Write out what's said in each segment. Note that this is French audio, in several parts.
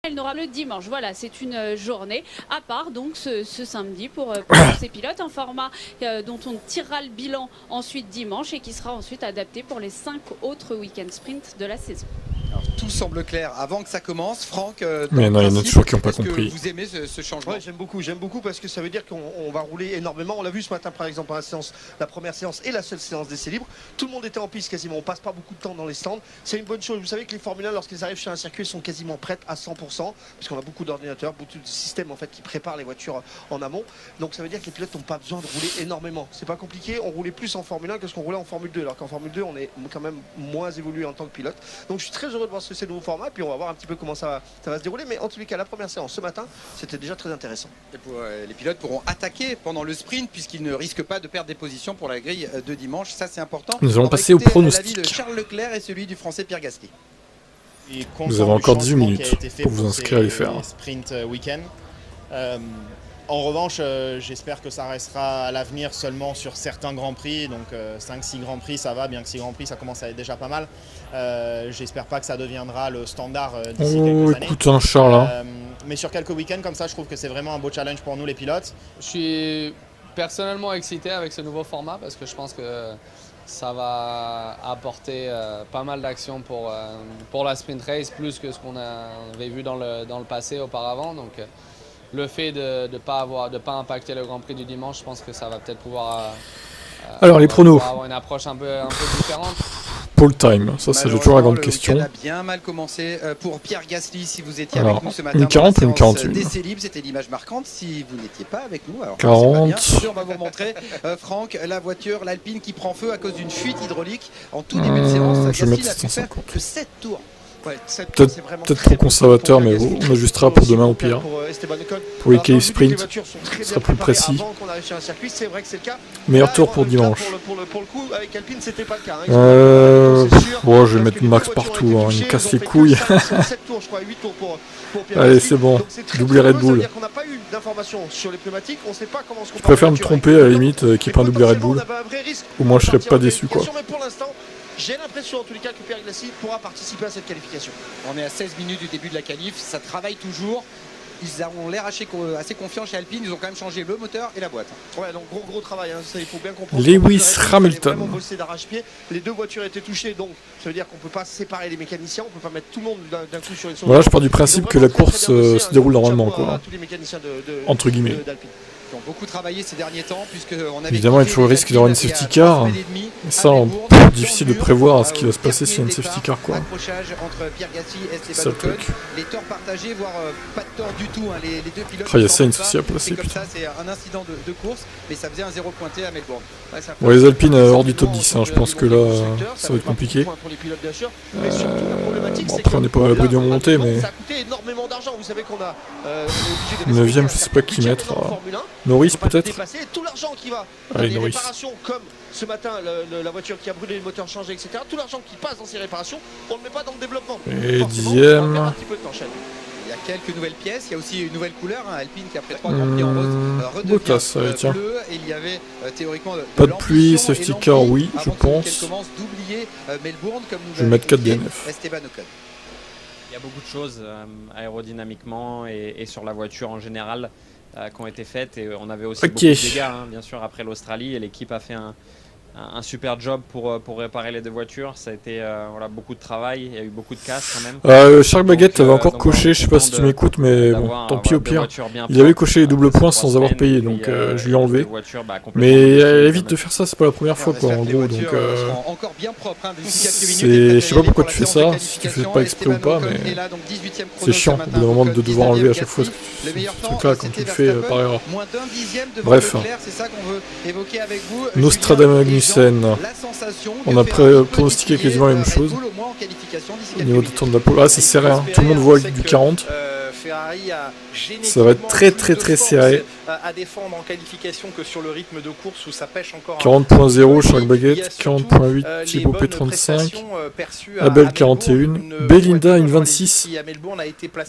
Elle n'aura le dimanche. Voilà, c'est une journée à part donc ce samedi pour ces pilotes, un format dont on tirera le bilan ensuite dimanche et qui sera ensuite adapté pour les 5 autres week-end sprints de la saison. Alors, tout semble clair avant que ça commence. Franck, mais non, il y en a toujours qui n'ont pas compris. Vous aimez ce changement? Ouais, j'aime beaucoup parce que ça veut dire qu'on va rouler énormément. On l'a vu ce matin par exemple à la première séance et la seule séance d'essai libre. Tout le monde était en piste quasiment. On passe pas beaucoup de temps dans les stands. C'est une bonne chose. Vous savez que les Formule 1, lorsqu'ils arrivent sur un circuit, sont quasiment prêtes à 100%, parce qu'on a beaucoup d'ordinateurs, beaucoup de systèmes en fait qui préparent les voitures en amont. Donc ça veut dire que les pilotes n'ont pas besoin de rouler énormément. C'est pas compliqué. On roulait plus en Formule 1 que ce qu'on roulait en Formule 2. Alors qu'en Formule 2, on est quand même moins évolué en tant que pilote. Donc je suis très heureux de voir ce nouveau format. Puis on va voir un petit peu comment ça va se dérouler. Mais en tous les cas, la première séance ce matin, c'était déjà très intéressant. Et les pilotes pourront attaquer pendant le sprint puisqu'ils ne risquent pas de perdre des positions pour la grille de dimanche. Ça, c'est important. Nous allons passer au pronostic. L'avis de Charles Leclerc et celui du Français Pierre Gasly. Vous avez encore 18 minutes pour vous inscrire à les faire. Sprint week-end. En revanche, j'espère que ça restera à l'avenir seulement sur certains Grands Prix. Donc 5-6 Grands Prix, ça va, bien que 6 Grands Prix, ça commence à être déjà pas mal. J'espère pas que ça deviendra le standard d'ici quelques années. Écoute un Charles, hein. Mais sur quelques week-ends comme ça, je trouve que c'est vraiment un beau challenge pour nous les pilotes. Je suis personnellement excité avec ce nouveau format parce que je pense que ça va apporter pas mal d'actions pour la sprint race, plus que ce qu'on avait vu dans le passé auparavant. Donc, le fait de ne pas impacter le Grand Prix du dimanche, je pense que ça va peut-être pouvoir alors les pronos avoir une approche un peu différente. Pole time, ça c'est toujours la grande question. Le week-end a bien mal commencé pour Pierre Gasly. Si vous étiez alors, avec nous ce matin, une 40 ou une 41 d'essai libre, c'était l'image marquante. Si vous n'étiez pas avec nous, alors 40. On va vous montrer Franck, la voiture, l'Alpine qui prend feu à cause d'une fuite hydraulique en tout début de séance. Je vais Gasly mettre n'a pu faire 750. que 7 tours. Ouais, peut-être trop conservateur, mais on ajustera pour demain au pire. Pour les qualifs sprint, ce sera plus précis. Meilleur tour pour dimanche. Bon, je vais mettre Max partout, hein. Il me casse les couilles. Allez, c'est bon. Doublé Red Bull. Je préfère me tromper à la limite qu'il prenne un doublé Red Bull. Au moins, je serais pas déçu, quoi. J'ai l'impression en tous les cas que Pierre Gasly pourra participer à cette qualification. On est à 16 minutes du début de la qualif, ça travaille toujours. Ils ont l'air assez confiants chez Alpine, ils ont quand même changé le moteur et la boîte. Ouais, donc gros travail, hein. Ça, il faut bien comprendre. Lewis Hamilton. Les deux voitures étaient touchées, donc ça veut dire qu'on ne peut pas séparer les mécaniciens, on ne peut pas mettre tout le monde d'un coup sur une sauce. Voilà, je pars du principe que la course se déroule normalement, quoi. Entre guillemets. Qui ont beaucoup travaillé ces derniers temps, puisqu'on avait évidemment il y a toujours le risque d'avoir une safety car, et ça difficile de prévoir ce qui va se passer s'il y a une safety car, quoi. C'est ça le truc. Les torts partagés, voire pas de tort du tout, hein. Les deux pilotes. Il y a Sainz aussi à placer, comme ça, c'est un incident de course, mais ça faisait un 0 pointé à Melbourne. Ouais, bon, les Alpines hors du top 10, hein. Je pense que là ça va être compliqué. Bon, après on n'est pas à l'abri d'une montée, mais 9ème, je sais pas qui mettre. Norris peut-être. Tout l'argent qui va dans les réparations, comme ce matin la voiture qui a brûlé le moteur changé, etc. Tout l'argent qui passe dans ces réparations, on ne le met pas dans le développement. Et 10ème. Il y a quelques nouvelles pièces, il y a aussi une nouvelle couleur, hein, Alpine qui après 3 Grands Prix en rose redevient bleu, et il y y avait théoriquement pas de pluie, safety car oui, je pense. Melbourne, comme je vais mettre 4 DNF. Esteban Ocon. Il y a beaucoup de choses aérodynamiquement et sur la voiture en général qui ont été faites, et on avait aussi beaucoup de dégâts, hein, bien sûr, après l'Australie, et l'équipe a fait un super job pour réparer les deux voitures. Ça a été voilà, beaucoup de travail, il y a eu beaucoup de casses quand même. Charles Baguette avait encore coché, je sais pas si tu m'écoutes, mais bon, tant pis au pire. Il avait coché les doubles points sans avoir payé, donc je lui ai enlevé. Mais évite de faire ça, c'est pas la première fois, quoi, en gros. Donc je sais pas pourquoi tu fais ça, si tu fais pas exprès ou pas, mais c'est chiant au bout d'un moment de devoir enlever à chaque fois ce truc-là quand tu le fais par erreur. Bref, Nostradamus. On a pronostiqué quasiment la même chose au niveau du temps de la pole. Ah, c'est serré, hein. Tout le monde voit du 40. Ça va être très serré. À défendre en qualification que sur le rythme de course où ça pêche encore. 40.0 Charles Baguette, 40.8 Thibaut P35, Abel 41, Belinda une 26.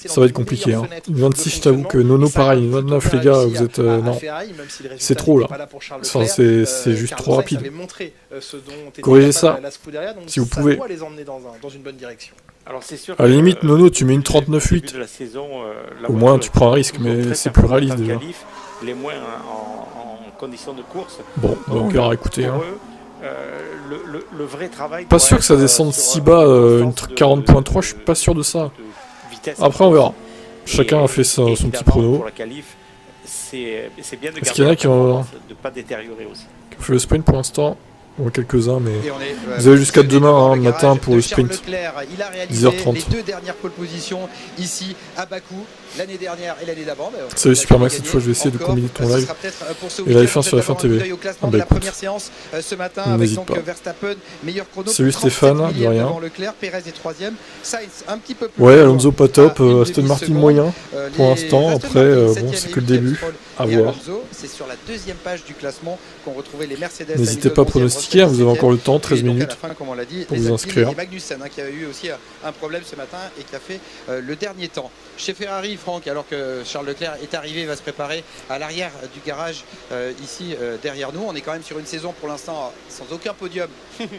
Ça va être compliqué, hein. Une 26, je t'avoue que Nono pareil, une 29 les gars, vous êtes non, c'est trop là. Enfin, c'est juste trop rapide. Corrigez ça si vous pouvez. Alors c'est sûr. À la limite, Nono, tu mets une 39.8. Au moins, tu prends un risque, mais c'est plus réaliste déjà. Qualif, les moins en conditions de course. Bon, donc on va écouter. Hein. Le vrai travail. Pas sûr que ça descende si bas, une 40.3, je suis pas sûr de ça. Après, on verra. Chacun a fait son petit prono. C'est bien de Est-ce qu'il y en a qui ont pas détériorer aussi. fait le sprint pour l'instant? Quelques-uns, mais vous avez jusqu'à demain matin pour le sprint. Il a réalisé 10h30. les 2 dernières pole positions ici à Bakou, l'année dernière et l'année d'avant. Salut Supermax, cette fois je vais essayer de combiner ton live et la F1 sur F1 TV. Ah bah écoute, n'hésite pas. Salut Stéphane, de rien. Ouais, Ouais, Alonso pas top, Aston Martin moyen pour l'instant. Après, bon, c'est que le début, à voir. C'est sur la 2e page du classement qu'on retrouvait les Mercedes. N'hésitez pas à pronostiquer, vous avez encore le temps, 13 minutes pour vous inscrire. Et Magnussen qui a eu aussi un problème ce matin et qui a fait le dernier temps. Chez Ferrari, Franck, alors que Charles Leclerc est arrivé, va se préparer à l'arrière du garage ici derrière nous. On est quand même sur une saison pour l'instant sans aucun podium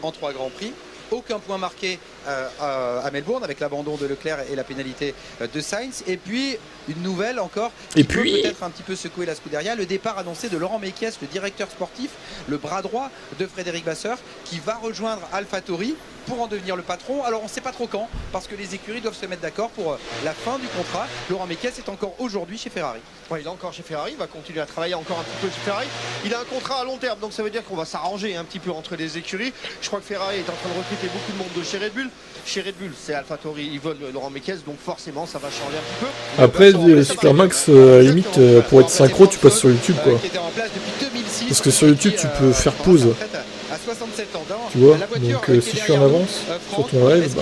en 3 Grands Prix. Aucun point marqué à Melbourne avec l'abandon de Leclerc et la pénalité de Sainz. Et puis une nouvelle encore qui peut peut-être un petit peu secouer la Scuderia, le départ annoncé de Laurent Mekies, le directeur sportif, le bras droit de Frédéric Vasseur, qui va rejoindre AlphaTauri pour en devenir le patron. Alors on ne sait pas trop quand, parce que les écuries doivent se mettre d'accord pour la fin du contrat. Laurent Mekies est encore aujourd'hui chez Ferrari. Ouais, il est encore chez Ferrari, il va continuer à travailler encore un petit peu chez Ferrari. Il a un contrat à long terme, donc ça veut dire qu'on va s'arranger un petit peu entre les écuries. Je crois que Ferrari est en train de recruter beaucoup de monde de chez Red Bull. Chez Red Bull, c'est AlphaTauri, ils veulent Laurent Mekies, donc forcément ça va changer un petit peu. Après, Supermax, à la limite, pour être synchro, tu passes sur YouTube, quoi. Parce que sur YouTube, tu peux faire pause. À 67 ans. Tu vois, donc si je suis en avance sur ton live,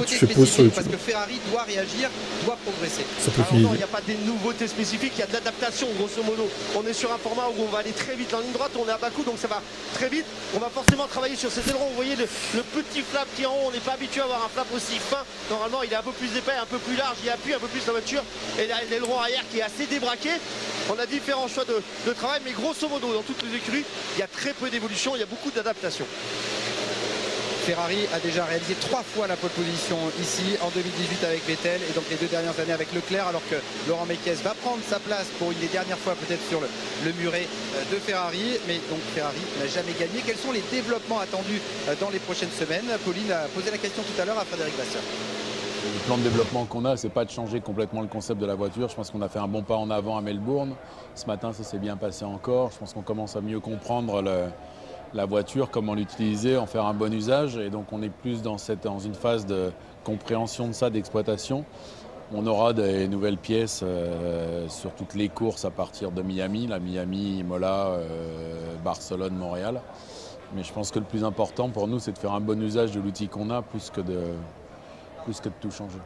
tu fais pause sur YouTube. Parce que Ferrari doit réagir, doit progresser. Ça peut finir. Il n'y a pas des nouveautés spécifiques, il y a de l'adaptation grosso modo. On est sur un format où on va aller très vite en ligne droite, on est à Bakou donc ça va très vite. On va forcément travailler sur cet aileron. Vous voyez le petit flap qui est en haut, on n'est pas habitué à avoir un flap aussi fin. Normalement il est un peu plus épais, un peu plus large, il appuie un peu plus la voiture. Et l'aileron arrière qui est assez débraqué. On a différents choix de travail, mais grosso modo dans toutes les écuries, il y a très peu d'évolution, il y a beaucoup d'adaptation. Ferrari a déjà réalisé 3 fois la pole position ici en 2018 avec Vettel et donc les 2 dernières années avec Leclerc, alors que Laurent Mekies va prendre sa place pour une des dernières fois peut-être sur le muret de Ferrari, mais donc Ferrari n'a jamais gagné. Quels sont les développements attendus dans les prochaines semaines? Pauline a posé la question tout à l'heure à Frédéric Vasseur. Le plan de développement qu'on a, c'est pas de changer complètement le concept de la voiture. Je pense qu'on a fait un bon pas en avant à Melbourne. Ce matin, ça s'est bien passé encore. Je pense qu'on commence à mieux comprendre la voiture, comment l'utiliser, en faire un bon usage. Et donc on est plus dans une phase de compréhension de ça, d'exploitation. On aura des nouvelles pièces sur toutes les courses à partir de Miami, Miami, Imola, Barcelone, Montréal. Mais je pense que le plus important pour nous, c'est de faire un bon usage de l'outil qu'on a plus que de tout changer.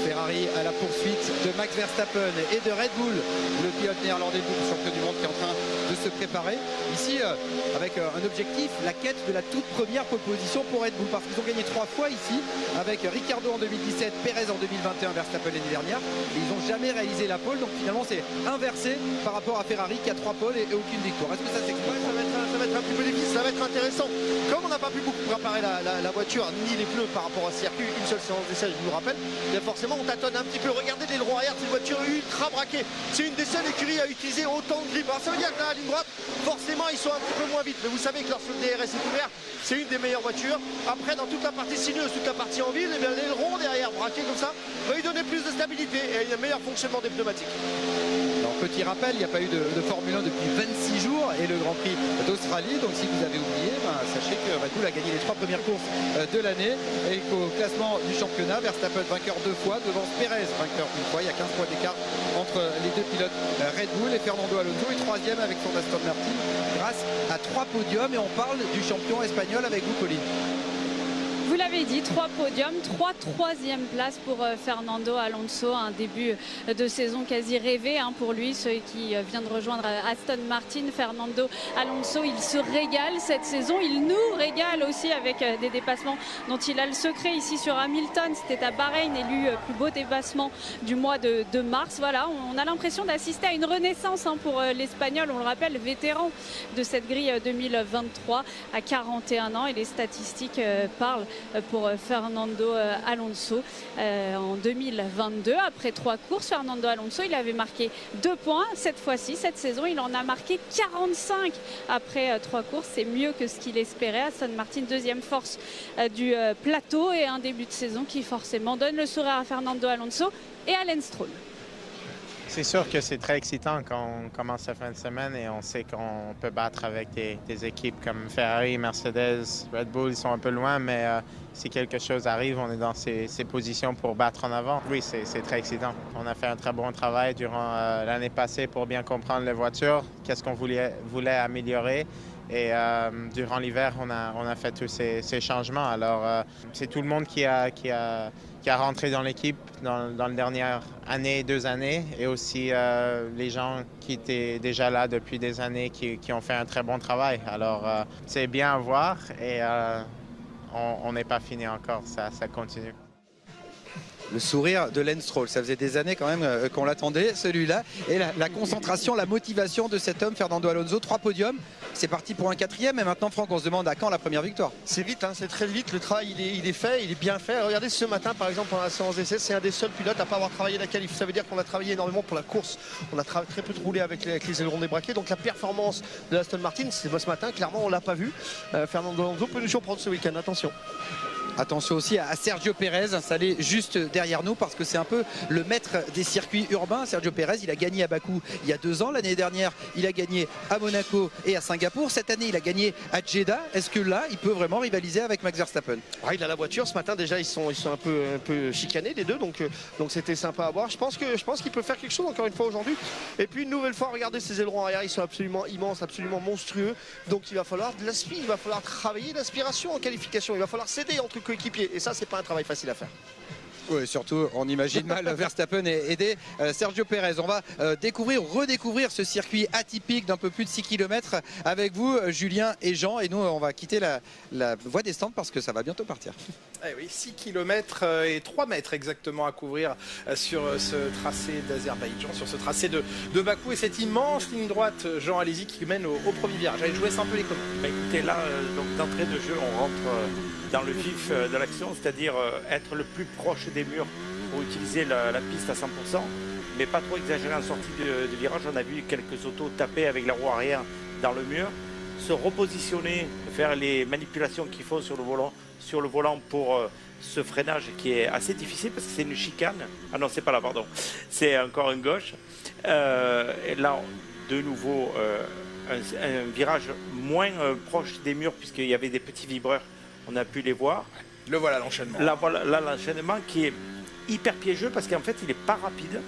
Ferrari à la poursuite de Max Verstappen et de Red Bull, le pilote néerlandais double champion du monde qui est en train de se préparer. Ici, avec un objectif, la quête de la toute première pole position pour Red Bull, parce qu'ils ont gagné 3 fois ici, avec Ricciardo en 2017, Perez en 2021, Verstappen l'année dernière, et ils n'ont jamais réalisé la pole, donc finalement c'est inversé par rapport à Ferrari qui a 3 poles et aucune victoire. Est-ce que ça s'explique? Ça va être un petit peu difficile, ça va être intéressant. Comme on n'a pas pu beaucoup préparer la voiture, ni les pneus par rapport au circuit, une seule séance d'essai, je vous le rappelle, mais forcément on tâtonne un petit peu. Regardez l'aileron arrière, c'est une voiture ultra braquée. C'est une des seules écuries à utiliser autant de grip. Alors ça veut dire que dans la ligne droite, forcément ils sont un petit peu moins vite. Mais vous savez que lorsque le DRS est ouvert, c'est une des meilleures voitures. Après, dans toute la partie sinueuse, toute la partie en ville, et bien l'aileron derrière braqué comme ça va lui donner plus de stabilité et un meilleur fonctionnement des pneumatiques. Alors, petit rappel, il n'y a pas eu de Formule 1 depuis 26 jours et le Grand Prix d'Australie. Donc si vous avez oublié, sachez que Red Bull a gagné les 3 premières courses de l'année et qu'au classement du championnat, Verstappen vainqueur 2 fois devant Perez vainqueur 1 fois. Il y a 15 points d'écart entre les 2 pilotes Red Bull, et Fernando Alonso est 3e avec son Aston Martin grâce à 3 podiums. Et on parle du champion espagnol avec vous, Pauline. Vous l'avez dit, 3 podiums, 3 troisième places pour Fernando Alonso. Un début de saison quasi rêvé pour lui, celui qui vient de rejoindre Aston Martin. Fernando Alonso, il se régale cette saison. Il nous régale aussi avec des dépassements dont il a le secret ici sur Hamilton. C'était à Bahreïn, élu plus beau dépassement du mois de mars. Voilà, on a l'impression d'assister à une renaissance pour l'Espagnol. On le rappelle, vétéran de cette grille 2023 à 41 ans. Et les statistiques parlent pour Fernando Alonso en 2022. Après 3 courses, Fernando Alonso, il avait marqué 2 points. Cette fois-ci, cette saison, il en a marqué 45 après 3 courses. C'est mieux que ce qu'il espérait. Aston Martin, deuxième force du plateau, et un début de saison qui forcément donne le sourire à Fernando Alonso et à Lance Stroll. C'est sûr que c'est très excitant quand on commence la fin de semaine et on sait qu'on peut battre avec des équipes comme Ferrari, Mercedes, Red Bull. Ils sont un peu loin, mais si quelque chose arrive, on est dans ces positions pour battre en avant. Oui, c'est très excitant. On a fait un très bon travail durant l'année passée pour bien comprendre les voitures, qu'est-ce qu'on voulait améliorer. Et durant l'hiver, on a fait tous ces changements. Alors, c'est tout le monde qui a rentré dans l'équipe dans la dernière année, 2 années, et aussi les gens qui étaient déjà là depuis des années, qui ont fait un très bon travail. Alors, c'est bien à voir, et on n'est pas fini encore, ça continue. Le sourire de Lance Stroll, ça faisait des années quand même qu'on l'attendait, celui-là. Et la concentration, la motivation de cet homme, Fernando Alonso, 3 podiums. C'est parti pour un 4e, et maintenant, Franck, on se demande à quand la première victoire. C'est vite, hein, c'est très vite. Le travail, il est fait, il est bien fait. Regardez ce matin, par exemple, pendant la séance d'essai, c'est un des seuls pilotes à ne pas avoir travaillé la qualif. Ça veut dire qu'on a travaillé énormément pour la course. On a très peu roulé avec les ailerons débraqués. Donc la performance de Aston Martin, c'est ce matin, clairement, on ne l'a pas vu. Fernando Alonso peut nous surprendre ce week-end, attention. Attention aussi à Sergio Pérez, installé juste derrière nous, parce que c'est un peu le maître des circuits urbains. Sergio Pérez, il a gagné à Bakou il y a 2 ans. L'année dernière, il a gagné à Monaco et à Singapour. Cette année, il a gagné à Jeddah. Est-ce que là, il peut vraiment rivaliser avec Max Verstappen? Il a la voiture. Ce matin, déjà, ils sont un peu chicanés, les deux. Donc c'était sympa à voir. Je pense qu'il peut faire quelque chose encore une fois aujourd'hui. Et puis, une nouvelle fois, regardez ces ailerons arrière. Ils sont absolument immenses, absolument monstrueux. Donc il va falloir de l'aspiration. Il va falloir travailler l'aspiration en qualification. Il va falloir céder entre coéquipiers, et ça, c'est pas un travail facile à faire. Oui, surtout, on imagine mal Verstappen aider Sergio Pérez. On va redécouvrir ce circuit atypique d'un peu plus de 6 km avec vous, Julien et Jean. Et nous, on va quitter la voie des stands parce que ça va bientôt partir. Eh oui, 6 km et 3 mètres exactement à couvrir sur ce tracé d'Azerbaïdjan, sur ce tracé de Bakou. Et cette immense ligne droite, Jean, allez-y, qui mène au premier virage. Allez, je vous laisse un peu les commandes. Écoutez, là, donc d'entrée de jeu, on rentre dans le vif de l'action, c'est-à-dire être le plus proche des murs pour utiliser la piste à 100%, mais pas trop exagérer en sortie de virage. On a vu quelques autos taper avec la roue arrière dans le mur, se repositionner, faire les manipulations qu'il faut sur le volant pour ce freinage qui est assez difficile parce que c'est une chicane. Ah non, c'est pas là, pardon. C'est encore une gauche. Et là, de nouveau, un virage moins proche des murs puisqu'il y avait des petits vibreurs. On a pu les voir. Le voilà l'enchaînement. Là, l'enchaînement qui est hyper piégeux parce qu'en fait, il n'est pas rapide.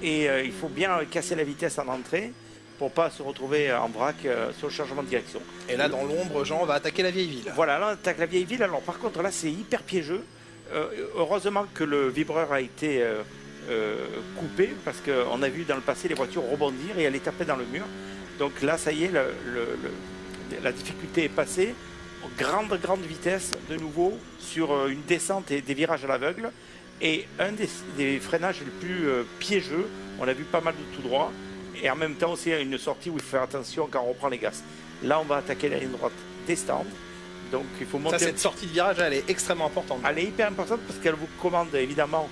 Et il faut bien casser la vitesse en entrée pour ne pas se retrouver en vrac sur le changement de direction. Et là, dans l'ombre, Jean, on va attaquer la vieille ville. Voilà, là, on attaque la vieille ville. Alors, par contre, là, c'est hyper piégeux. Heureusement que le vibreur a été coupé parce qu'on a vu dans le passé les voitures rebondir et aller taper dans le mur. Donc là, ça y est, la difficulté est passée. Grande vitesse de nouveau sur une descente et des virages à l'aveugle. Et un des freinages les plus piégeux, on a vu pas mal de tout droit. Et en même temps aussi une sortie où il faut faire attention quand on reprend les gaz. Là, on va attaquer la ligne droite des stands. Donc il faut monter. Ça, cette sortie de virage, elle est extrêmement importante. Elle est hyper importante parce qu'elle vous commande évidemment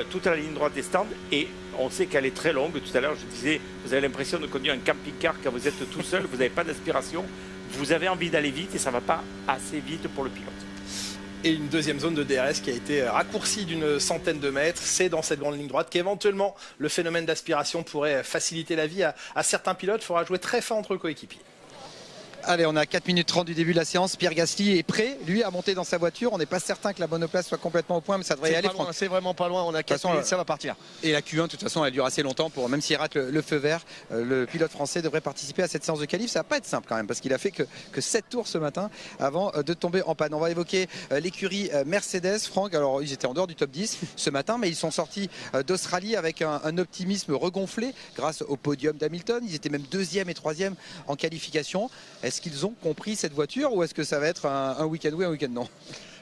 toute la ligne droite des stands. Et on sait qu'elle est très longue. Tout à l'heure, je disais, vous avez l'impression de conduire un camping-car quand vous êtes tout seul, vous n'avez pas d'aspiration. Vous avez envie d'aller vite et ça ne va pas assez vite pour le pilote. Et une deuxième zone de DRS qui a été raccourcie d'une centaine de mètres. C'est dans cette grande ligne droite qu'éventuellement le phénomène d'aspiration pourrait faciliter la vie à certains pilotes. Il faudra jouer très fort entre coéquipiers. Allez, on a 4 minutes 30 du début de la séance. Pierre Gasly est prêt, lui, à monter dans sa voiture. On n'est pas certain que la monoplace soit complètement au point, mais ça devrait y aller. C'est vraiment pas loin. On a 4 minutes, ça va partir. Et la Q1, de toute façon, elle dure assez longtemps. Même s'il rate le feu vert, le pilote français devrait participer à cette séance de qualif. Ça va pas être simple quand même, parce qu'il a fait que 7 tours ce matin avant de tomber en panne. On va évoquer l'écurie Mercedes. Franck, alors ils étaient en dehors du top 10 ce matin, mais ils sont sortis d'Australie avec un optimisme regonflé grâce au podium d'Hamilton. Ils étaient même 2e et 3e en qualification. Est-ce qu'ils ont compris cette voiture ou est-ce que ça va être un week-end oui, un week-end non?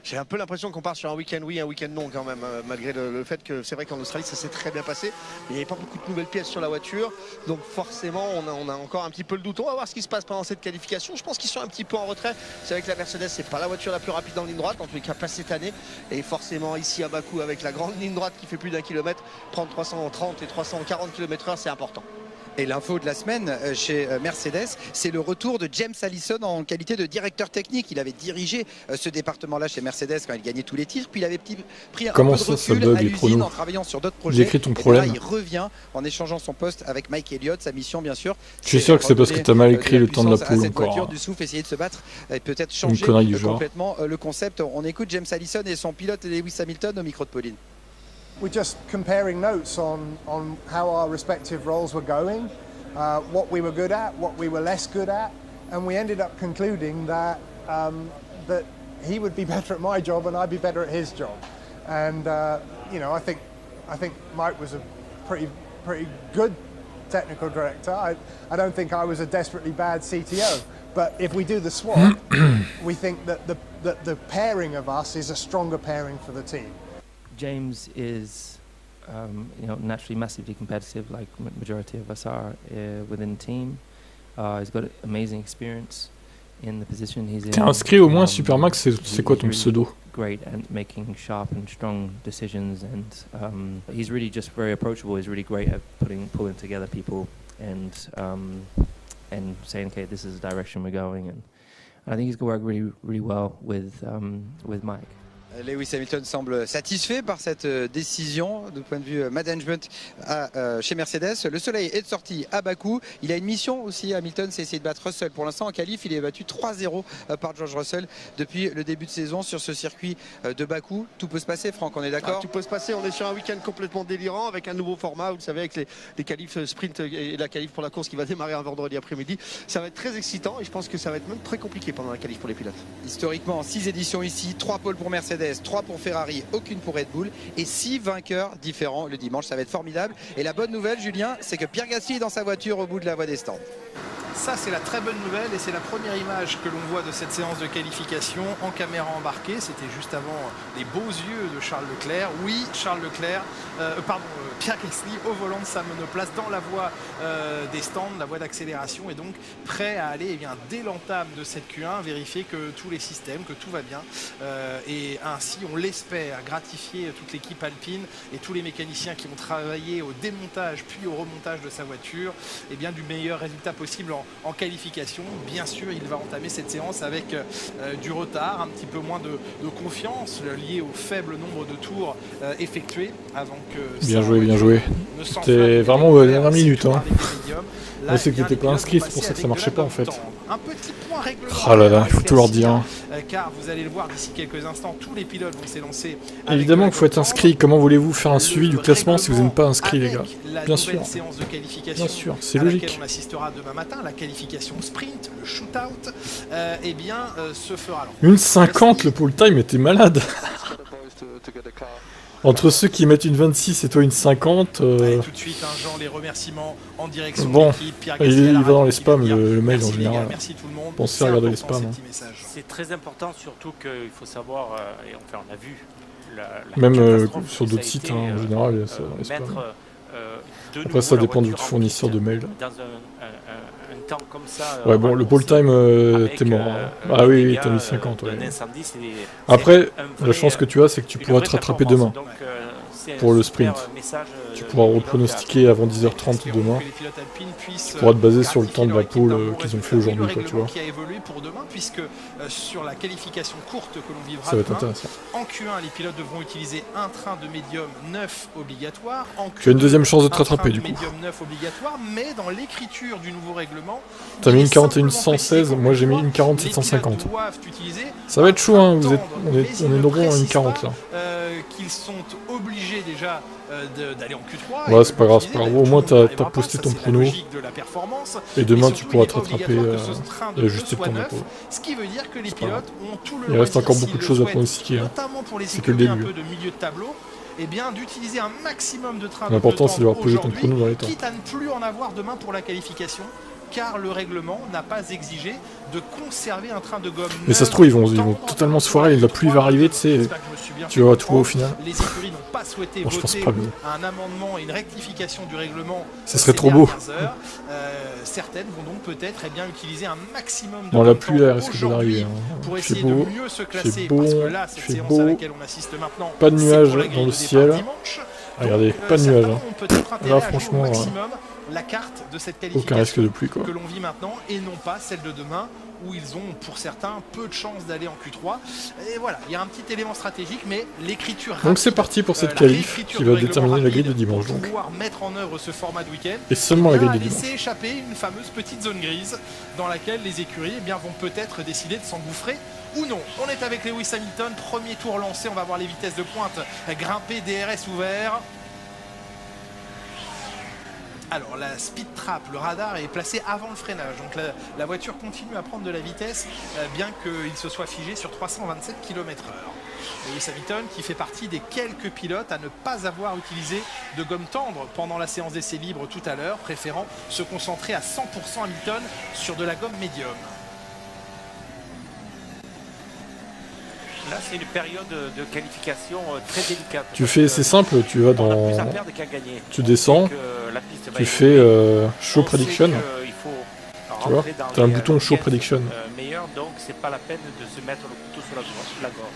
J'ai un peu l'impression qu'on part sur un week-end oui, un week-end non quand même, malgré le fait que c'est vrai qu'en Australie ça s'est très bien passé. Mais il n'y avait pas beaucoup de nouvelles pièces sur la voiture, donc forcément on a encore un petit peu le doute. On va voir ce qui se passe pendant cette qualification. Je pense qu'ils sont un petit peu en retrait. C'est vrai que la Mercedes c'est pas la voiture la plus rapide en ligne droite, en tous les cas pas cette année. Et forcément ici à Bakou avec la grande ligne droite qui fait plus d'1 kilomètre, prendre 330 et 340 km/h c'est important. Et l'info de la semaine chez Mercedes, c'est le retour de James Allison en qualité de directeur technique. Il avait dirigé ce département-là chez Mercedes quand il gagnait tous les titres. Puis il avait pris un peu de recul à l'usine en travaillant sur d'autres projets. J'écris ton problème. Et là, il revient en échangeant son poste avec Mike Elliott. Sa mission, bien sûr. Je suis sûr que c'est parce que tu as mal écrit le temps de la poule cette encore. Voiture, du souffle, essayer de se battre et peut-être changer complètement le concept. On écoute James Allison et son pilote Lewis Hamilton au micro de Pauline. We're just comparing notes on how our respective roles were going. What we were good at, what we were less good at, and we ended up concluding that that he would be better at my job and I'd be better at his job. And you know, I think Mike was a pretty good technical director. I don't think I was a desperately bad CTO. But if we do the swap, we think that the pairing of us is a stronger pairing for the team. James is naturally massively competitive, like majority of us are within the team. He's got amazing experience in the position he's in. T'es inscrit au moins Supermax, c'est quoi ton pseudo? Great at making sharp and strong decisions, and he's really just very approachable. He's really great at pulling together people and saying, okay, this is the direction we're going, and I think he's going to work really well with Mike. Lewis Hamilton semble satisfait par cette décision du point de vue management chez Mercedes. Le soleil est de sortie à Bakou. Il a une mission aussi, Hamilton, c'est essayer de battre Russell. Pour l'instant, en qualif, il est battu 3-0 par George Russell depuis le début de saison sur ce circuit de Bakou. Tout peut se passer, Franck, on est d'accord? Tout peut se passer. On est sur un week-end complètement délirant avec un nouveau format, vous savez, avec les qualifs sprint et la qualif pour la course qui va démarrer un vendredi après-midi. Ça va être très excitant et je pense que ça va être même très compliqué pendant la qualif pour les pilotes. Historiquement, 6 éditions ici, 3 pôles pour Mercedes, 3 pour Ferrari, aucune pour Red Bull et 6 vainqueurs différents le dimanche. Ça va être formidable. Et la bonne nouvelle, Julien, c'est que Pierre Gasly est dans sa voiture au bout de la voie des stands. Ça, c'est la très bonne nouvelle et c'est la première image que l'on voit de cette séance de qualification en caméra embarquée. C'était juste avant les beaux yeux de Charles Leclerc. Oui, Charles Leclerc, Pierre Gasly au volant de sa monoplace dans la voie des stands, la voie d'accélération, et donc prêt à aller dès l'entame de cette Q1 vérifier que tous les systèmes, que tout va bien et ainsi, on l'espère, gratifier toute l'équipe alpine et tous les mécaniciens qui ont travaillé au démontage puis au remontage de sa voiture du meilleur résultat possible en qualification. Bien sûr, il va entamer cette séance avec du retard, un petit peu moins de confiance lié au faible nombre de tours effectués avant que... Bien joué. C'était vraiment aux dernières minutes. On sait que t'étais pas inscrit, c'est pour ça que ça marchait pas en fait. Un petit point règlement. Oh là là, il faut tout leur dire. Car vous allez le voir d'ici quelques instants, tous les pilotes vont s'élancer. Évidemment qu'il faut être inscrit. Comment voulez-vous faire un suivi du classement si vous n'êtes pas inscrit, les gars? Bien sûr. Bien sûr, c'est logique. On assistera demain matin, la qualification sprint, le shootout, se fera. 1,50, le pole time était malade. Entre ceux qui mettent une 26 et toi une 50. Tout de suite, Jean, les remerciements en direction bon, de l'équipe. Pierre Gasly, il va dans les spams, le mail en général. Merci tout le monde. Pensez à regarder les spams. C'est très important, surtout qu'il faut savoir, et enfin on a vu. Même sur d'autres sites, en général, il y a ça dans les spams. Après, ça dépend du fournisseur de mail. Comme ça, ouais, bon, le pole time, t'es mort. Ah oui, t'as mis 50. Ouais. Après, la chance que tu as, c'est que tu pourras te rattraper demain. Pour le sprint. Tu pourras repronostiquer avant 10h30 demain. Tu pourras te baser sur le temps de la pole qu'ils ont fait aujourd'hui, tu vois. Qui a évolué pour demain, puisque sur la qualification courte que l'on vivra ça va être demain, intéressant. En Q1, les pilotes devront utiliser un train de médium 9 obligatoire. En Q2, tu as une deuxième chance de te rattraper du coup. Médium 9 obligatoire, mais dans l'écriture du nouveau règlement, t'as mis une 41 116, moi j'ai mis une 40 750. Ça va être chaud, hein, on est nombreux en une 40 là. Qu'ils sont obligés déjà d'aller en Q3. Ouais, c'est pas grave, au moins t'as posté ton prono. Et demain tu pourras te rattraper et ajuster ton dépôt. Ce qui veut dire que les pilotes ont tout le Il reste encore beaucoup de choses à pronostiquer. Notamment pour les c'est que le début. Un peu de milieu de tableau. D'utiliser un maximum de trains. L'important c'est d'avoir posé ton prono dans les temps. Quitte à ne plus en avoir demain pour la qualification. car le règlement n'a pas exigé de conserver un train de gomme. Mais ça se trouve, ils vont totalement se foirer, la pluie va arriver, tu sais, tu vas tout au final. Les écuries n'ont pas souhaité voter un amendement et une rectification du règlement. Ça serait trop beau. Certaines vont donc peut-être utiliser un maximum de bon, la pluie là risque d'arriver. Pour essayer de mieux se classer, parce que là, cette séance à laquelle on assiste maintenant, pas de nuages dans le ciel. Regardez, pas de nuages. Là, franchement, la carte de cette aucun risque de pluie, quoi. Que l'on vit maintenant et non pas celle de demain où ils ont pour certains peu de chances d'aller en Q3. Et voilà, il y a un petit élément stratégique, mais l'écriture rapide. Donc c'est parti pour cette qualif qui va déterminer la grille de dimanche. Donc. Pouvoir mettre en œuvre ce format de week-end et seulement la grille de dimanche. Laisser échapper une fameuse petite zone grise dans laquelle les écuries vont peut-être décider de s'engouffrer ou non. On est avec Lewis Hamilton, premier tour lancé, on va voir les vitesses de pointe grimper, DRS ouvert. Alors la speed trap, le radar est placé avant le freinage, donc la voiture continue à prendre de la vitesse bien qu'il se soit figé sur 327 km/h. Lewis Hamilton qui fait partie des quelques pilotes à ne pas avoir utilisé de gomme tendre pendant la séance d'essai libre tout à l'heure, préférant se concentrer à 100% Hamilton sur de la gomme médium. Là, c'est une période de qualification très délicate. Tu fais, c'est simple, tu vas dans... Tu descends, tu fais Show Prediction. Tu vois, tu as un bouton Show Prediction. Meilleur, donc c'est pas la peine de se mettre le couteau sur la gorge.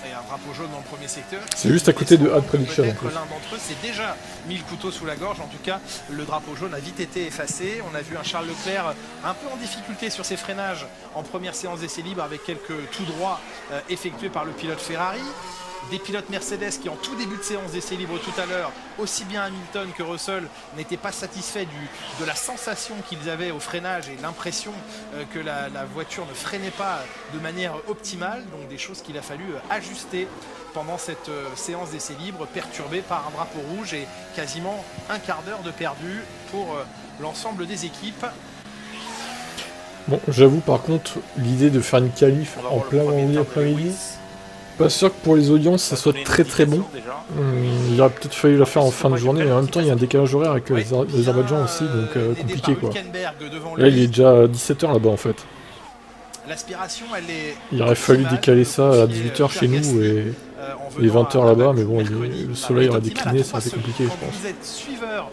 Et un drapeau jaune dans le premier secteur. C'est juste à côté de Ad Prediction. L'un d'entre eux s'est déjà mis le couteau sous la gorge. En tout cas, le drapeau jaune a vite été effacé. On a vu un Charles Leclerc un peu en difficulté sur ses freinages en première séance d'essai libre avec quelques tout droits effectués par le pilote Ferrari. Des pilotes Mercedes qui en tout début de séance d'essai libre tout à l'heure, aussi bien Hamilton que Russell, n'étaient pas satisfaits de la sensation qu'ils avaient au freinage et l'impression que la voiture ne freinait pas de manière optimale. Donc des choses qu'il a fallu ajuster pendant cette séance d'essai libre perturbée par un drapeau rouge et quasiment un quart d'heure de perdu pour l'ensemble des équipes. Bon, j'avoue par contre, l'idée de faire une qualif en plein après-midi, pas sûr que pour les audiences ça soit très très bon. Il aurait peut-être fallu la faire en fin de journée, mais en même temps il y a un décalage horaire avec l'Azerbaïdjan aussi, donc compliqué quoi. Là il est déjà 17h là-bas en fait. Il aurait fallu décaler ça à 18h chez nous et 20h là-bas, mais bon, le soleil aurait décliné, ça aurait été compliqué je pense. Vous êtes suiveur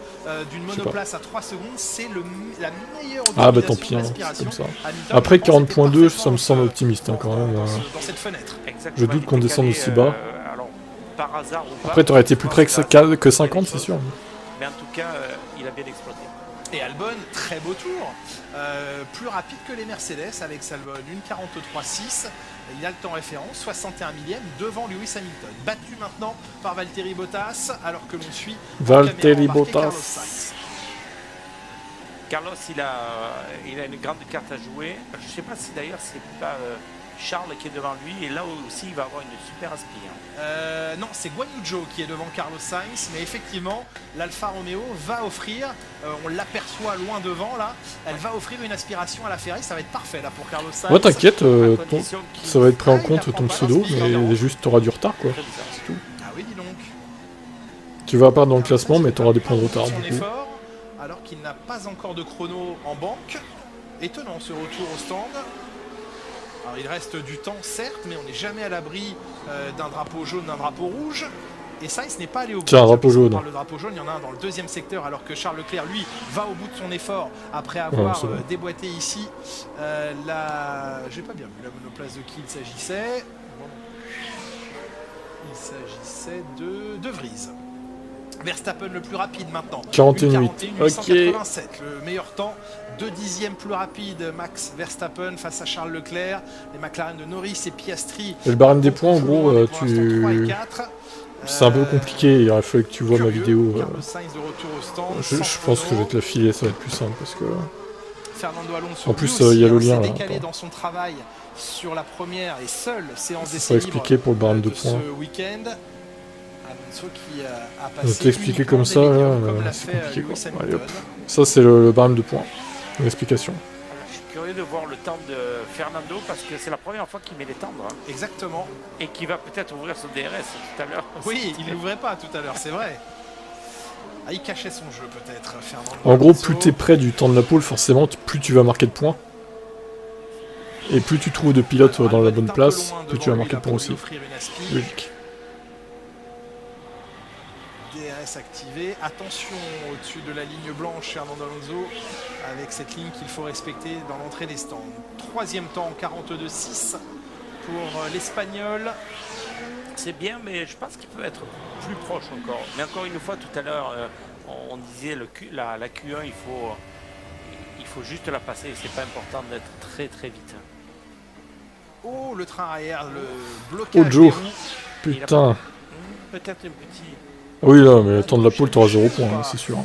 d'une monoplace à 3 secondes, c'est la meilleure ah bah tant pis, hein, c'est comme ça. Après 40.2, ça me semble optimiste hein, quand même. Je doute qu'on descende aussi bas. Après t'aurais été plus près que 50, c'est sûr. Mais en tout cas, il a bien exploité. Et Albon, très beau tour, plus rapide que les Mercedes, Alex Albon, une 43.6, il a le temps référence, 61 millième devant Lewis Hamilton. Battu maintenant par Valtteri Bottas, alors que l'on suit Valtteri Bottas. Carlos, il a une grande carte à jouer. Je ne sais pas si d'ailleurs c'est pas Charles qui est devant lui, et là aussi il va avoir une super aspire. Non, c'est Guan Yu Zhou qui est devant Carlos Sainz, mais effectivement l'Alfa Romeo va offrir, on l'aperçoit loin devant là, elle va offrir une aspiration à la Ferrari, ça va être parfait là pour Carlos Sainz. Ouais t'inquiète, ça va être pris en compte ton pseudo, mais juste t'auras du retard quoi, c'est tout. Ah oui, dis donc. Tu vas pas dans le classement, mais t'auras des points de retard du coup. Effort, alors qu'il n'a pas encore de chrono en banque. Étonnant ce retour au stand. Alors il reste du temps certes, mais on n'est jamais à l'abri d'un drapeau jaune, d'un drapeau rouge. Et Sainz n'est pas allé au bout. Tiens, un drapeau jaune. Le drapeau jaune, il y en a un dans le deuxième secteur, alors que Charles Leclerc, lui, va au bout de son effort après avoir déboîté ici j'ai pas bien vu la monoplace de qui il s'agissait. Il s'agissait de Vries. Verstappen le plus rapide maintenant. 41.8. 41.887, le meilleur temps. 2 dixièmes plus rapide, Max Verstappen face à Charles Leclerc. Les McLaren de Norris et Piastri. Et le barème des points, en gros, c'est un peu compliqué. Il aurait fallu que tu vois ma vidéo. Je pense que je vais te la filer, ça va être plus simple parce que. Fernando Alonso en plus, il y a le lien là. Décalé dans son travail sur la première et seule séance d'essai libre. Ça va expliquer pour le barème de points. Ce week-end. Qui a passé t'expliquer comme ça, c'est compliqué quoi. Allez, hop. Ça c'est le barème de points, l'explication. Je suis curieux de voir le temps de Fernando parce que c'est la première fois qu'il met les tendres. Hein. Exactement. Et qu'il va peut-être ouvrir son DRS tout à l'heure. Oui, il ne l'ouvrait pas tout à l'heure, c'est vrai. Ah, il cachait son jeu peut-être, Fernando. En gros, plus t'es près du temps de la pole, forcément, plus tu vas marquer de points. Et plus tu trouves de pilotes dans la bonne place, plus tu vas marquer de points aussi. Logique. DRS activé. Attention au-dessus de la ligne blanche, Fernando Alonso, avec cette ligne qu'il faut respecter dans l'entrée des stands. Troisième temps, 42,6 pour l'Espagnol. C'est bien, mais je pense qu'il peut être plus proche encore. Mais encore une fois, tout à l'heure, on disait la Q1, il faut juste la passer. C'est pas important d'être très très vite. Oh, le train arrière, le blocage. Oh Joe, putain. Peut-être un petit... Oui, là, mais le temps de la pole, t'auras 0 points, c'est sûr.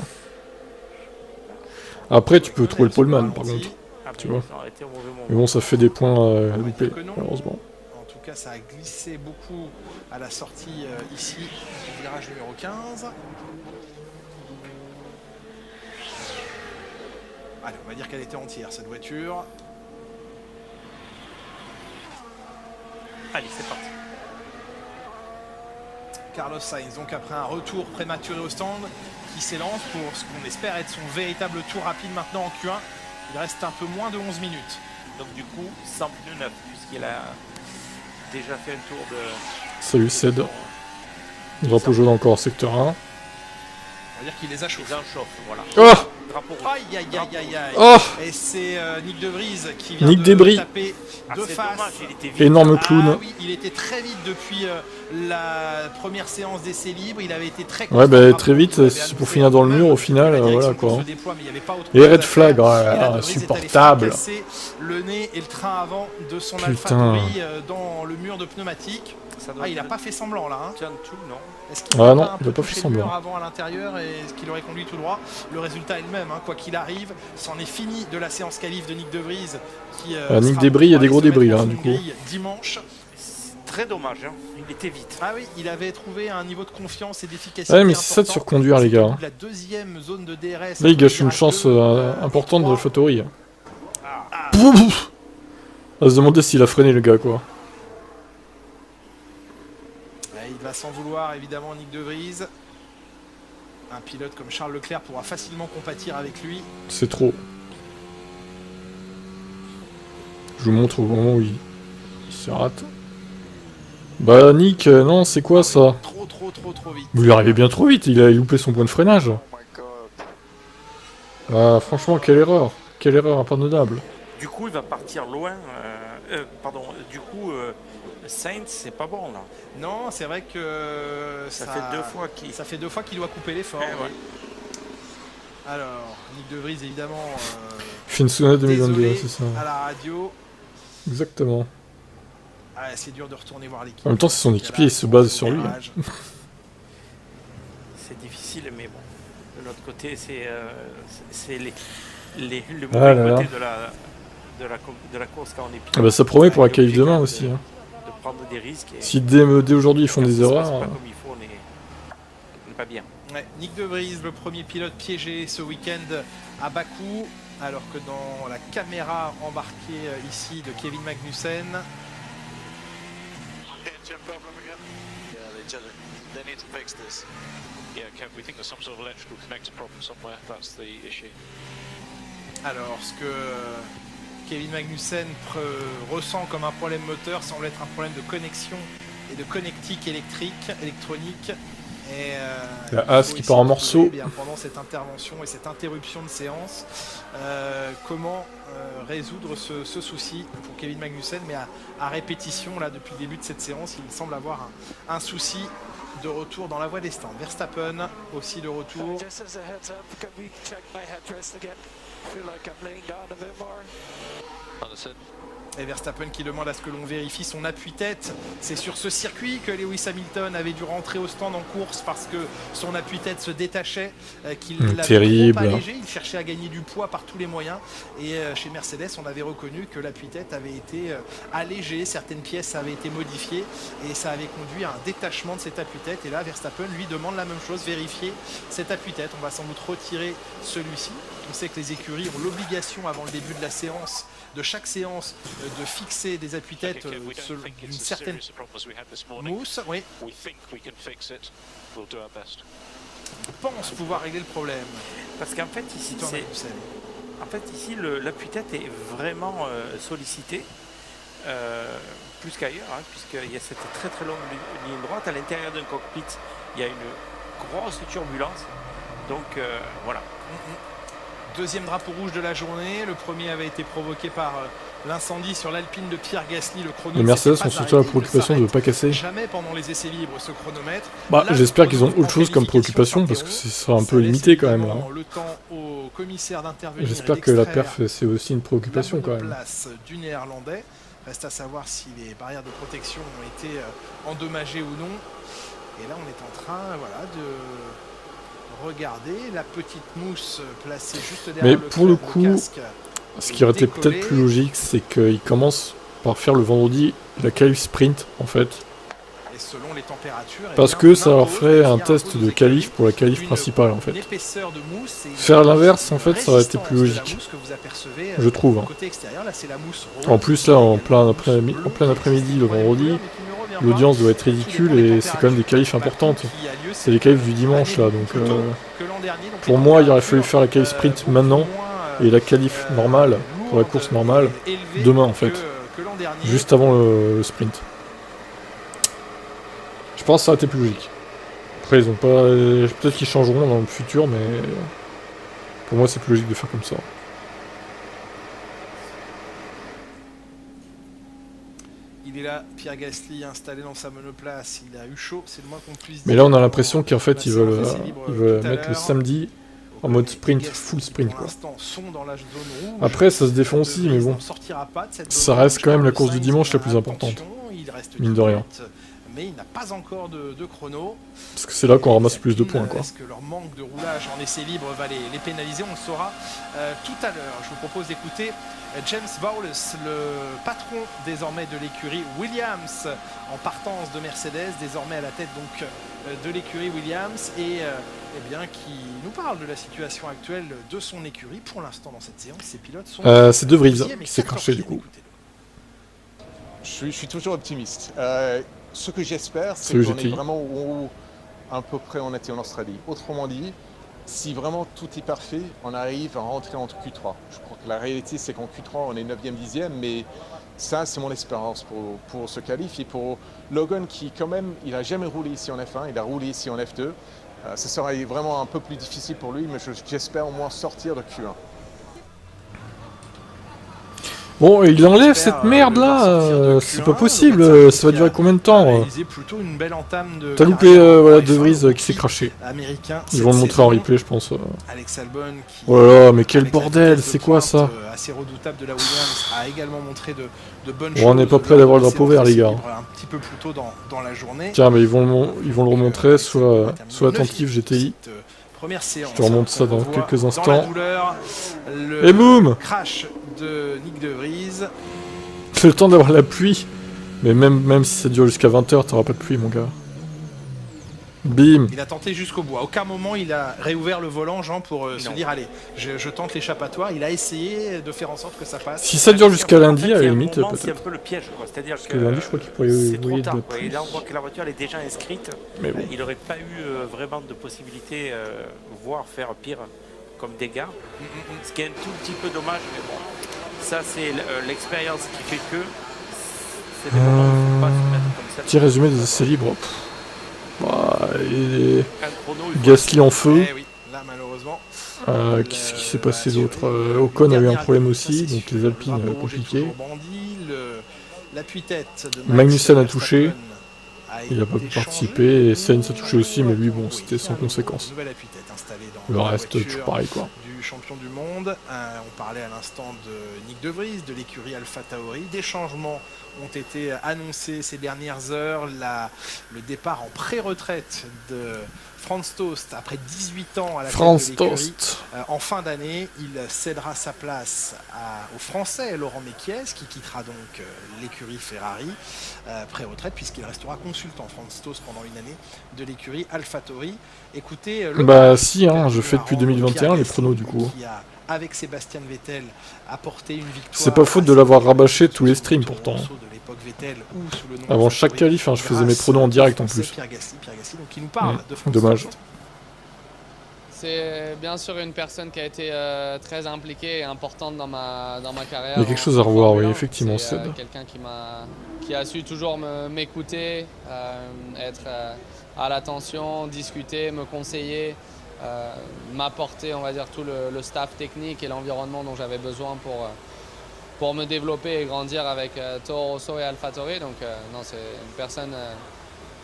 Après, tu peux trouver le poleman, par contre. Tu vois. Mais bon, ça fait des points loupés, malheureusement. En tout cas, ça a glissé beaucoup à la sortie ici, au virage numéro 15. Allez, on va dire qu'elle était entière, cette voiture. Allez, c'est parti. Carlos Sainz, donc après un retour prématuré au stand, qui s'élance pour ce qu'on espère être son véritable tour rapide maintenant en Q1. Il reste un peu moins de 11 minutes. Donc du coup, sans pneu neuf, puisqu'il a déjà fait un tour de... Salut Ced. Drapeau jaune encore en secteur 1. On va dire qu'il les a chauffés. Voilà. Oh, Drapeau rouge. Aïe, aïe, aïe, aïe, aïe. Oh, et c'est Nick De Vries qui vient Nick de Debris. taper de face. Dommage, il était vite. Énorme clown. Ah oui, il était très vite depuis la première séance d'essai libre. Il avait été très ouais, bah très vite, c'est pour finir dans le mur au final, voilà quoi. Et red flag, insupportable. Le nez et le train avant de son AlphaTauri dans le mur de pneumatique. Ah, il a pas fait semblant là. Hein. Ah non, il a pas fait semblant. Avant à l'intérieur et ce qui l'aurait conduit tout droit. Le résultat est le même, hein. Quoi qu'il arrive. C'en est fini de la séance qualif de Nick De Vries. Nick Debris, il y a des gros débris là, du coup. Dimanche. Très dommage, hein. Il était vite. Ah oui, il avait trouvé un niveau de confiance et d'efficacité. Ouais, mais c'est ça de surconduire, les gars. La deuxième zone de DRS. Là, il gâche une chance importante de l'AlphaTauri. On va se demander s'il a freiné le gars, quoi. Il va s'en vouloir, évidemment, Nick De Vries. Un pilote comme Charles Leclerc pourra facilement compatir avec lui. C'est trop. Je vous montre au moment où il se rate. Bah Nick, non, c'est quoi ça? Trop vite. Vous lui arrivez bien trop vite, il a loupé son point de freinage. Ah, franchement, quelle erreur impardonnable. Du coup, il va partir loin. Du coup, Sainz, c'est pas bon là. Non, c'est vrai que ça fait deux fois qu'il doit couper l'effort. Ouais. Alors, Nick De Vries, évidemment. Finsuna 2022, c'est ça. À la radio. Exactement. Ah, c'est dur de retourner voir l'équipe. En même temps, c'est son équipier, il se base sur lui. Hein. C'est difficile, mais bon. De l'autre côté, c'est le mauvais côté de la course quand on est pilote. Ah bah ça promet pour la qualif demain aussi. Hein. De prendre des risques. Si dès aujourd'hui ils font des erreurs. Pas comme il faut, on n'est pas bien. Ouais, Nick De Vries, le premier pilote piégé ce week-end à Bakou, alors que dans la caméra embarquée ici de Kevin Magnussen. Alors, ce que Kevin Magnussen ressent comme un problème moteur semble être un problème de connexion et de connectique électronique. Et la Haas qui part en morceaux. Pendant cette intervention et cette interruption de séance, comment résoudre ce souci pour Kevin Magnussen, mais à répétition, là, depuis le début de cette séance, il semble avoir un souci de retour dans la voie des stands. Verstappen aussi de retour. Et Verstappen qui demande à ce que l'on vérifie son appui-tête. C'est sur ce circuit que Lewis Hamilton avait dû rentrer au stand en course parce que son appui-tête se détachait, qu'il l'avait trop allégé. Il cherchait à gagner du poids par tous les moyens. Et chez Mercedes, on avait reconnu que l'appui-tête avait été allégé, certaines pièces avaient été modifiées et ça avait conduit à un détachement de cet appui-tête. Et là, Verstappen lui demande la même chose, vérifier cet appui-tête. On va sans doute retirer celui-ci. On sait que les écuries ont l'obligation avant le début de la séance, de chaque séance, de fixer des appuis-têtes d'une certaine mousse. Oui. pense pouvoir régler le problème. Parce qu'en fait, ici, l'appui-tête est vraiment sollicité, plus qu'ailleurs, hein, puisqu'il y a cette très très longue ligne droite. À l'intérieur d'un cockpit, il y a une grosse turbulence. Donc voilà. Deuxième drapeau rouge de la journée. Le premier avait été provoqué par l'incendie sur l'Alpine de Pierre Gasly. Le chrono. Les Mercedes ont surtout la préoccupation de ne pas casser. Jamais pendant les essais libres ce chronomètre. Bah, j'espère qu'ils ont autre chose comme préoccupation parce que ce sera un peu limité quand même là. Le temps au commissaire d'intervenir. J'espère que la perf c'est aussi une préoccupation quand même. Place du Néerlandais. Reste à savoir si les barrières de protection ont été endommagées ou non. Et là on est en train de regarder la petite mousse placée juste derrière. Mais pour le coup, ce qui aurait été peut-être plus logique, c'est qu'ils commencent par faire le vendredi la qualif sprint en fait. Et selon les températures, parce que ça leur ferait un test de qualif pour la qualif principale en fait. Faire l'inverse en fait, ça aurait été plus logique. Je trouve. En plus là, en plein après-midi le vendredi, l'audience doit être ridicule et c'est quand même des qualifs importantes. C'est les qualifs du dimanche là, donc pour moi il aurait fallu faire la qualif sprint maintenant et la qualif normale pour la course normale demain en fait, juste avant le sprint. Je pense que ça aurait été plus logique. Après ils ont pas, peut-être qu'ils changeront dans le futur, mais pour moi c'est plus logique de faire comme ça. Il est là, Pierre Gasly installé dans sa monoplace, il a eu chaud, c'est le moins qu'on puisse dire. Mais là on a l'impression qu'en fait ils veulent mettre le samedi en mode sprint, full sprint quoi. Après ça se défend aussi, mais bon, ça reste quand même la course du dimanche la plus importante, mine de rien. Mais il n'a pas encore de chrono. Parce que c'est là qu'on ramasse plus de points quoi. Est-ce que leur manque de roulage en essai libre va les pénaliser? On le saura tout à l'heure. Je vous propose d'écouter James Vowles, le patron désormais de l'écurie Williams, en partance de Mercedes, désormais à la tête donc de l'écurie Williams, et qui nous parle de la situation actuelle de son écurie. Pour l'instant dans cette séance, ces pilotes sont... c'est De Vries qui s'est craché du coup. Je suis toujours optimiste. Ce que j'espère, c'est qu'on est vraiment où à peu près on était en Australie. Autrement dit, si vraiment tout est parfait, on arrive à rentrer entre Q3. Je crois que la réalité, c'est qu'en Q3, on est 9e, 10e, mais ça, c'est mon espérance pour ce qualif. Et pour Logan, qui quand même, il n'a jamais roulé ici en F1, il a roulé ici en F2. Ce serait vraiment un peu plus difficile pour lui, mais j'espère au moins sortir de Q1. Bon, il enlève cette merde là, c'est pas possible, ça va durer combien de temps? T'as loupé De Vries qui s'est craché. Ils vont le montrer en replay je pense. Oh là là, mais quel bordel, c'est quoi ça? Bon, on n'est pas prêt d'avoir le drapeau vert les gars. Tiens, mais ils vont le remontrer, soit attentif GTI. Je te remonte ça dans quelques instants. Et boum! Crash de Nick De Vries. C'est le temps d'avoir la pluie. Mais même si ça dure jusqu'à 20h, t'auras pas de pluie mon gars. Bim! Il a tenté jusqu'au bout. À aucun moment il a réouvert le volant, Jean, pour se dire allez, je tente l'échappatoire. Il a essayé de faire en sorte que ça passe. Si ça dure jusqu'à lundi, à la limite, peut-être. C'est un peu le piège, quoi. C'est-à-dire que lundi, je crois qu'il pourrait c'est trop tard, quoi. Et là, on voit que la voiture elle est déjà inscrite. Mais bon. Il n'aurait pas eu vraiment de possibilité, voire faire pire comme dégâts. Ce qui est un tout petit peu dommage, mais bon. Ça, c'est l'expérience qui fait que c'est des moments où il ne faut pas se mettre comme ça. Petit résumé des essais libres. Gasly en feu. Oui, là, malheureusement. Qu'est-ce qui s'est passé d'autre? Ocon a eu un problème aussi, donc les Alpines compliquées. Magnussen a touché. Il n'a pas pu participer. Et Sainz a touché aussi, mais lui, bon, c'était sans conséquence. Le reste, toujours pareil, quoi. Du champion du monde. On parlait à l'instant de Nick De Vries, de l'écurie AlphaTauri. Des changements ont été annoncés ces dernières heures. Le départ en pré-retraite de Franz Tost, après 18 ans à la tête de l'écurie, en fin d'année, il cédera sa place au Français Laurent Mekies, qui quittera donc l'écurie Ferrari pré-retraite, puisqu'il restera consultant Franz Tost pendant une année de l'écurie AlphaTauri. Écoutez, si, hein, je fais depuis 2021 les pronos du coup. Qui a, avec Sébastien Vettel, apporté une victoire. C'est pas faute de l'avoir rabâché tous les streams pourtant. Avant chaque qualif, hein, je faisais mes pronos en direct en plus. Pierre Gasly, donc il nous parle de dommage. C'est bien sûr une personne qui a été très impliquée et importante dans ma carrière. Il y a quelque chose à revoir, oui, effectivement. C'est quelqu'un qui a su toujours m'écouter, être à l'attention, discuter, me conseiller, m'apporter, on va dire, tout le staff technique et l'environnement dont j'avais besoin pour me développer et grandir avec Toro Rosso et AlphaTauri. Donc non, c'est une personne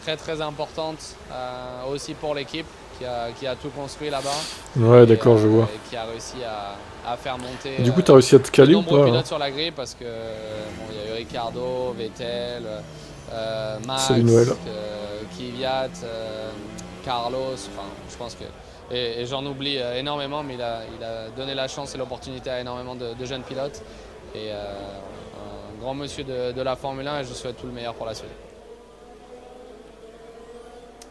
très très importante aussi pour l'équipe qui a tout construit là-bas. Ouais, d'accord, je vois. Et qui a réussi à faire monter du coup, tu as réussi à te caler ou pas? Pilotes sur la grille parce que bon, y a eu Ricardo, Vettel, Max, Kvyat, Carlos. Enfin, je pense que et j'en oublie énormément, mais il a donné la chance et l'opportunité à énormément de jeunes pilotes. Et un grand monsieur de la Formule 1 et je souhaite tout le meilleur pour la suite.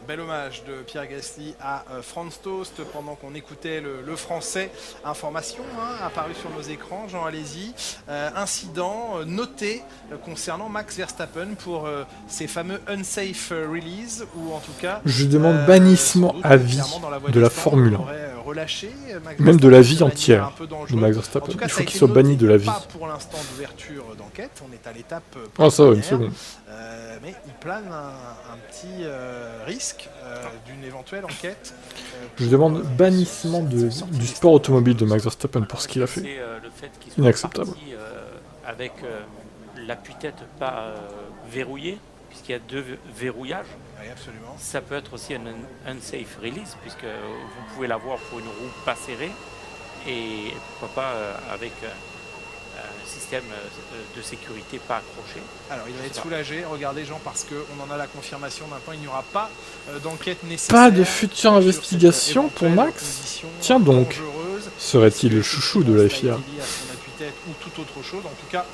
Bel hommage de Pierre Gasly à Franz Tost pendant qu'on écoutait le français. Information apparue sur nos écrans, Jean, allez-y. Incident noté concernant Max Verstappen pour ces fameux unsafe release, ou en tout cas... Je demande bannissement à vie de la Formule 1. Même de la vie entière de Max Verstappen. Il faut qu'il soit banni de la vie. Pas pour l'instant d'ouverture d'enquête, on est à l'étape... Ah ça va, une seconde. Mais il plane un petit risque d'une éventuelle enquête. Je demande bannissement du sport automobile de Max Verstappen pour ce qu'il a fait. Inacceptable. Avec l'appui-tête pas verrouillé, puisqu'il y a 2 verrouillages. Oui, absolument. Ça peut être aussi un unsafe release, puisque vous pouvez l'avoir pour une roue pas serrée et pourquoi pas avec un système de sécurité pas accroché. Alors il va être soulagé, regardez Jean, parce qu'on en a la confirmation maintenant, il n'y aura pas d'enquête nécessaire. Pas de future investigation pour Max? Tiens donc, serait-il le chouchou de la FIA? Ou tout autre chose. En tout cas,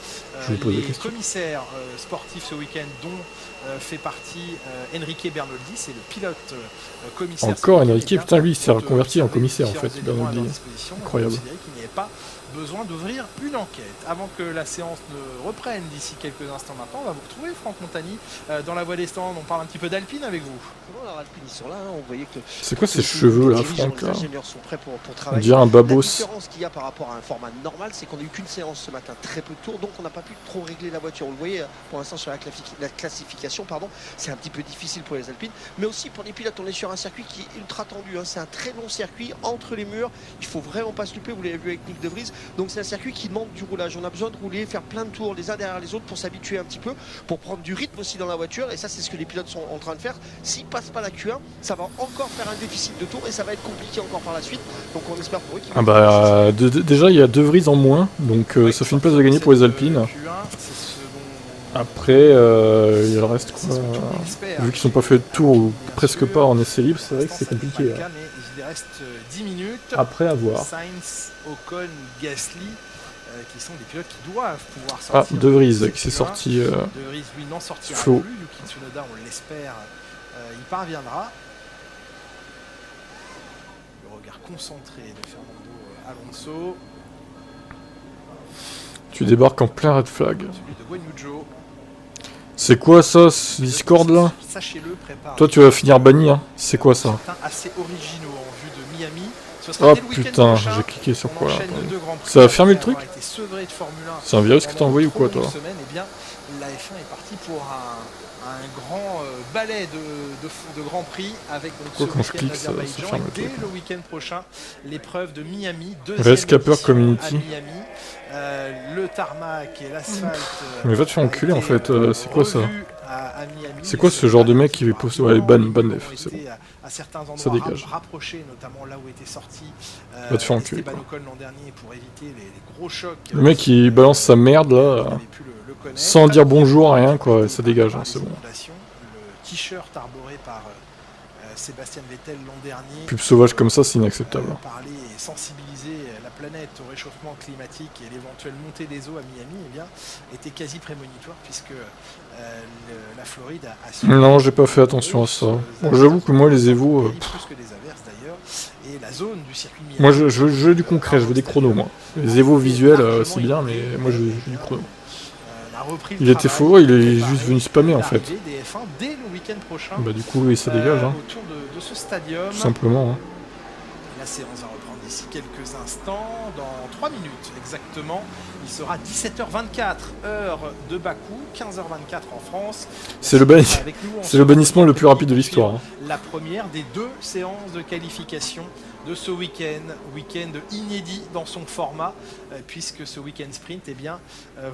les commissaires sportifs ce week-end dont fait partie Enrique Bernoldi, c'est le pilote commissaire. Encore Enrique, putain lui il s'est reconverti en commissaire en fait, Bernoldi. Incroyable. Qu'il n'y ait pas besoin d'ouvrir une enquête. Avant que la séance ne reprenne d'ici quelques instants maintenant, on va vous retrouver Franck Montagny dans la voie des stands. On parle un petit peu d'Alpine avec vous. C'est quoi ces cheveux là, Franck là? On dirait un babos. La différence qu'il y a par rapport à un format normal, c'est qu'on n'a eu qu'une séance ce matin, très peu de tours, donc on n'a pas pu trop régler la voiture. Vous le voyez pour l'instant sur la classification, c'est un petit peu difficile pour les Alpines, mais aussi pour les pilotes. On est sur un circuit qui est ultra tendu, c'est un très long circuit entre les murs. Il faut vraiment pas se louper, vous l'avez vu avec Nick De Vries. Donc c'est un circuit qui demande du roulage. On a besoin de rouler, faire plein de tours les uns derrière les autres pour s'habituer un petit peu, pour prendre du rythme aussi dans la voiture. Et ça, c'est ce que les pilotes sont en train de faire. S'ils passent pas la Q1, ça va encore faire un déficit de tours et ça va être compliqué encore par la suite. Donc on espère pour eux qu'ils déjà il y a De Vries en moins, donc ça fait une place à gagner pour les Alpines. Après, il reste quoi? Vu qu'ils sont pas fait de tour ou presque pas en essai libre, c'est vrai que c'est compliqué. Il reste 10 minutes. Après à voir. Sainz, Ocon, Gasly, qui sont des pilotes qui doivent pouvoir sortir. Ah, De Vries qui s'est sorti. De Vries, lui, n'en sortira plus. Yuki Tsunoda, on l'espère, il parviendra. Le regard concentré de Fernando Alonso. Tu débarques en plein red flag. C'est quoi ça, ce Discord là? Toi tu vas finir banni, hein. C'est quoi ça? Assez originaux en vue de Miami. Oh putain, j'ai cliqué sur quoi là? Ça a fermé le truc? C'est un virus que t'as envoyé ou quoi toi? La F1 est partie pour un grand balai de Grand Prix avec donc quand je clique, ça ferme le dès truc. le week-end prochain l'épreuve de Miami, Rescapeur Community. Le tarmac et l'asphalte. Mais va te faire enculer en fait, c'est quoi ça? C'est quoi ce genre de mec qui veut poster? Ouais, ban def, c'est bon. À certains endroits ça dégage. rapprochés, notamment là où était sorti va te faire enculer, l'an dernier pour éviter les gros chocs. Le mec il balance sa merde là, sans dire bonjour, rien quoi, ça dégage, hein, c'est bon. Le t-shirt arboré par Sébastien Vettel l'an dernier. Pub sauvage comme ça, c'est inacceptable. Parler et sensibiliser la planète au réchauffement climatique et l'éventuelle montée des eaux à Miami, eh bien, était quasi prémonitoire puisque la Floride a subi. Non, j'ai pas fait attention à ça. Bon, j'avoue que moi les évos. Plus que des averses d'ailleurs. Et la zone du circuit Miami. Moi je veux du concret, je veux des chronos moi. Les évos visuels c'est bien, mais moi je veux du chrono. Il était faux, il est juste venu spammer en fait. Dès le week-end prochain, bah du coup oui, ça dégage hein. Autour de ce stadium. Tout simplement hein. La séance va reprendre d'ici quelques instants, dans 3 minutes exactement. Il sera 17h24, heure de Bakou, 15h24 en France. C'est le bannissement le plus rapide de l'histoire. La première des 2 séances de qualification de ce week-end inédit dans son format, puisque ce week-end sprint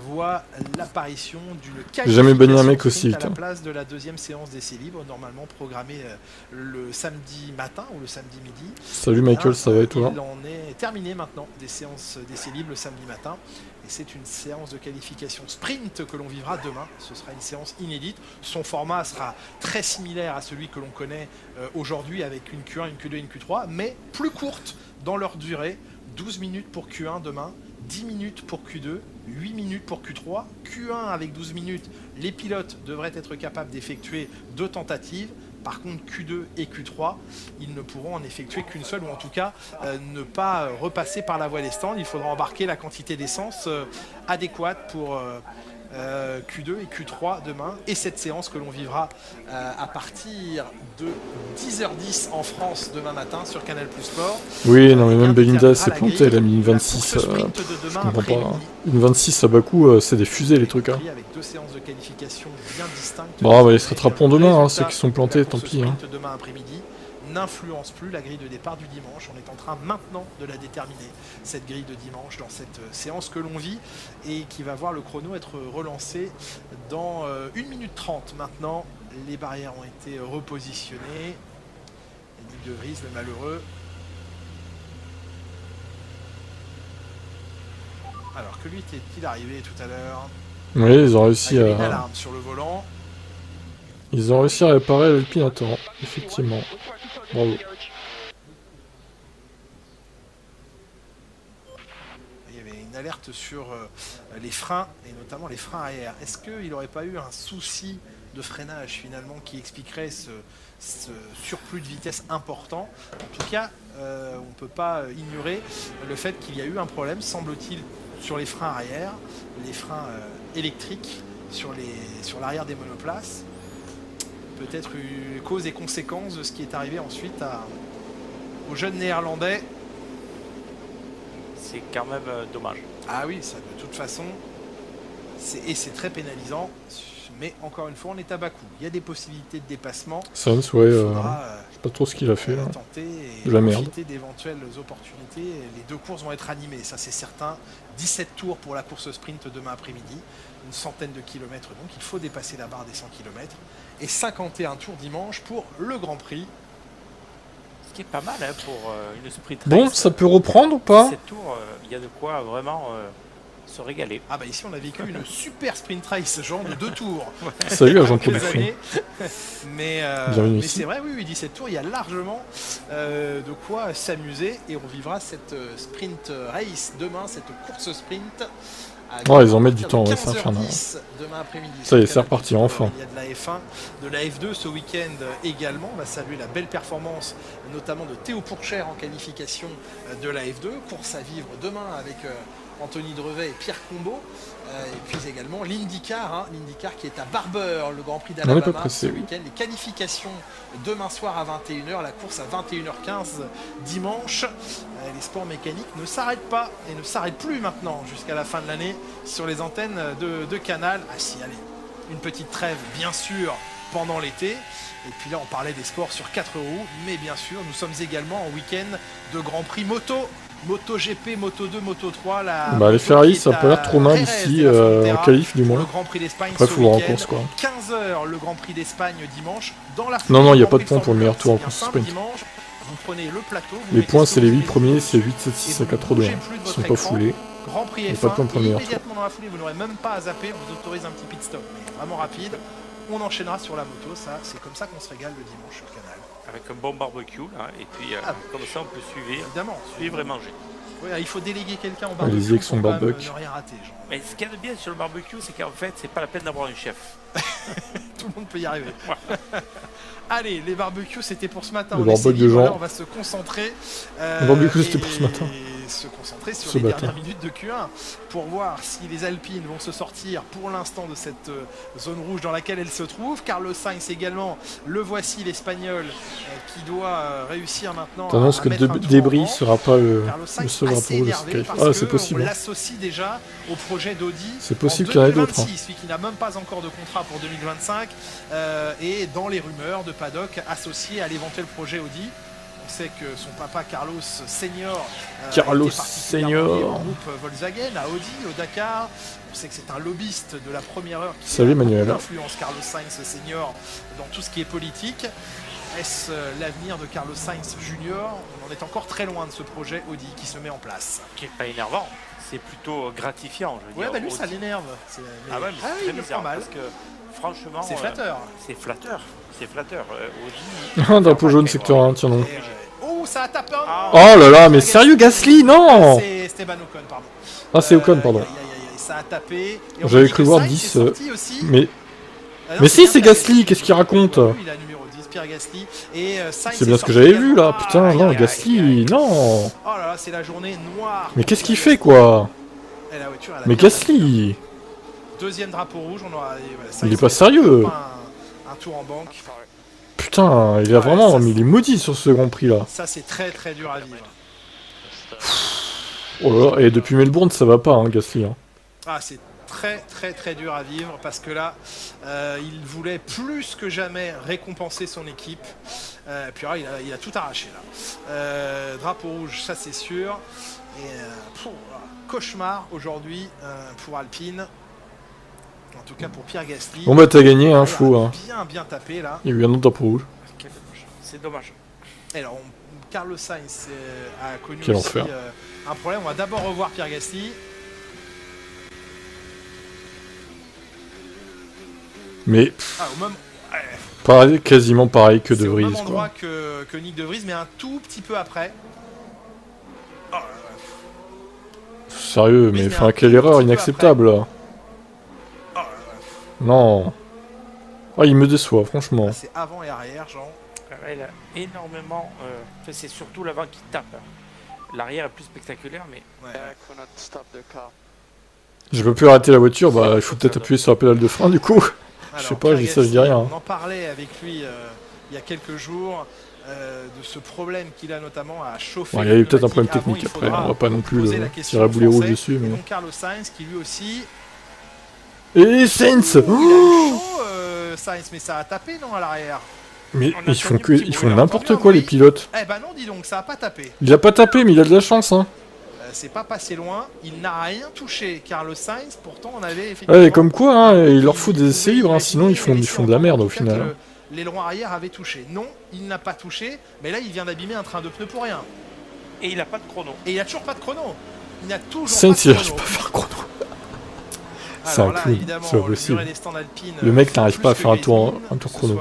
voit l'apparition d'une qualification à la place de la 2e séance d'essai libre, normalement programmée le samedi matin ou le samedi midi. Salut Michael, ça va et toi? Il en est terminé maintenant des séances d'essai libre le samedi matin. Et c'est une séance de qualification sprint que l'on vivra demain. Ce sera une séance inédite. Son format sera très similaire à celui que l'on connaît aujourd'hui avec une Q1, une Q2 et une Q3, mais plus courte dans leur durée. 12 minutes pour Q1 demain, 10 minutes pour Q2, 8 minutes pour Q3. Q1 avec 12 minutes, les pilotes devraient être capables d'effectuer 2 tentatives. Par contre, Q2 et Q3, ils ne pourront en effectuer qu'une seule, ou en tout cas ne pas repasser par la voie des stands. Il faudra embarquer la quantité d'essence adéquate pour Q2 et Q3 demain. Et cette séance que l'on vivra à partir de 10h10 en France demain matin sur Canal Plus Sport. Oui, non mais même Belinda s'est plantée, elle a mis une 26, je comprends pas. Hein. Une 26 à Bakou, c'est des fusées les trucs. Hein. Avec 2 séances de qualification bien distinctes. Bon, bah, ils se rattraperont demain, hein, ceux qui sont plantés, tant pis. Hein. Demain après-midi n'influence plus la grille de départ du dimanche. On est en train maintenant de la déterminer, cette grille de dimanche, dans cette séance que l'on vit et qui va voir le chrono être relancé dans 1 minute 30 maintenant. Les barrières ont été repositionnées. Nick De Vries, le malheureux. Alors que lui était-il arrivé tout à l'heure? Oui, ils ont réussi à... une alarme sur le volant. Ils ont réussi à réparer l'alpinator, effectivement. Bravo. Il y avait une alerte sur les freins, et notamment les freins arrière. Est-ce qu'il n'aurait pas eu un souci de freinage finalement qui expliquerait ce surplus de vitesse important? En tout cas, on ne peut pas ignorer le fait qu'il y a eu un problème, semble-t-il, sur les freins arrière, les freins électriques sur l'arrière des monoplaces. Peut-être une cause et conséquence de ce qui est arrivé ensuite au jeune néerlandais. C'est quand même dommage. Ah oui, ça de toute façon, c'est très pénalisant. Mais encore une fois, on est à Bakou. Il y a des possibilités de dépassement. Sans, ouais, je sais pas trop ce qu'il a fait là. De la merde. D'éventuelles opportunités. Les 2 courses vont être animées, ça c'est certain. 17 tours pour la course sprint demain après-midi. Une centaine de kilomètres, donc il faut dépasser la barre des 100 km. Et 51 tours dimanche pour le Grand Prix. Ce qui est pas mal hein, pour une sprint race. Bon, ça peut reprendre ou pas? 17 tours, il y a de quoi vraiment... se régaler. Ah bah ici on a vécu une super sprint race, genre de 2 tours. Salut à Jean-Claude Dufresne. Mais c'est vrai, oui, 17 tours, il y a largement de quoi s'amuser et on vivra cette sprint race demain, cette course sprint. Ouais, ils en mettent du temps, ouais, c'est infernal. Demain après-midi. Ça y est, c'est reparti, enfin. Il y a de la F1, de la F2 ce week-end également. On va saluer la belle performance, notamment de Théo Pourchère en qualification de la F2. Course à vivre demain avec Anthony Drevet et Pierre Combeau. Et puis également l'IndyCar, l'IndyCar qui est à Barber, le Grand Prix d'Alabama ce week-end. Les qualifications demain soir à 21h, la course à 21h15 dimanche. Les sports mécaniques ne s'arrêtent pas et ne s'arrêtent plus maintenant jusqu'à la fin de l'année sur les antennes de Canal. Ah si, allez, une petite trêve bien sûr pendant l'été. Et puis là on parlait des sports sur 4 roues, mais bien sûr nous sommes également en week-end de Grand Prix moto. MotoGP, Moto 2, Moto 3. Les Ferrari, ça n'a pas l'air trop mal ici, en qualif du moins. Le Grand Prix d'Espagne après, il faut voir en course quoi. 15h, le Grand Prix d'Espagne dimanche. Dans la non, il n'y a pas de points pour le meilleur tour en course sprint. Dimanche, vous prenez le plateau. Les points, c'est les 8 premiers, c'est 8, 7, 6, 5, 4, 3, 2, 1. Ils ne sont pas foulés. Grand Prix F1, pas de points pour le meilleur tour. Immédiatement dans la foulée, vous n'aurez même pas à zapper, on vous autorise un petit pit stop. Mais vraiment rapide. On enchaînera sur la moto, ça, c'est comme ça qu'on se régale le dimanche sur Canal. Avec un bon barbecue, là, et puis comme ça on peut suivre et manger. Oui, il faut déléguer quelqu'un au barbecue. Allez-y avec son barbecue. Ne rien rater, genre. Mais ce qu'il y a de bien sur le barbecue, c'est qu'en fait, c'est pas la peine d'avoir un chef. Tout le monde peut y arriver. Allez, les barbecues, c'était pour ce matin. On va se concentrer. Les barbecues, c'était pour ce matin. Se concentrer sur les dernières minutes de Q1 pour voir si les Alpines vont se sortir pour l'instant de cette zone rouge dans laquelle elles se trouvent. Carlos Sainz également, le voici l'Espagnol qui doit réussir maintenant à mettre un Débris sera pas le seul drapeau rouge. Ah, c'est possible. On l'associe déjà au projet d'Audi. C'est possible qu'il y en ait d'autres. Celui qui n'a même pas encore de contrat pour 2025 et dans les rumeurs de paddock associé à l'éventuel projet Audi. On sait que son papa Carlos Senior Senior au groupe Volkswagen, à Audi, au Dakar. On sait que c'est un lobbyiste de la première heure qui Salut, a beaucoup Manuel. d'influence, Carlos Sainz Senior, dans tout ce qui est politique. Est-ce l'avenir de Carlos Sainz Junior? On en est encore très loin de ce projet Audi qui se met en place. Qui n'est pas énervant, c'est plutôt gratifiant. Je veux dire, Lui Audi. Ça l'énerve. Ah ouais, mais c'est très bizarre mal. parce que franchement, c'est flatteur. C'est flatteur. Un drapeau jaune secteur 1, tiens donc. Oh, ça a tapé un... Oh là là, mais sérieux, Gasly, non! C'est Esteban Ocon, pardon. Ah, c'est Ocon, pardon. Ça a tapé. J'avais cru voir 10. Mais si, c'est Gasly, qu'est-ce qu'il raconte? Il a numéro 10, Pierre Gasly. C'est bien ce que j'avais vu là, putain, non, Gasly, non! Oh là là, c'est la journée noire. Mais qu'est-ce qu'il fait, quoi? Mais Gasly! Deuxième drapeau rouge, on aura. Il est pas sérieux! Un tour en banque. Putain, il a vraiment mis les maudits sur ce Grand Prix là. Ça c'est très très dur à vivre. Oh là là, et depuis Melbourne ça va pas, hein, Gasly. Hein. Ah, c'est très très très dur à vivre parce que là, il voulait plus que jamais récompenser son équipe. Puis là, il a tout arraché là. Drapeau rouge, ça c'est sûr. Et cauchemar aujourd'hui pour Alpine. En tout cas pour Pierre Gasly. Bon bah t'as gagné, hein, fou. Hein. Bien tapé là. Il y a eu un autre drapeau rouge. C'est dommage. Alors, Carlos Sainz a connu Quel aussi enfer. Un problème. On va d'abord revoir Pierre Gasly. Mais quasiment pareil que De Vries. Au même endroit que Nick De Vries, mais un tout petit peu après. Oh, sérieux, mais enfin quelle erreur inacceptable là. Non. Ah, il me déçoit, franchement. C'est avant et arrière, Jean. Il a énormément. C'est surtout l'avant qui tape. L'arrière est plus spectaculaire, mais. J'ai pas pu arrêter la voiture, bah il faut peut-être appuyer sur la pédale de frein du coup. Je sais pas, je dis ça, je dis rien. On en parlait avec lui il y a quelques jours de ce problème qu'il a notamment à chauffer. Il y a eu peut-être un problème technique après, on va pas non plus tirer à boulet rouge dessus. Mais... donc Carlos Sainz qui lui aussi. Et Sainz Sainz, mais ça a tapé non à l'arrière. Mais ils font n'importe quoi les pilotes. Eh ben non, dis donc, ça a pas tapé. Il a pas tapé, mais il a de la chance, hein. C'est pas passé loin, il n'a rien touché. Carlos Sainz, pourtant on avait effectivement. Ouais, comme quoi, hein, il leur faut des essais libres, hein, sinon ils font de la merde au final. L'aileron arrière avait touché. Non, il n'a pas touché, mais là il vient d'abîmer un train de pneus pour rien. Et il n'a pas de chrono. Et il n'a toujours pas de chrono. Il n'a toujours Sainz, pas de chrono. il n'arrive pas à faire chrono. C'est un clown, c'est pas possible. Alpine, le mec n'arrive pas à faire un tour chrono.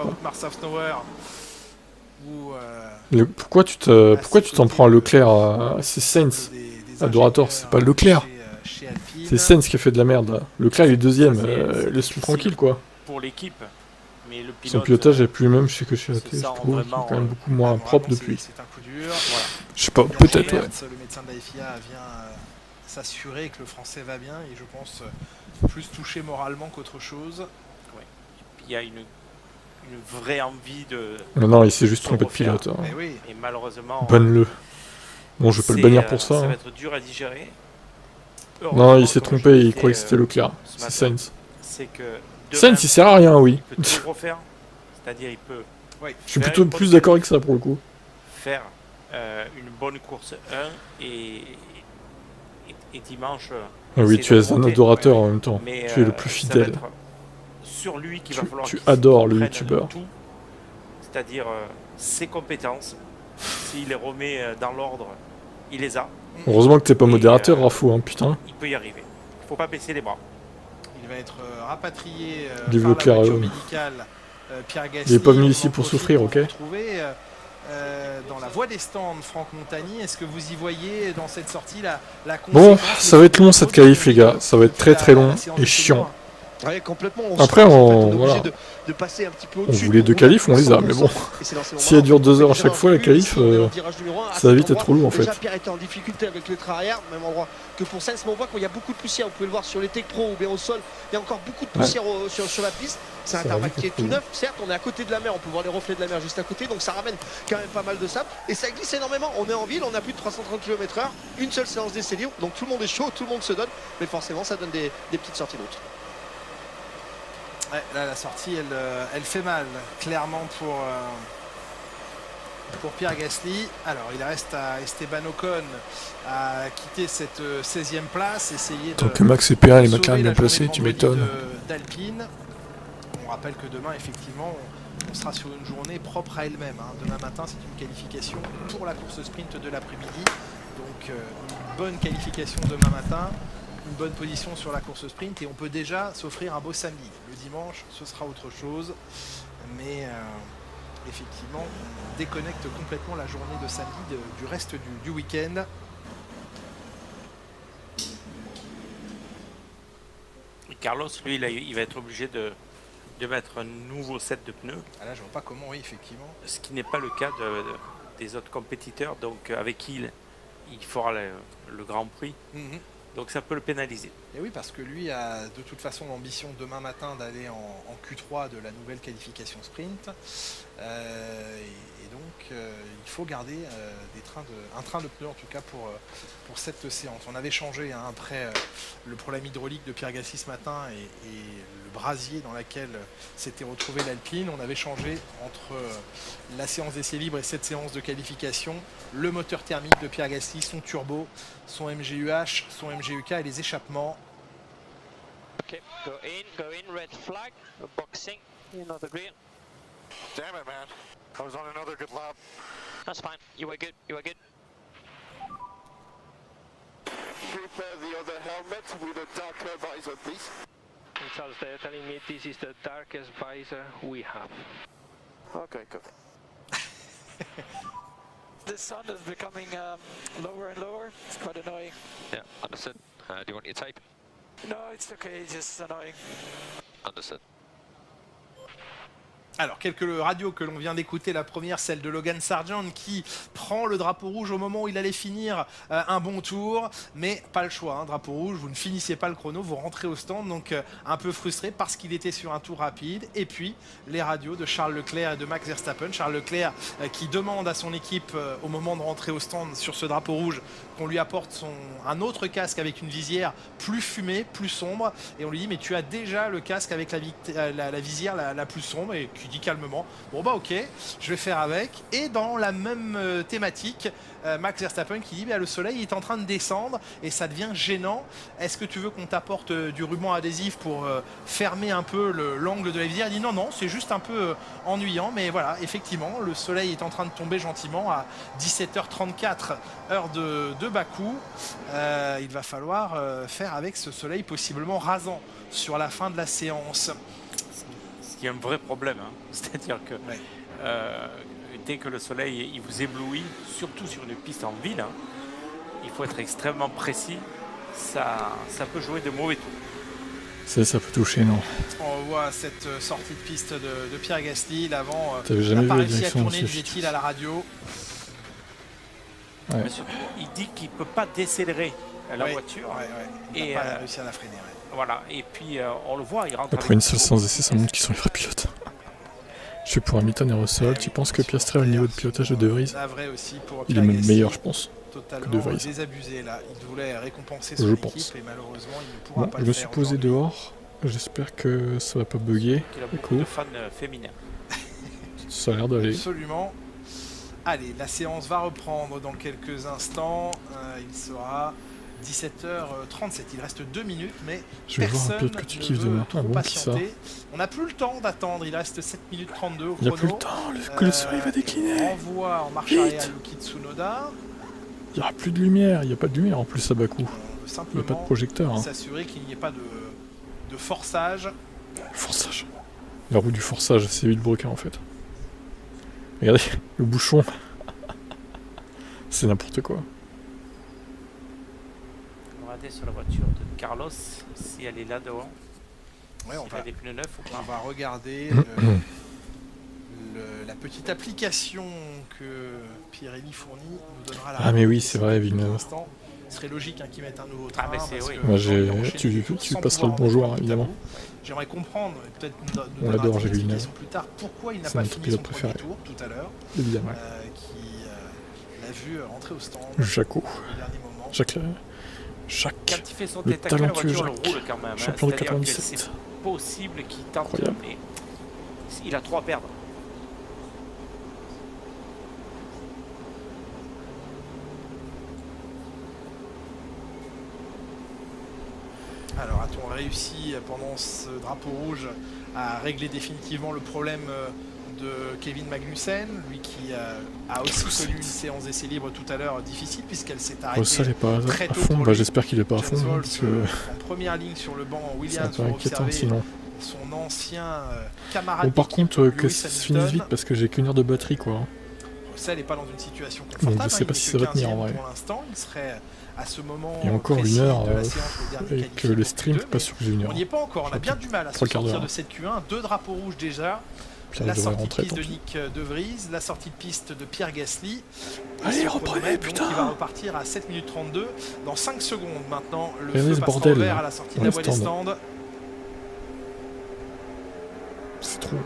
Pourquoi tu t'en prends à Leclerc? C'est Sainz. Adorator, c'est pas Leclerc. C'est Sainz qui a fait de la merde. Leclerc il est deuxième. Laisse-le tranquille quoi. Pour l'équipe. Mais le pilote, son pilotage est plus le même chez AT, je trouve. Il est quand même beaucoup moins propre depuis. C'est un coup dur. Voilà. Je sais pas, peut-être. Ouais. Le médecin de la FIA vient s'assurer que le français va bien et je pense plus touché moralement qu'autre chose. Ouais. Il y a une vraie envie de. Non, il s'est juste trompé de pilote. Hein. Oui. Et malheureusement. Banne-le. Bon, je vais pas le bannir pour ça. Ça va être dur à digérer. Non, il s'est trompé, il croyait que c'était Leclerc. C'est Sainz. C'est que. Sainz, il sert à rien, oui. Il peut tout refaire. C'est-à-dire, il peut. Je suis plutôt plus d'accord avec ça pour le coup. Faire une bonne course 1 et dimanche. Ah oui, tu es un adorateur en même temps. Mais, tu es le plus fidèle. Sur lui qu'il va falloir. Tu adores le youtubeur. C'est-à-dire ses compétences. S'il les remet dans l'ordre, il les a. Heureusement que t'es pas modérateur, Rafou, hein, putain. Il peut y arriver. Il faut pas baisser les bras. Il va être rapatrié par la voiture médicale. Pierre Gasly. Il est pas venu ici pour souffrir, ok. Dans la voie des stands, Franck Montagny, est-ce que vous y voyez dans cette sortie la Bon, ça va être long cette qualif, les gars. Ça va être très très long et chiant. Ouais, complètement. Après, on est obligé de passer un petit peu au-dessus. On voulait 2 qualifs, on les a, mais bon. Si elle dure 2 heures à chaque fois, la qualif, ça va vite être trop long en fait. Déjà, Pierre était en difficulté avec le train arrière, même endroit que pour Sainz, mais on voit qu'il y a beaucoup de poussière. Vous pouvez le voir sur les Tech Pro ou bien au sol. Il y a encore beaucoup de poussière sur la piste. C'est un tarmac qui est tout neuf. Certes, on est à côté de la mer, on peut voir les reflets de la mer juste à côté, donc ça ramène quand même pas mal de sable. Et ça glisse énormément. On est en ville, on a plus de 330 km/h, une seule séance d'essai libre, donc tout le monde est chaud, tout le monde se donne, mais forcément, ça donne des petites sorties de route. Ouais, là, la sortie, elle fait mal, clairement, pour Pierre Gasly. Alors, il reste à Esteban Ocon à quitter cette 16e place, essayer tant que Max et Perrin et les McLaren bien placés, tu m'étonnes. d'Alpine. On rappelle que demain, effectivement, on sera sur une journée propre à elle-même. Hein. Demain matin, c'est une qualification pour la course sprint de l'après-midi. Donc, une bonne qualification demain matin. Une bonne position sur la course sprint et on peut déjà s'offrir un beau samedi. Le dimanche, ce sera autre chose, mais effectivement, on déconnecte complètement la journée de samedi du reste du week-end. Carlos, lui, il va être obligé de mettre un nouveau set de pneus. Ah là, je vois pas comment, oui, effectivement. Ce qui n'est pas le cas des autres compétiteurs, donc avec qui il fera le Grand Prix. Donc ça peut le pénaliser. Et oui, parce que lui a de toute façon l'ambition demain matin d'aller en Q3 de la nouvelle qualification sprint. Et donc il faut garder un train de pneus en tout cas pour cette séance. On avait changé après le problème hydraulique de Pierre Gasly ce matin et le brasier dans lequel s'était retrouvé l'Alpine. On avait changé entre la séance d'essai libre et cette séance de qualification le moteur thermique de Pierre Gasly, son turbo, son MGUH, son MGUK et les échappements. Okay, go in, red flag, boxing, another green. Damn it, man. I was on another good lap. That's fine, you were good. Prepare the other helmet with a darker visor, please. Charles, they're telling me this is the darkest visor we have. Okay, good. The sun is becoming lower and lower. It's quite annoying. Yeah, understood. Do you want your tape? No, it's okay, it's just annoying. Understood. Alors, quelques radios que l'on vient d'écouter, la première, celle de Logan Sargent qui prend le drapeau rouge au moment où il allait finir un bon tour, mais pas le choix, hein, drapeau rouge, vous ne finissiez pas le chrono, vous rentrez au stand, donc un peu frustré parce qu'il était sur un tour rapide. Et puis, les radios de Charles Leclerc et de Max Verstappen. Charles Leclerc qui demande à son équipe au moment de rentrer au stand sur ce drapeau rouge qu'on lui apporte un autre casque avec une visière plus fumée, plus sombre, et on lui dit mais tu as déjà le casque avec la visière la plus sombre, et qui dit calmement bon bah ok, je vais faire avec. Et dans la même thématique, Max Verstappen qui dit le soleil est en train de descendre et ça devient gênant, est-ce que tu veux qu'on t'apporte du ruban adhésif pour fermer un peu l'angle de la visière? Il dit non, c'est juste un peu ennuyant, mais voilà, effectivement le soleil est en train de tomber gentiment à 17h34 heure de Bakou. Il va falloir faire avec ce soleil possiblement rasant sur la fin de la séance. Il y a un vrai problème, hein. C'est-à-dire que dès que le soleil il vous éblouit, surtout sur une piste en ville, hein, il faut être extrêmement précis, ça peut jouer de mauvais tours. Ça peut toucher, non. On voit cette sortie de piste de Pierre Gasly, l'avant n'a pas réussi à tourner, disait-il à la radio. Ouais. Mais surtout, il dit qu'il ne peut pas décélérer la voiture. Il n'a pas réussi à la freiner. Voilà, et puis on le voit, il rentre après une seule séance d'essai, ça montre qu'ils sont les vrais pilotes. Je suis pour Hamilton et Russell. Tu penses que Piastri a le niveau de pilotage de De Vries? Il est même meilleur, je pense, que De Vries. Désabusé, là. Il voulait récompenser son équipe et malheureusement il ne pourra pas je me suis posé dehors. J'espère que ça va pas bugger. Il a beaucoup de fans féminins. Ça a l'air d'aller. Absolument. Allez, la séance va reprendre dans quelques instants. Il sera 17h37, il reste 2 minutes, mais je vais voir un pilote que tu kiffes demain. Ah bon, qui ça? On n'a plus le temps d'attendre, il reste 7 minutes 32 au chrono. Il n'y a plus le temps, le soleil va décliner. On renvoie en marche arrière Yuki Tsunoda. Il n'y aura plus de lumière, il n'y a pas de lumière en plus à Bakou. Il n'y a pas de projecteur. S'assurer qu'il n'y ait pas de forçage. Forçage. La roue du forçage, c'est Villebrequin en fait. Regardez, le bouchon. C'est n'importe quoi. Regardez sur la voiture de Carlos, si elle est là devant. Ouais, on va des pneus neufs ou pas. On va regarder la petite application que Pirelli fournit nous donnera la. Ah mais oui, c'est vrai, Villeneuve. Ce serait logique qu'ils mettent un nouveau train. Moi, tu passeras le bonjour, évidemment. J'aimerais comprendre, peut-être on l'adore, j'ai Villeneuve. Plus tard, pourquoi il n'a pas fini son premier tour tout à l'heure. Évidemment. Qui l'a vu rentrer au stand. Jaco. Jacques. Quand il fait son le tentacle, la talentueux voiture Jacques. roule quand même. Champion de C'est-à-dire que 97. c'est possible qu'il tente, mais il a trop à perdre. Alors, a-t-on réussi pendant ce drapeau rouge à régler définitivement le problème de Kevin Magnussen, lui qui a aussi connu une séance d'essai libre tout à l'heure difficile puisqu'elle s'est arrêtée Russell est pas très à tôt. fond, bah, j'espère qu'il est pas à fond. Parce que en première ligne sur le banc, Williams c'est un peu inquiétant sinon. Son ancien camarade. Bon, par contre, que ça se finisse vite parce que j'ai qu'une heure de batterie quoi. Russell n'est pas dans une situation confortable. Donc je sais pas si ça va tenir en vrai. Pour l'instant, il serait à ce moment. Il y a encore une heure avec le stream, pas sûr que j'ai une heure. On n'y est pas encore, on a bien du mal à se sortir de cette Q1. 2 drapeaux rouges déjà. La sortie de piste de Nick De Vries, la sortie de piste de Pierre Gasly. Allez, reprenez, putain! Il va repartir à 7 minutes 32 dans 5 secondes maintenant. Le feu passera au vert à la sortie de la voie des stands. C'est trop.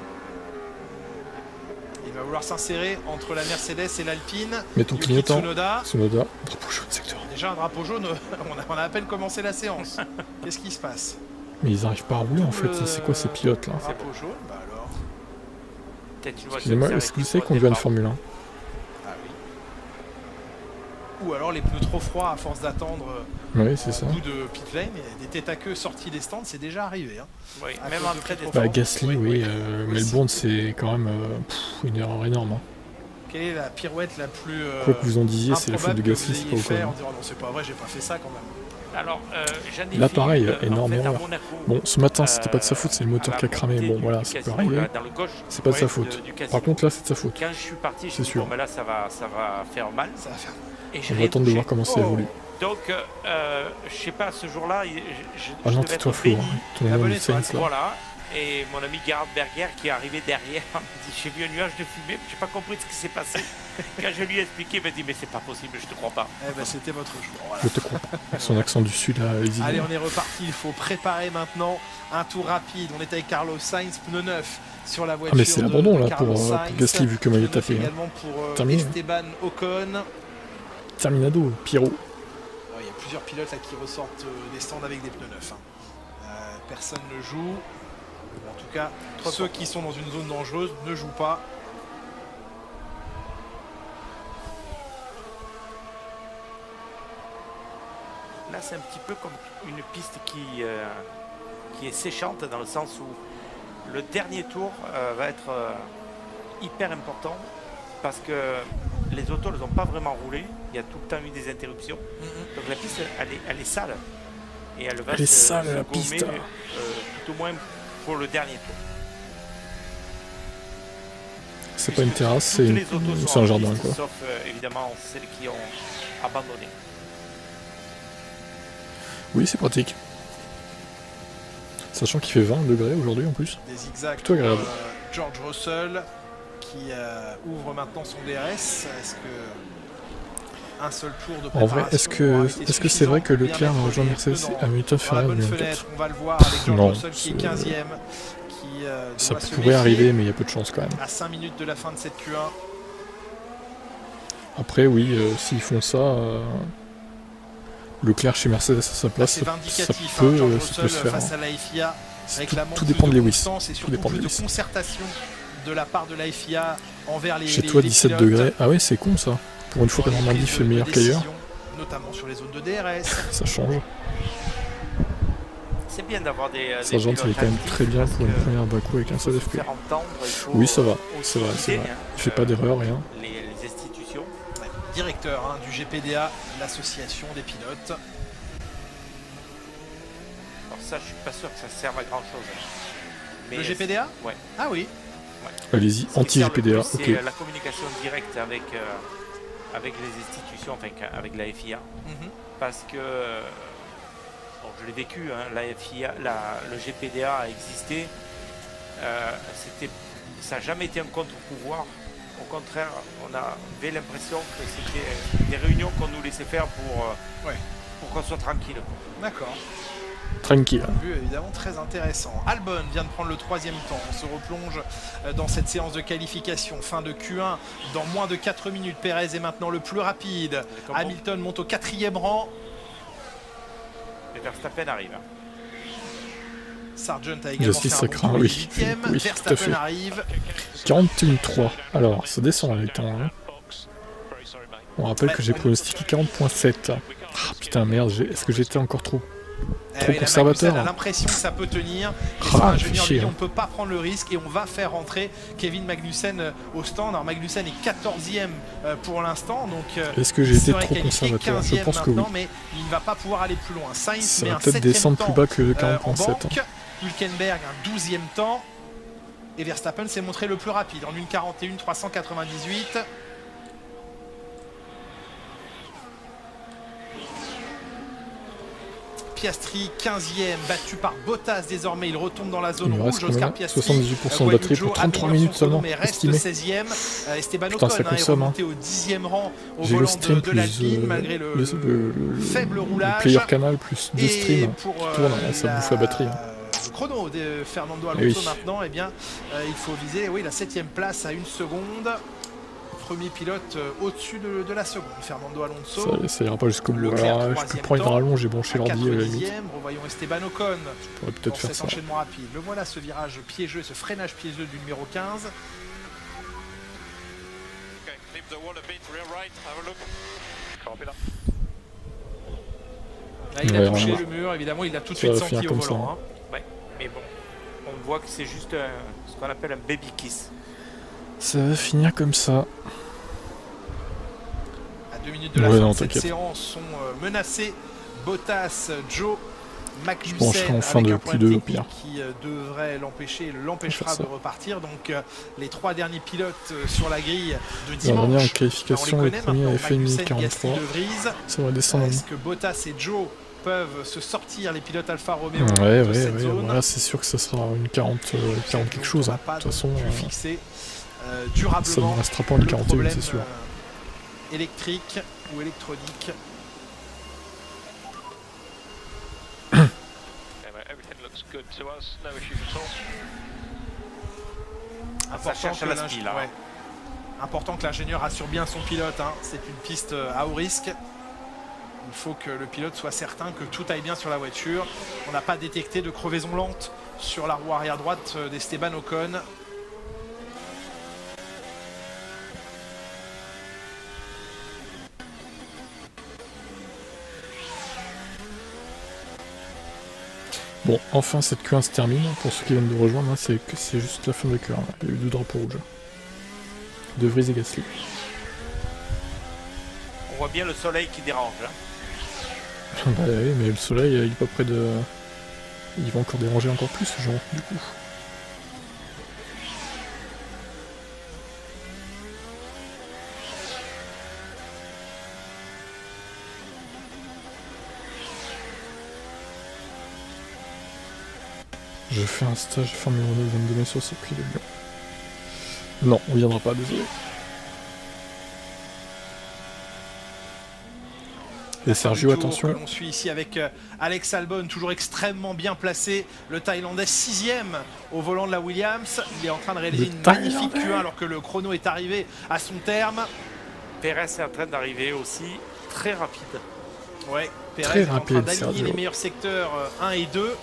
Il va vouloir s'insérer entre la Mercedes et l'Alpine. Mais ton clignotant. Tsunoda, drapeau jaune secteur. Déjà un drapeau jaune, on a à peine commencé la séance. Qu'est-ce qui se passe? Mais ils arrivent pas à rouler en fait, c'est quoi ces pilotes là? Drapeau jaune, bah alors. Excusez-moi, est-ce que vous savez qu'on vient de Formule 1? Ah oui. Ou alors les pneus trop froids à force d'attendre oui, c'est ça. Bout de pit lane, des têtes à queue sorties des stands, c'est déjà arrivé. Hein. Oui, même après des bah, Gasly, oui, Melbourne c'est quand même une erreur énorme. Hein. Quelle est la pirouette la plus quoi que vous en disiez, c'est la faute de Gasly, c'est pas au cas. Non, c'est pas vrai, j'ai pas fait ça quand même. Alors, là pareil, énorme erreur. Bon, ce matin c'était pas de sa faute, c'est le moteur qui a cramé. Bon voilà, ça peut arriver. C'est pas de sa faute. Par contre là c'est de sa faute. Quand je suis parti, c'est sûr. Mais là ça va faire mal. Ça va faire mal. On va attendre de voir comment ça évolue. Donc, je sais pas, ce jour-là, ah non, tais-toi Flo, ton nom de Saints là. Voilà. Et mon ami Gerhard Berger qui est arrivé derrière me dit j'ai vu un nuage de fumée, j'ai pas compris ce qui s'est passé. Quand je lui ai expliqué, il m'a dit mais c'est pas possible, je te crois pas. Eh ben c'était votre choix. Voilà. Je te crois pas. Son accent du sud là, allez, on est reparti, il faut préparer maintenant un tour rapide. On est avec Carlos Sainz, pneu neuf sur la voiture. Ah mais c'est l'abandon là pour Gasly vu comment il est tapé. Également pour Esteban Ocon. Terminado, Pierrot. Il y a plusieurs pilotes là qui ressortent des stands avec des pneus neufs. Personne ne joue. En tout cas, ceux qui sont dans une zone dangereuse ne jouent pas. Là, c'est un petit peu comme une piste qui est séchante dans le sens où le dernier tour va être hyper important parce que les autos ne ont pas vraiment roulé. Il y a tout le temps eu des interruptions. Donc la piste, elle est sale. Et elle va se gommer, tout au moins pour le dernier tour. C'est pas une terrasse, c'est un jardin quoi. Sauf évidemment celles qui ont abandonné. Oui, c'est pratique. Sachant qu'il fait 20 degrés aujourd'hui en plus. Des zigzags plutôt agréable. George Russell qui ouvre maintenant son DRS. Est-ce que un seul tour de préparation? En vrai, est-ce que c'est vrai que Leclerc va rejoindre Mercedes et Hamilton Ferrari en 2024? On va le voir avec George Russell qui est 15e. Ça pourrait arriver, mais il y a peu de chance quand même. À 5 minutes de la fin de cette Q1. Après, oui, s'ils font ça, Leclerc chez Mercedes à sa place, ça peut se faire. Face à la FIA, avec tout dépend de Lewis. Et surtout plus de concertation de la part de la FIA envers les chez toi, 17 degrés. Ah ouais, c'est con ça. Pour une fois que Normandie fait meilleur qu'ailleurs. Notamment sur les zones de DRS. Ça change. C'est bien d'avoir des. Sargent, il est quand même très bien pour une première Bakou avec un seul FP. Oui, ça va. C'est vrai, c'est vrai. Il fait pas d'erreur, rien. Les institutions. Directeur du GPDA, l'association des pilotes. Alors ça, je suis pas sûr que ça serve à grand chose. Mais le GPDA? Ouais. Ah oui. Ouais. Allez-y, anti-GPDA. Ok. C'est la communication directe avec les institutions, enfin avec la FIA, parce que je l'ai vécu, hein, la FIA, le GPDA a existé. Ça n'a jamais été un contre-pouvoir. Au contraire, on avait l'impression que c'était des réunions qu'on nous laissait faire pour qu'on soit tranquille. D'accord. Tranquille. Un but évidemment très intéressant. Albon vient de prendre le 3e temps. On se replonge dans cette séance de qualification. Fin de Q1 dans moins de 4 minutes. Perez est maintenant le plus rapide. Hamilton monte au 4e rang. Et Verstappen arrive. Sargent a également fait un bon tour, oui, Verstappen arrive. 41.3. Alors, ça descend avec temps. Hein. On rappelle que j'ai pronostiqué 40.7. Ah putain, merde, est-ce que j'étais encore trop conservateur? On a l'impression que ça peut tenir. Ingénieur Lyon, on ne peut pas prendre le risque et on va faire rentrer Kevin Magnussen au stand. Alors Magnussen est 14e pour l'instant. Est-ce que j'ai été trop conservateur? Je pense que oui. Mais il ne va pas pouvoir aller plus loin. Sainz ça met va un peut-être descendre plus bas que 40.7. Hülkenberg un 12e temps. Et Verstappen s'est montré le plus rapide en 1:41.398. Piastri 15e, battu par Bottas désormais, il retombe dans la zone rouge. Oscar Piastri, 78% de batterie pour 33 minutes seulement, mais reste 16e. Esteban Ocon est remonté au 10e rang au volant de l'Alpine malgré le faible roulage. Le player canal plus 2 streams qui tournent, ça bouffe la batterie. Le chrono de Fernando Alonso maintenant, eh bien, il faut viser la 7e place à 1 seconde. Premier pilote au-dessus de la seconde, Fernando Alonso. Ça ira pas jusqu'au bout. Alors, je peux prendre un rallonge, j'ai branché l'ordi à la limite. Revoyons Esteban Ocon pourrais peut-être faire cet enchaînement rapide. Le voilà, ce virage piégeux, ce freinage piégeux du numéro 15. Là, il a touché le mur, évidemment, il a tout de suite senti au volant. Hein. Ouais, mais bon, on voit que c'est juste ce qu'on appelle un baby kiss. Ça va finir comme ça. À 2 minutes de la fin de cette séance sont menacés Bottas, Joe, Magnussen avec un point technique qui devrait l'empêchera de repartir. Donc les 3 derniers pilotes sur la grille de dimanche. La dernière qualification, le premier avait fait 1:43. Ça va descendre. Est-ce que Bottas et Joe peuvent se sortir, les pilotes Alfa Romeo de cette zone? Voilà, c'est sûr que ça sera une 40 quelque chose. Hein. De toute façon, durablement, ça ne restera pas une 41, c'est sûr. Électrique ou électronique. Important que l'ingénieur assure bien son pilote. Hein. C'est une piste à haut risque. Il faut que le pilote soit certain que tout aille bien sur la voiture. On n'a pas détecté de crevaison lente sur la roue arrière droite d'Esteban Ocon. Bon, enfin cette Q1 se termine. Pour ceux qui viennent de rejoindre, hein, c'est juste la fin de Q1. Il y a eu 2 drapeaux rouges. De Vries et Gasly. On voit bien le soleil qui dérange. Hein. Bah oui, mais le soleil, il est pas près de... Il va encore déranger encore plus, ce genre, du coup. Je fais un stage Formule 1 le 22 mai sur le circuit de Lyon. Non, on viendra pas, désolé. Et Sergio, attention. On suit ici avec Alex Albon, toujours extrêmement bien placé. Le Thaïlandais 6e au volant de la Williams. Il est en train de réaliser une magnifique Q1 alors que le chrono est arrivé à son terme. Perez est en train d'arriver aussi très rapide. Ouais, Perez est en train d'aligner les meilleurs secteurs 1 et 2.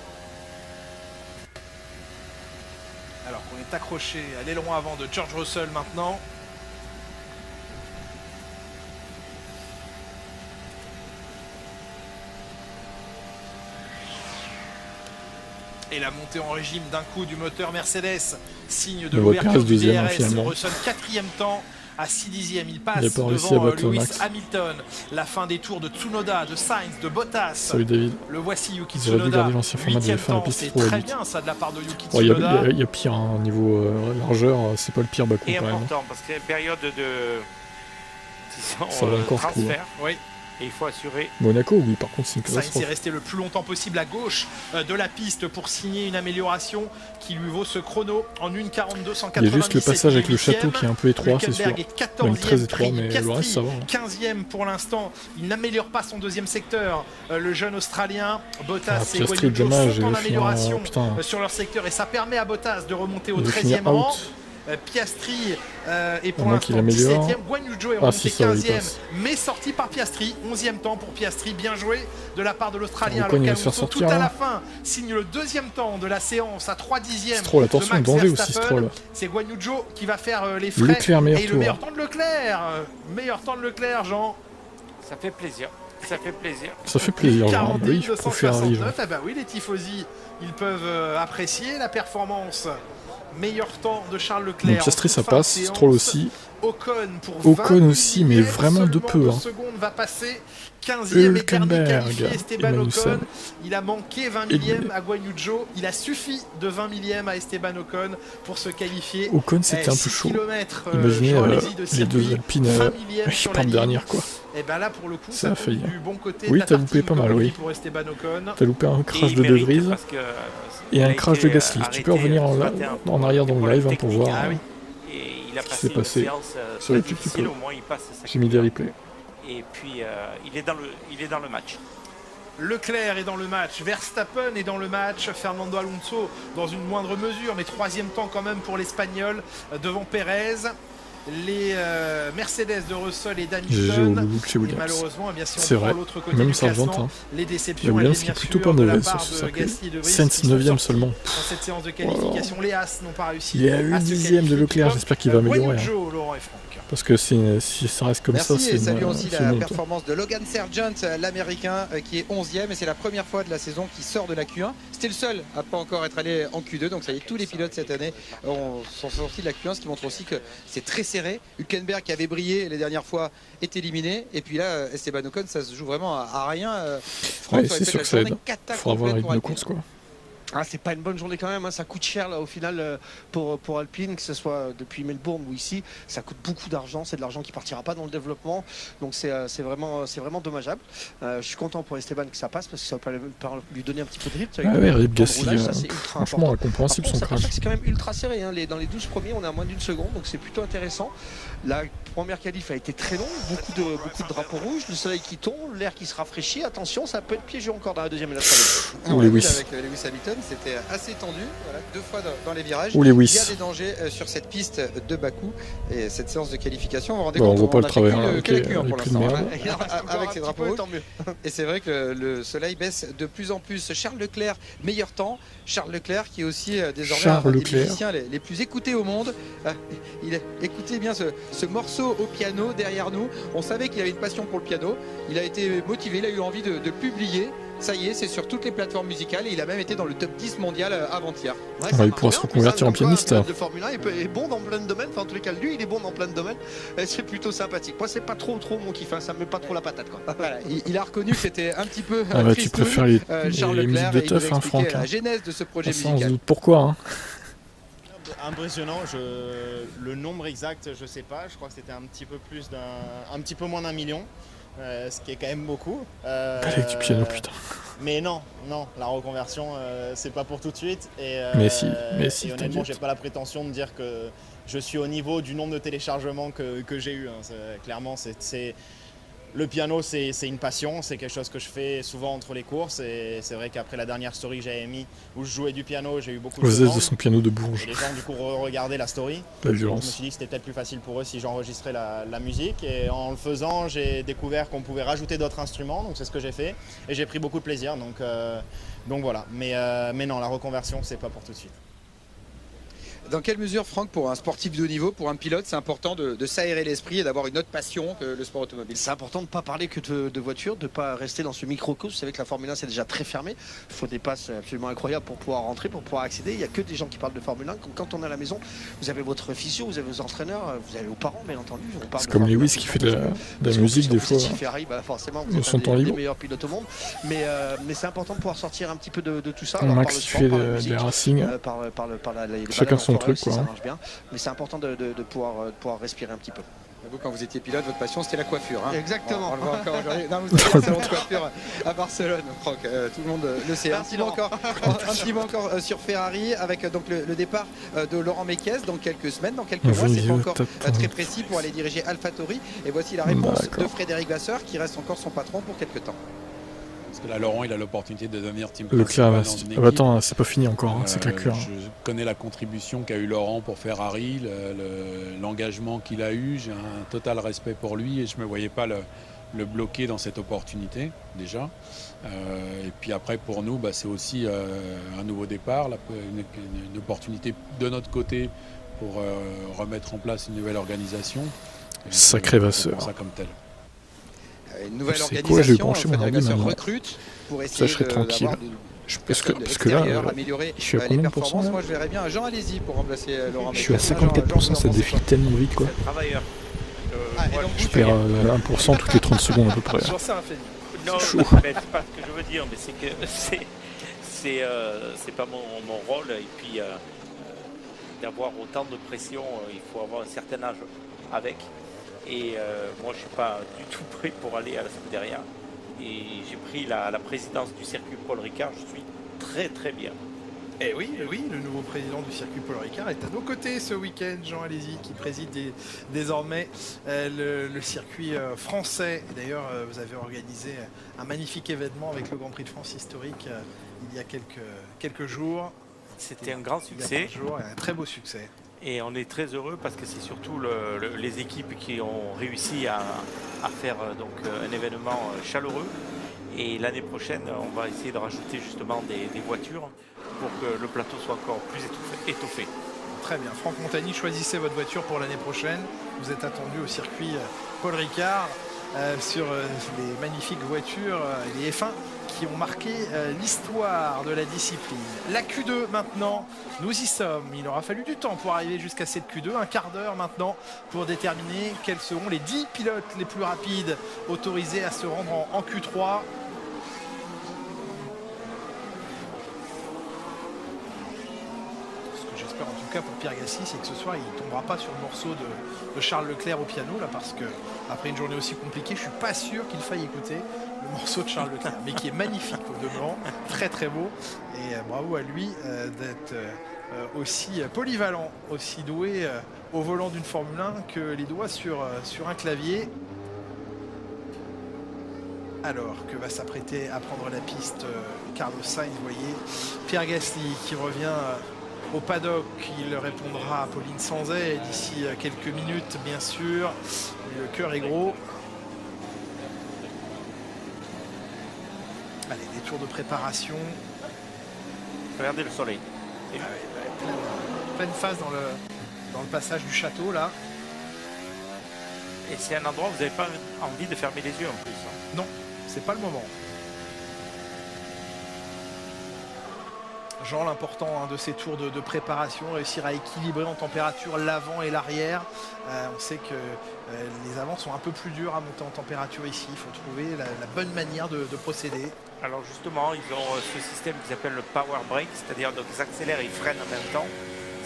Alors qu'on est accroché à l'aileron avant de George Russell maintenant. Et la montée en régime d'un coup du moteur Mercedes, signe de l'ouverture du DRS. Russell 4e temps à 6/10. Il passe devant Lewis Hamilton. La fin des tours de Tsunoda, de Sainz, de Bottas. Salut David. Le voici Yuki Tsunoda. 8e temps, c'est très bien ça de la part de Yuki Tsunoda. Il y a pire, hein, au niveau largeur, c'est pas le pire Bakou. Et important, parce qu'il y a une période de ça va encore transfert. Oui. Et il faut assurer. Monaco, oui, par contre, c'est une catastrophe. Sainz est resté le plus longtemps possible à gauche de la piste pour signer une amélioration qui lui vaut ce chrono en 1:42.197. Il y a juste le passage avec le château qui est un peu étroit, c'est sûr. Même très étroit, mais le reste, ça va. 15e pour l'instant. Il n'améliore pas son deuxième secteur. Le jeune Australien, Bottas et Guanyu Zhou sont en amélioration sur leur secteur. Et ça permet à Bottas de remonter au 13e rang. Piastri est pour l'instant 17e, Guanyu Zhou est remonté 15e, mais sorti par Piastri, 11e temps pour Piastri, bien joué de la part de l'Australien, alors qu'Alonso tout à la fin signe le deuxième temps de la séance à 3/10 de Max Verstappen. C'est Guanyu Zhou qui va faire les frais, et le meilleur temps de Leclerc, Jean. Ça fait plaisir. Ça fait plaisir. Ça fait plaisir. 40-269, eh ben oui, les tifosi, ils peuvent apprécier la performance. Meilleur temps de Charles Leclerc. Piastri, ça passe. Stroll aussi. Ocon aussi, mais vraiment de peu. Seconde va passer 15e et dernier qualifié Esteban Ocon. Il a manqué 20 millième à Guanyu Zhou. Il a suffi de 20 millième à Esteban Ocon pour se qualifier. Ocon, c'était un peu chaud. Imaginez les deux Alpines qui partent dernière, quoi. Et ben là, pour le coup, ça a failli. Du bon côté. Oui, t'as loupé pas mal, oui. T'as loupé un crash de De Vries et un crash de Gasly. Tu peux revenir en arrière dans le live pour voir ce qui s'est passé sur les petits peu. J'ai mis des replays. Et puis, il est dans le match. Leclerc est dans le match, Verstappen est dans le match, Fernando Alonso dans une moindre mesure, mais troisième temps quand même pour l'Espagnol devant Pérez. Les Mercedes de Russell et d'Hamilton, et malheureusement, eh bien, si on prend l'autre côté du classement, les déceptions, Williams qui est plutôt pas mauvaise sur ce circuit. Sainz 9ème seulement. Dans cette séance de qualification, les As n'ont pas réussi. Il y a eu 10ème de Leclerc, j'espère qu'il va améliorer. Parce que si ça reste comme ça, c'est salut aussi la performance de Logan Sargent, l'américain qui est 11e, et c'est la première fois de la saison qu'il sort de la Q1. C'était le seul à pas encore être allé en Q2, donc ça y est, tous les pilotes cette année sont sortis de la Q1, ce qui montre aussi que c'est très serré. Hülkenberg qui avait brillé les dernières fois est éliminé, et puis là Esteban Ocon, ça se joue vraiment à rien. C'est sûr que ça aide. Il faudra avoir un rythme de course, quoi. Ah, c'est pas une bonne journée quand même, hein. Ça coûte cher là au final pour Alpine, que ce soit depuis Melbourne ou ici, ça coûte beaucoup d'argent, c'est de l'argent qui partira pas dans le développement, donc c'est vraiment dommageable. Je suis content pour Esteban que ça passe parce que ça va lui donner un petit peu de rythme. Ah ouais, Rip Gasly, franchement incompréhensible son crash. C'est quand même ultra serré, hein. Dans les 12 premiers on est à moins d'une seconde, donc c'est plutôt intéressant. La première qualif a été très longue, beaucoup de drapeaux rouges, le soleil qui tombe, l'air qui se rafraîchit, attention ça peut être piégeux encore dans la deuxième et la troisième. Avec Lewis Hamilton, c'était assez tendu, voilà, 2 fois dans les virages. Il y a des dangers sur cette piste de Bakou et cette séance de qualification. On ne voit pas le travail que la Q1 pour l'instant, avec ces drapeaux rouges. Et c'est vrai que le soleil baisse de plus en plus. Charles Leclerc, meilleur temps. Charles Leclerc qui est aussi désormais un des musiciens les plus écoutés au monde. Écoutez bien ce morceau au piano derrière nous. On savait qu'il avait une passion pour le piano. Il a été motivé, il a eu envie de publier. Ça y est, c'est sur toutes les plateformes musicales et il a même été dans le top 10 mondial avant-hier. Ouais, il pourra se reconvertir en pianiste. De Formule 1 est bon dans plein de domaines, enfin en tous les cas lui il est bon dans plein de domaines, c'est plutôt sympathique. Moi c'est pas trop mon kiff, hein. Ça me met pas trop la patate quoi. Voilà, il a reconnu que c'était un petit peu tu préfères les musiques de teuf, hein, Franck. La genèse de ce projet musical. Sans doute pourquoi, hein. Impressionnant, le nombre exact je sais pas, je crois que c'était un petit peu moins d'1 million. Ce qui est quand même beaucoup. Avec du piano, putain. Mais non, la reconversion, c'est pas pour tout de suite. Mais si, et honnêtement, j'ai pas la prétention de dire que je suis au niveau du nombre de téléchargements que j'ai eu. Hein. Clairement, le piano, c'est une passion, c'est quelque chose que je fais souvent entre les courses. Et c'est vrai qu'après la dernière story que j'avais mis où je jouais du piano, j'ai eu beaucoup de demandes. De son piano de Bourges. Et les gens du coup regardaient la story. La violence. Je me suis dit que c'était peut-être plus facile pour eux si j'enregistrais la musique. Et en le faisant, j'ai découvert qu'on pouvait rajouter d'autres instruments. Donc c'est ce que j'ai fait. Et j'ai pris beaucoup de plaisir. Donc voilà. Mais non, la reconversion, c'est pas pour tout de suite. Dans quelle mesure, Franck, pour un sportif de haut niveau, pour un pilote, c'est important de s'aérer l'esprit et d'avoir une autre passion que le sport automobile? C'est important de ne pas parler que de voiture, de ne pas rester dans ce microcosme. Vous savez que la Formule 1 c'est déjà très fermé. Il faut des passes absolument incroyables pour pouvoir rentrer, pour pouvoir accéder. Il n'y a que des gens qui parlent de Formule 1. Quand on est à la maison, vous avez votre physio, vous avez vos entraîneurs, vous avez vos parents, bien entendu. C'est comme Lewis qui fait de la musique des fois. Ferrari, forcément, vous êtes un des meilleurs pilotes au monde. Mais c'est important de pouvoir sortir un petit peu de tout ça. Max qui fait des racing. Chacun son truc, quoi. Ça marche bien, mais c'est important de pouvoir respirer un petit peu. Vous, quand vous étiez pilote, votre passion c'était la coiffure. Hein. Exactement. On le voit encore aujourd'hui. Non, vous avez un salon de coiffure à Barcelone, Franck. Tout le monde le sait. Un petit mot encore sur Ferrari avec donc le départ de Laurent Mekies dans quelques semaines, dans quelques mois. C'est pas encore très précis pour aller diriger AlphaTauri. Et voici la réponse de Frédéric Vasseur qui reste encore son patron pour quelques temps. Parce que là, Laurent, il a l'opportunité de devenir team principal dans une équipe. Attends, c'est pas fini encore, hein, c'est clair. Je connais la contribution qu'a eu Laurent pour Ferrari, l'engagement qu'il a eu. J'ai un total respect pour lui et je ne me voyais pas le bloquer dans cette opportunité, déjà. Et puis après, pour nous, c'est aussi un nouveau départ, une opportunité de notre côté pour remettre en place une nouvelle organisation. Sacré Vasseur. Ça comme tel. Une nouvelle organisation, Frédéric Vasseur recrute pour essayer ça, je serais tranquille. Parce que là, améliorer je suis à les combien de performances. pourcents, Moi, je verrais bien Jean Alési pour remplacer Laurent Mekies. Je suis à 54%, ça défile tellement vite, quoi. Je perds 1% toutes les 30 secondes à peu près. Non, mais c'est pas ce que je veux dire, mais c'est que c'est pas mon rôle. Et puis, d'avoir autant de pression, il faut avoir un certain âge avec. Et moi, je ne suis pas du tout prêt pour aller à la semaine derrière. Et j'ai pris la présidence du circuit Paul Ricard. Je suis très très bien. Et oui, le nouveau président du circuit Paul Ricard est à nos côtés ce week-end, Jean Alési, qui préside désormais le circuit français. Et d'ailleurs, vous avez organisé un magnifique événement avec le Grand Prix de France historique il y a quelques jours. C'était un grand succès. Un très beau succès. Et on est très heureux parce que c'est surtout les équipes qui ont réussi à faire donc un événement chaleureux. Et l'année prochaine, on va essayer de rajouter justement des voitures pour que le plateau soit encore plus étoffé. Très bien. Franck Montagny, choisissez votre voiture pour l'année prochaine. Vous êtes attendu au circuit Paul Ricard sur les magnifiques voitures, les F1 qui ont marqué l'histoire de la discipline. La Q2 maintenant, nous y sommes. Il aura fallu du temps pour arriver jusqu'à cette Q2, un quart d'heure maintenant pour déterminer quels seront les 10 pilotes les plus rapides autorisés à se rendre en Q3. En tout cas pour Pierre Gasly, c'est que ce soir il ne tombera pas sur le morceau de Charles Leclerc au piano là, parce que après une journée aussi compliquée, je suis pas sûr qu'il faille écouter le morceau de Charles Leclerc, mais qui est magnifique au demeurant, très très beau, et bravo à lui d'être aussi polyvalent, aussi doué au volant d'une Formule 1 que les doigts sur un clavier. Alors que va s'apprêter à prendre la piste Carlos Sainz, vous voyez Pierre Gasly qui revient au paddock. Il répondra à Pauline Sanzet d'ici quelques minutes, bien sûr. Le cœur est gros. Allez, des tours de préparation. Regardez le soleil. Pleine phase dans le passage du château, là. Et c'est un endroit où vous n'avez pas envie de fermer les yeux en plus. Non, c'est pas le moment. Jean, l'important de ces tours de préparation, réussir à équilibrer en température l'avant et l'arrière. On sait que les avants sont un peu plus durs à monter en température ici. Il faut trouver la bonne manière de procéder. Alors justement, ils ont ce système qui s'appelle le power brake, c'est-à-dire qu'ils accélèrent et ils freinent en même temps.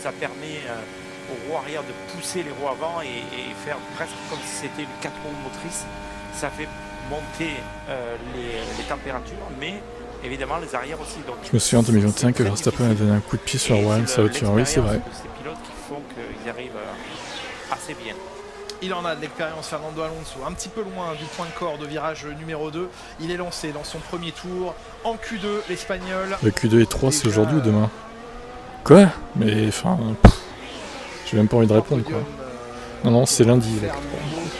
Ça permet aux roues arrière de pousser les roues avant et faire presque comme si c'était une 4 roues motrices. Ça fait monter les températures, mais évidemment les arrières aussi. Donc, je me souviens en 2021 que Verstappen a donné un coup de pied sur Warren, sa voiture. Oui, c'est vrai. Ces pilotes qui font qu'ils arrivent assez bien. Il en a de l'expérience, Fernando Alonso, un petit peu loin du point de corde de virage numéro 2. Il est lancé dans son premier tour en Q2, l'Espagnol. Le Q2 et 3, c'est aujourd'hui ou demain? Quoi? Mais enfin, j'ai même pas envie de répondre, quoi. Non, c'est lundi.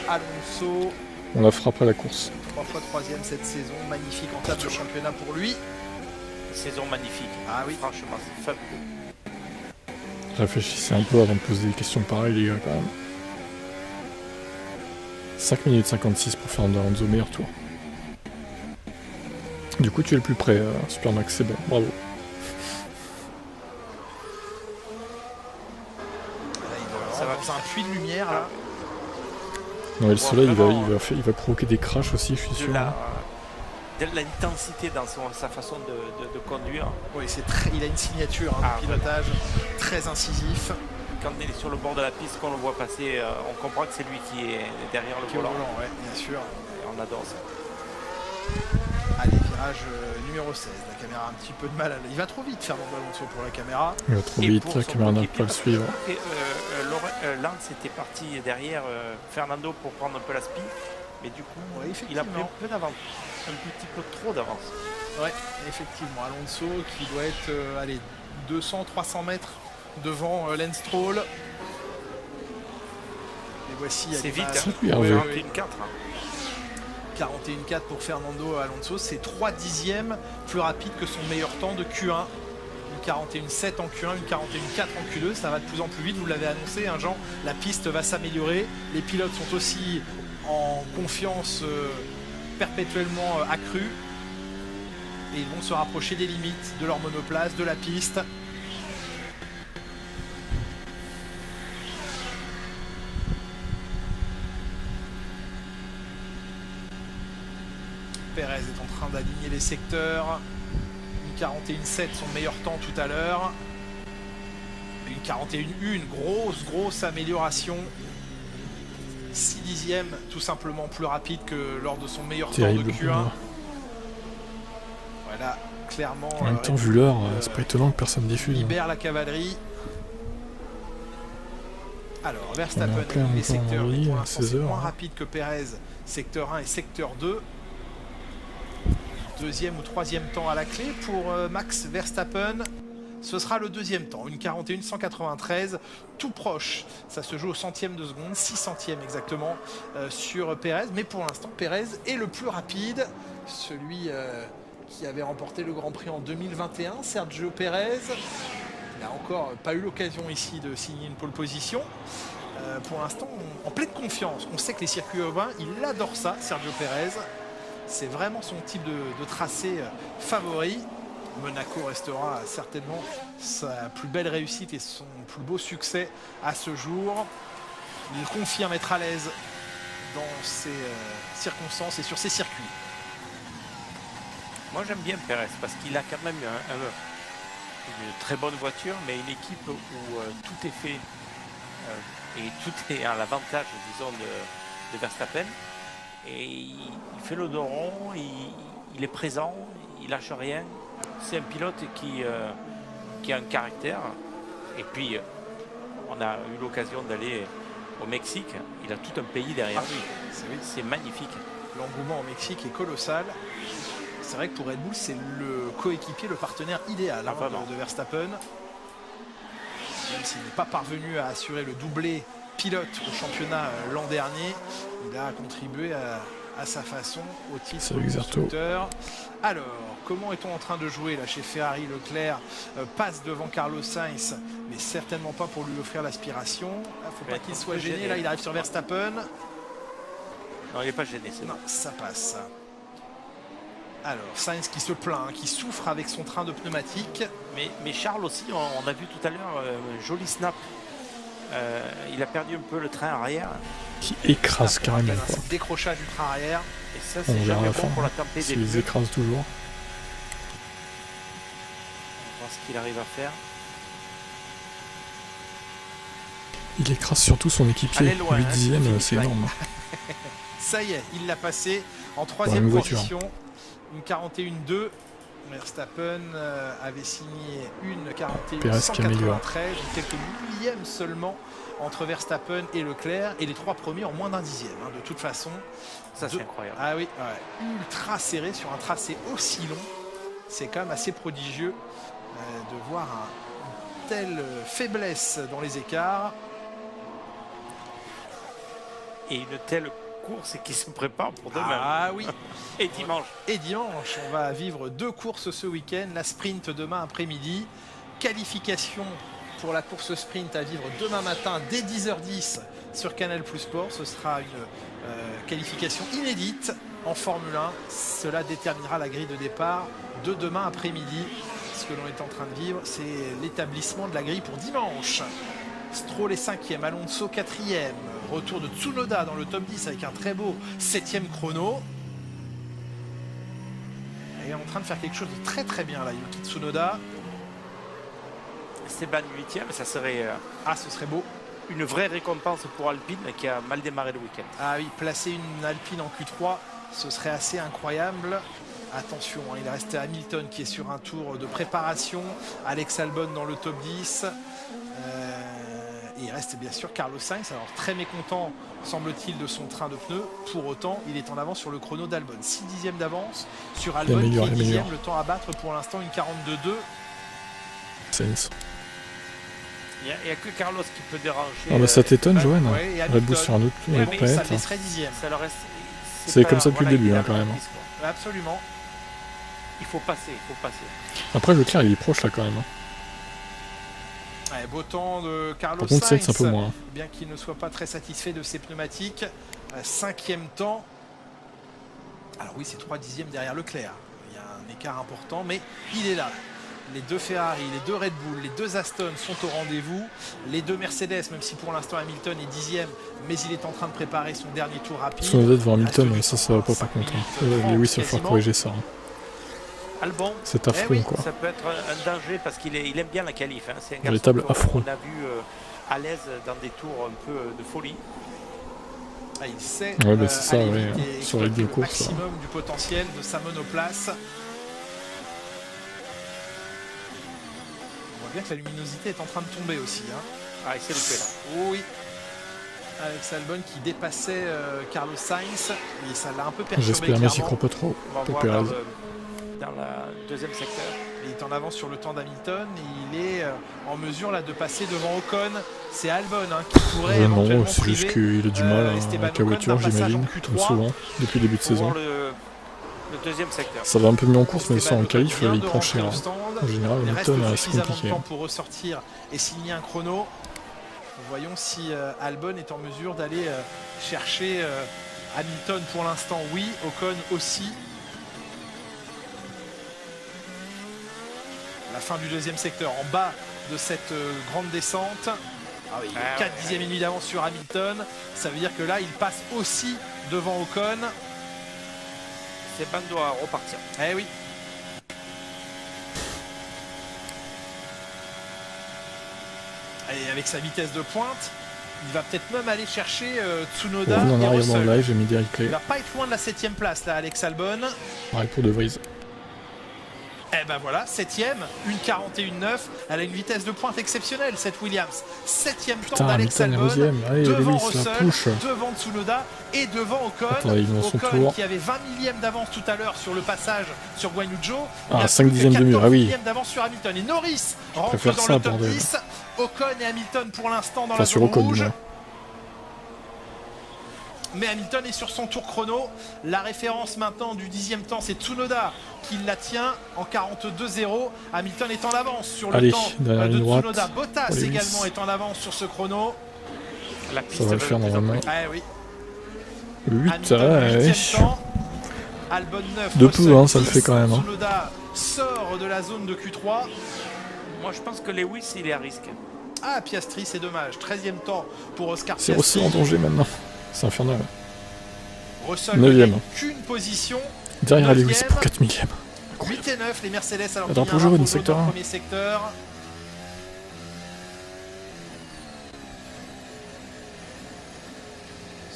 Alonso. On la fera pas la course. 3 fois 3e cette saison, magnifique en table de championnat pour lui. Saison magnifique. Ah oui, franchement, c'est fabuleux. Réfléchissez un peu avant de poser des questions pareilles, les gars, quand même. 5 minutes 56 pour Fernando Alonso, meilleur tour. Du coup, tu es le plus près, Supermax, c'est bon, bravo. Ça va faire un puits de lumière là. Non, et le soleil, il va provoquer des crashs aussi, je suis sûr. De l'intensité dans sa façon de conduire. Oui, il a une signature de pilotage très incisif. quand il est sur le bord de la piste, qu'on le voit passer, on comprend que c'est lui qui est derrière le volant. Ouais, bien sûr. Et on adore ça. Allez, virage numéro 16. La caméra a un petit peu de mal. Il va trop vite, Fernando Alonso, pour la caméra. Il va trop vite, la caméra n'a pas le suivre. Lance était parti derrière Fernando pour prendre un peu la speed. Mais du coup, il a pris un peu d'avance. Un petit peu trop d'avance. Ouais, effectivement. Alonso qui doit être 200-300 mètres devant Lance Stroll. Et voici. C'est vite, hein. 41-4. 41-4 pour Fernando Alonso, c'est 3 dixièmes plus rapide que son meilleur temps de Q1. Une 41-7 en Q1, une 41-4 en Q2, ça va de plus en plus vite, vous l'avez annoncé, hein, Jean, la piste va s'améliorer, les pilotes sont aussi en confiance perpétuellement accrue et ils vont se rapprocher des limites de leur monoplace, de la piste. Perez est en train d'aligner les secteurs. Une 41-7, son meilleur temps tout à l'heure. Une 41-1, grosse amélioration. 6 dixièmes, tout simplement plus rapide que lors de son meilleur temps de Q1. Voilà, clairement. En même temps, vu l'heure, c'est pas étonnant que personne diffuse. Libère la cavalerie. Alors, Verstappen les secteurs, pour l'instant, c'est moins rapide que Perez, secteur 1 et secteur 2. Deuxième ou troisième temps à la clé pour Max Verstappen. Ce sera le deuxième temps, une 41-193, tout proche. Ça se joue au centième de seconde, 6 centièmes exactement sur Perez. Mais pour l'instant, Perez est le plus rapide. Celui qui avait remporté le Grand Prix en 2021, Sergio Perez. Il n'a encore pas eu l'occasion ici de signer une pole position. Pour l'instant, en pleine confiance. On sait que les circuits urbains, il adore ça, Sergio Perez. C'est vraiment son type de tracé favori. Monaco restera certainement sa plus belle réussite et son plus beau succès à ce jour. Il confirme être à l'aise dans ces circonstances et sur ces circuits. Moi j'aime bien Perez parce qu'il a quand même une très bonne voiture, mais une équipe où tout est fait et tout est à l'avantage, disons, de Verstappen. Et il fait le dos rond, il est présent, il lâche rien. C'est un pilote qui a un caractère. Et puis, on a eu l'occasion d'aller au Mexique. Il a tout un pays derrière lui. C'est magnifique. L'engouement au Mexique est colossal. C'est vrai que pour Red Bull, c'est le coéquipier, le partenaire idéal de Verstappen. Même s'il n'est pas parvenu à assurer le doublé pilote au championnat l'an dernier, il a contribué à sa façon au titre de constructeur. Alors, comment est-on en train de jouer là chez Ferrari? Leclerc passe devant Carlos Sainz, mais certainement pas pour lui offrir l'aspiration. Il ne faut pas qu'il soit gêné. Là, il arrive sur Verstappen. Non, il n'est pas gêné. Non, ça passe. Alors, Sainz qui se plaint, qui souffre avec son train de pneumatique. Mais Charles aussi, on a vu tout à l'heure un joli snap. Il a perdu un peu le train arrière. Qui écrase carrément. Un décrochage du train arrière. Et ça, c'est jamais bon pour la tempête des pneus. Ils écrasent toujours. On va voir ce qu'il arrive à faire. Il écrase surtout son équipier. 8 dixièmes, c'est énorme. Ça y est, il l'a passé en troisième position. Une 41-2. Verstappen avait signé une 41-193, quelques millièmes seulement entre Verstappen et Leclerc, et les trois premiers en moins d'un dixième. De toute façon, ça c'est incroyable. Ah oui, ultra serré sur un tracé aussi long. C'est quand même assez prodigieux de voir une telle faiblesse dans les écarts. Et une telle course qui se prépare pour demain. Ah oui. Et dimanche. Et dimanche, on va vivre 2 courses ce week-end. La sprint demain après-midi. Qualification pour la course sprint à vivre demain matin dès 10h10 sur Canal Plus Sport. Ce sera une qualification inédite en Formule 1. Cela déterminera la grille de départ de demain après-midi. Ce que l'on est en train de vivre, c'est l'établissement de la grille pour dimanche. Stroll est 5e, Alonso 4e. Retour de Tsunoda dans le top 10 avec un très beau 7e chrono. Il est en train de faire quelque chose de très très bien là, Yuki Tsunoda. Esteban 8e, ça serait ce serait beau. Une vraie récompense pour Alpine qui a mal démarré le week-end. Ah oui, placer une Alpine en Q3, ce serait assez incroyable. Attention, hein, il reste Hamilton qui est sur un tour de préparation, Alex Albon dans le top 10. Et il reste bien sûr Carlos Sainz, alors très mécontent semble-t-il de son train de pneus. Pour autant, il est en avance sur le chrono d'Albon. 6 dixièmes d'avance sur Albon, qui est dixième. Le temps à battre pour l'instant, une 42-2. Sainz. Il n'y a que Carlos qui peut déranger. Ah bah ça t'étonne, Johan. Red Bull sur un autre planète. Ça laisserait dixième. C'est comme ça depuis le début, hein, quand même. Absolument. Il faut passer, Après, Leclerc, il est proche là quand même. Ouais, beau temps de Carlos Sainz. Sainz, un peu moins. Bien qu'il ne soit pas très satisfait de ses pneumatiques. 5e temps. Alors oui, c'est 3 dixièmes derrière Leclerc. Il y a un écart important, mais il est là. Les deux Ferrari, les deux Red Bull, les deux Aston sont au rendez-vous. Les deux Mercedes, même si pour l'instant Hamilton est 10e, mais il est en train de préparer son dernier tour rapide. Son devant Hamilton, ça va pas par contre. Lewis, il va falloir corriger ça. Albon, c'est affreux, quoi. Ça peut être un danger parce qu'il aime bien la qualif. Hein. C'est un véritable affreux. On a vu à l'aise dans des tours un peu de folie. Ah, il sait c'est ça, sur les deux courses. Le maximum du potentiel de sa monoplace. On voit bien que la luminosité est en train de tomber aussi. Hein. Ah, il s'est loupé là. Oh, oui. Alex Albon qui dépassait Carlos Sainz. Et ça l'a un peu perturbé. J'espère, mais j'y crois pas trop. Pour Perez. Dans la deuxième secteur. Il est en avance sur le temps d'Hamilton et il est en mesure là de passer devant Ocon. C'est Albon qui pourrait éventuellement non, c'est juste qu'il a du mal avec la voiture, j'imagine, comme souvent, depuis le début de saison. Le deuxième secteur. Ça va un peu mieux en course, mais ça en qualif, il prend cher. En général, Hamilton, c'est compliqué. Temps pour ressortir et signer un chrono. Voyons si Albon est en mesure d'aller chercher Hamilton pour l'instant. Oui, Ocon aussi. La fin du deuxième secteur, en bas de cette grande descente. Ah oui, 4 dixièmes et demi d'avance sur Hamilton. Ça veut dire que là, il passe aussi devant Ocon. Esteban doit repartir. Eh oui. Et avec sa vitesse de pointe, il va peut-être même aller chercher Tsunoda. On en arrive dans le live, j'ai mis des replays. Il va pas être loin de la 7e place, là, Alex Albon. Pareil pour De Vries. Eh ben voilà, 7e, une 41.9. Elle a une vitesse de pointe exceptionnelle, cette Williams. 7e temps d'Alex Albon, devant Russell, devant Tsunoda et devant Ocon. Ocon qui avait 20 millièmes d'avance tout à l'heure sur le passage sur Guanyu Zhou. Ah, 5 dixièmes de mur, ah oui. 14 dixièmes d'avance sur Hamilton. Et Norris rentre dans le top 10. Ocon et Hamilton pour l'instant dans la zone rouge. Mais Hamilton est sur son tour chrono. La référence maintenant du 10e temps, c'est Tsunoda qui la tient en 42.0. Hamilton est en avance sur le temps de Tsunoda. Bottas également est en avance sur ce chrono. Ça va le faire normalement. Ah, oui. Le 8, temps. Albon 9. De peu, hein, ça le fait quand même. Tsunoda sort de la zone de Q3. Moi, je pense que Lewis, il est à risque. Ah, Piastri, c'est dommage. 13e temps pour Oscar Piastri. C'est aussi en danger maintenant. C'est infernal. Russell 9e. Qu'une position. Derrière Lewis pour 4 millièmes. 8 et 9, les Mercedes alors qu'il y a un jaune, secteur 1. Premier secteur.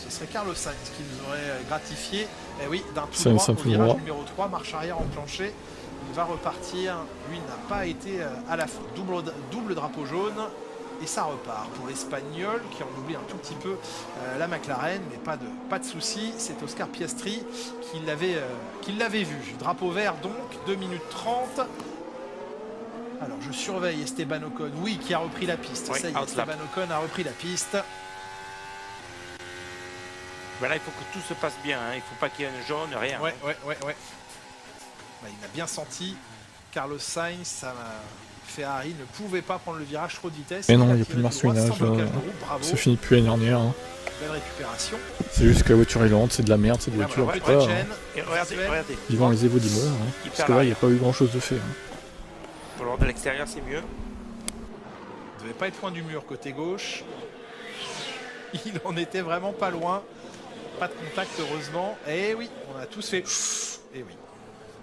Ce serait Carlos Sainz qui nous aurait gratifié. Eh oui, d'un tout droit au virage numéro 3, marche arrière enclenchée. Il va repartir. Lui n'a pas été à la faute. Double drapeau jaune. Et ça repart pour l'Espagnol qui en oublie un tout petit peu la McLaren, mais pas de souci. C'est Oscar Piastri qui l'avait vu. Drapeau vert donc, 2 minutes 30. Alors je surveille Esteban Ocon, oui, qui a repris la piste. Oui, ça y est, Esteban Ocon a repris la piste. Voilà, il faut que tout se passe bien, hein. Il ne faut pas qu'il y ait un jaune, rien. Ouais. Bah, il a bien senti Carlos Sainz, ça m'a... Ferrari ne pouvait pas prendre le virage trop de vitesse. Mais non, il n'y a plus de marsouinage. C'est fini depuis l'année dernière. Hein. Belle récupération. C'est juste que la voiture est lente, c'est de la merde, cette voiture. Voilà, regardez. Ils vont enlever vos dimeurs, hein, parce que là, il n'y a pas eu grand chose de fait. Hein. Alors de l'extérieur, c'est mieux. Il ne devait pas être loin du mur côté gauche. Il en était vraiment pas loin. Pas de contact, heureusement. Et oui, on a tous fait. Et oui.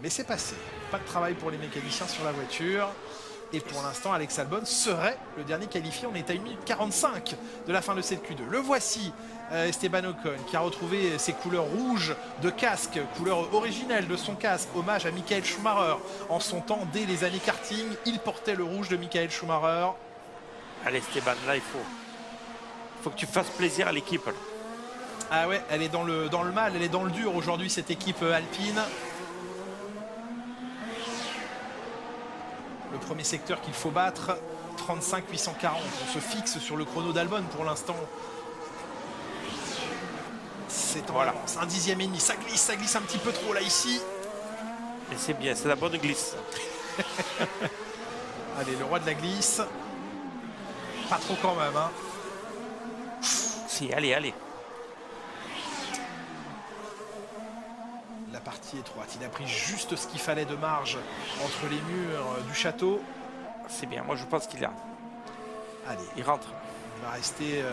Mais c'est passé. Pas de travail pour les mécaniciens sur la voiture. Et pour l'instant, Alex Albon serait le dernier qualifié. On est à 1 minute 45 de la fin de cette Q2. Le voici, Esteban Ocon, qui a retrouvé ses couleurs rouges de casque, couleur originelle de son casque, hommage à Michael Schumacher. En son temps, dès les années karting, il portait le rouge de Michael Schumacher. Allez Esteban, là il faut que tu fasses plaisir à l'équipe. Ah ouais, elle est dans le mal, elle est dans le dur aujourd'hui, cette équipe alpine. Le premier secteur qu'il faut battre, 35 840. On se fixe sur le chrono d'Albon pour l'instant. C'est en avance, un 10e et demi. Ça glisse un petit peu trop là ici. Et c'est bien, c'est la bonne glisse. Allez, le roi de la glisse. Pas trop quand même, hein. Si, allez. La partie étroite, il a pris juste ce qu'il fallait de marge entre les murs du château. C'est bien, moi je pense qu'il a. Allez, il rentre. Il va rester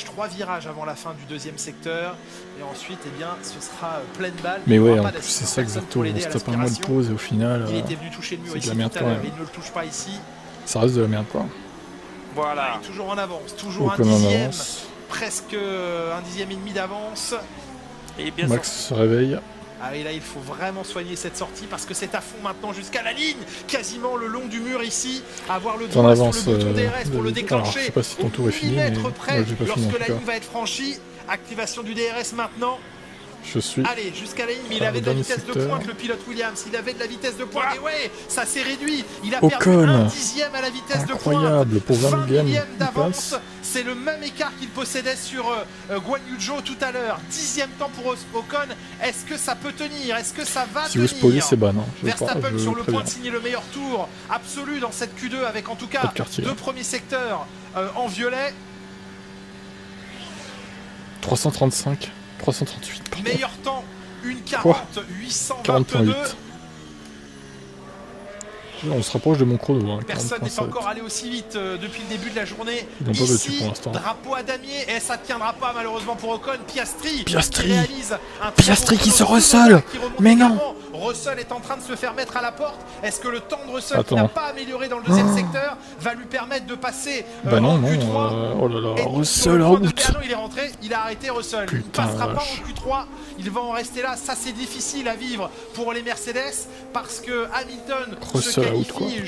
3 virages avant la fin du deuxième secteur. Et ensuite, eh bien, ce sera pleine balle. Mais ouais, en plus c'est ça exactement. On se tape un mois de pause et au final, il était venu toucher le mur ici tout à l'heure, il ne le touche pas ici. Ça reste de la merde quoi. Voilà. Il est toujours en avance, toujours un dixième, presque un 10e et demi d'avance. Et bien Max se réveille. Ah et là il faut vraiment soigner cette sortie parce que c'est à fond maintenant jusqu'à la ligne, quasiment le long du mur ici, avoir le doigt sur le bouton DRS pour le déclencher. Alors, je sais pas si ton tour est fini, mais moi, j'ai pas fini, lorsque la ligne va être franchie, activation du DRS maintenant. Je suis. Allez, jusqu'à la ligne, mais il avait de la vitesse de pointe, le pilote Williams. Il avait de la vitesse de pointe, et ouais, ça s'est réduit. Il a perdu un dixième à la vitesse de pointe. Incroyable, pour 20 millième d'avance. C'est le même écart qu'il possédait sur Guan Yu Zhou tout à l'heure. 10e temps pour Ocon. Est-ce que ça peut tenir? Est-ce que ça va tenir? Si vous spoilez, c'est ban. Verstappen sur le point de signer le meilleur tour absolu dans cette Q2 avec en tout cas 2 premiers secteurs en violet. 335. 338, pardon. Meilleur temps, 1:40, 822. On se rapproche de mon chrono. Hein, personne n'est encore allé aussi vite depuis le début de la journée. Ils n'ont pas battu pour l'instant. Drapeau à damier, et ça ne tiendra pas malheureusement pour Ocon. Piastri qui réalise un Piastri qui se Russell. Mais non. Russell est en train de se faire mettre à la porte. Est-ce que le temps de Russell qui n'a pas amélioré dans le deuxième secteur va lui permettre de passer non, Q3 oh là là, Russell en route. Il est rentré, il a arrêté Russell. Il ne passera pas en Q3, il va en rester là. Ça c'est difficile à vivre pour les Mercedes parce que Hamilton se qualifie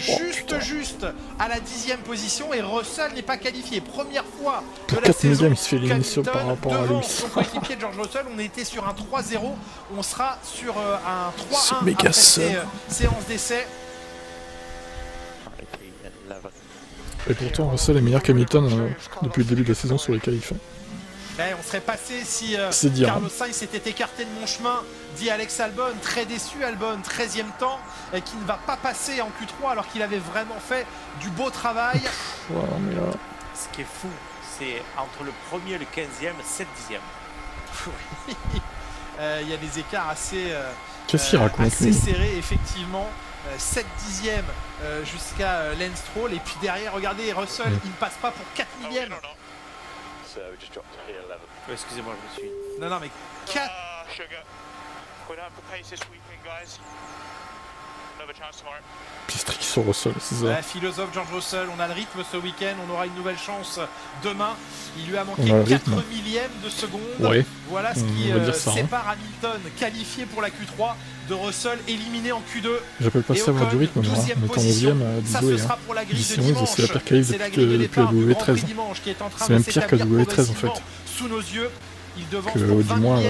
juste à la 10e position et Russell n'est pas qualifié. Première fois de la saison il se fait l'émission par rapport à lui. Son coéquipier de George Russell, on était sur un 3-0, on sera sur un 3-1 après séance d'essai. Et pourtant Russell est meilleur qu'Hamilton depuis le début de la saison sur les qualifs. On serait passé si Carlos Sainz s'était écarté de mon chemin, dit Alex Albon, très déçu Albon, 13e temps, qui ne va pas passer en Q3 alors qu'il avait vraiment fait du beau travail. Ce qui est fou, c'est entre le premier et le 15e, 7 dixièmes. Il y a des écarts assez serrés, effectivement. 7 dixièmes jusqu'à Lance Stroll. Et puis derrière, regardez, Russell, il ne passe pas pour 4 millièmes. Excusez-moi, je me suis... Non, mais 4... Piastri sur Russell, c'est ça. Philosophe George Russell, on a le rythme ce week-end, on aura une nouvelle chance demain. Il lui a manqué 4 millièmes de seconde. Ouais. Voilà ce qui sépare Hamilton, qualifié pour la Q3, de Russell éliminé en Q2. J'appelle pas ça avoir du rythme, moi. On est en 11e, ça ce sera pour la grille de dimanche. C'est la pire qualif depuis la W13. C'est même pire que la W13 en fait. Sous nos yeux. Il devance du moins,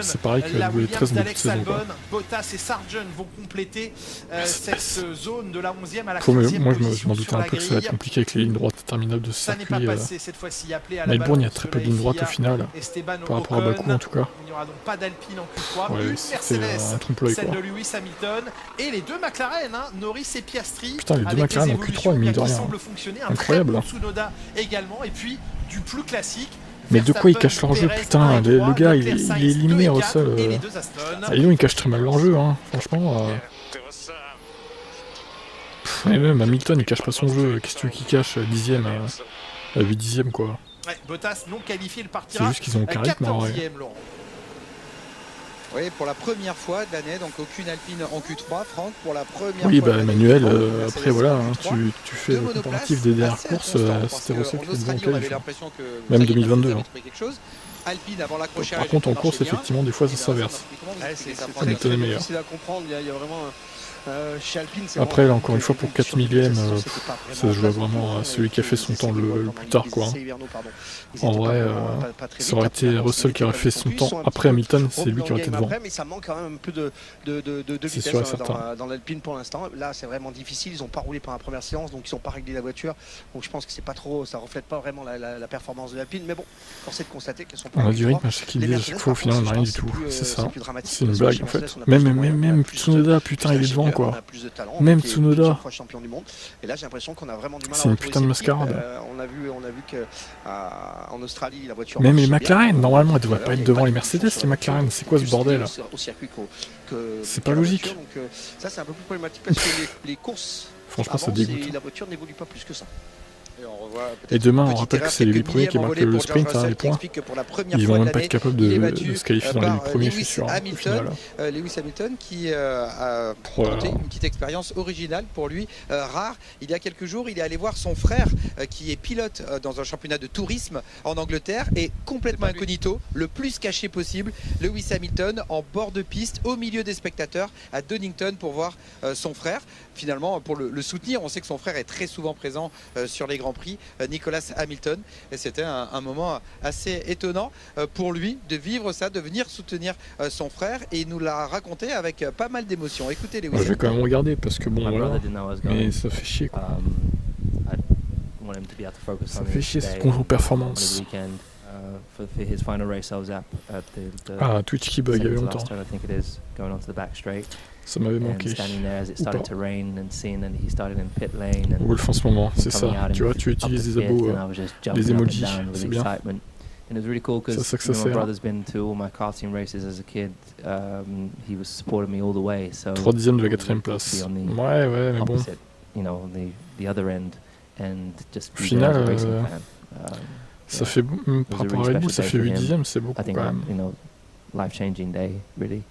c'est pareil que la W13 en Alex Albon, Bottas et Sargent vont compléter cette zone de la 11e à la 15e moi je m'en doutais un peu que ça va être compliqué avec les lignes droites interminables de ce circuit. Ça n'est pas passé cette fois-ci, appelé à la Melbourne, il y a très peu de lignes droites au final, par rapport à Bakou en tout cas. Il n'y aura donc pas d'Alpine en Q3, une Mercedes, celle de Lewis Hamilton, et les deux McLaren, Norris et Piastri. Putain, les deux McLaren en Q3, mine de rien. Incroyable. Tsunoda également, et puis du plus classique. Mais de quoi ils cachent leur jeu, putain, le gars il est éliminé Russell. Il cache très mal leur jeu, franchement. Et même Hamilton il cache pas son jeu, qu'est-ce que tu veux qu'il cache 10ème à 8 dixièmes quoi. Ouais, Bottas non qualifié, le partira. C'est juste qu'ils ont aucun rythme en vrai. Oui, pour la première fois de l'année, donc aucune Alpine en Q3. Franck, pour la première oui, fois. Oui, Emmanuel, après voilà, hein, tu fais le comparatif des dernières courses, c'était Russell qui était bon qualif. Même 2022. Hein. Alpine avant l'accrochage. Par contre, en course, effectivement, des fois, ça s'inverse. C'est difficile à comprendre. Il y a vraiment. Chez Alpine, après, là, encore une fois, pour 4 millièmes, ça se joue vraiment à celui qui a fait son temps le plus tard. Quoi, hein. En vrai, ça aurait été Russell qui aurait fait son temps après Hamilton, c'est lui qui aurait été devant. Mais ça manque quand même un peu de vitesse dans l'Alpine pour l'instant. Là, c'est vraiment difficile. Ils n'ont pas roulé pendant la première séance, donc ils n'ont pas réglé la voiture. Donc je pense que c'est pas trop, ça reflète pas vraiment la performance de l'Alpine. Mais bon, force est de constater qu'elles sont pas. On a du rythme à chaque idée, à chaque fois, au final, on n'a rien du tout. C'est ça. C'est une blague en fait. Même Tsunoda, putain, il est devant. Quoi. Même Tsunoda, c'est une putain de mascarade. On a vu qu'en Australie, la voiture. Même les McLaren, normalement, elles devraient pas être devant les Mercedes. Les McLaren, c'est quoi ce bordel? C'est pas logique. Ça, c'est un peu plus problématique parce que les courses. Franchement, ça dégoûte. La voiture n'évolue pas plus que ça. Et demain, on rappelle que c'est les 8 premiers qui marquent le sprint, hein, les points. Ils vont même pas être capables de se qualifier dans les 8 premiers, je suis sûr. Lewis Hamilton qui a tenté une petite expérience originale pour lui, rare. Il y a quelques jours, il est allé voir son frère qui est pilote dans un championnat de tourisme en Angleterre et complètement incognito, le plus caché possible. Lewis Hamilton en bord de piste, au milieu des spectateurs à Donington pour voir son frère. Finalement, pour le soutenir, on sait que son frère est très souvent présent sur les Grands Prix, Nicolas Hamilton, et c'était un moment assez étonnant pour lui de vivre ça, de venir soutenir son frère, et il nous l'a raconté avec pas mal d'émotions. Écoutez les. Je vais quand même regarder parce que bon voilà, mais ça fait chier quoi. Ça fait chier cette contre-performance. Ah, Twitch qui bug il y avait longtemps. Ça m'avait manqué. Wolf en ce moment, c'est ça. Tu vois, tu utilises les abos, les emojis, c'est bien. And it was really cool because my brother's been to all my karting races as a kid. He was supporting me all the way. So 3 dixièmes de la 4ème place. Ouais, mais bon. You know, the other end, and just au final, ça fait par rapport à Red Bull, ça fait 8 dixièmes, c'est beaucoup quand même. You know, life-changing day, really.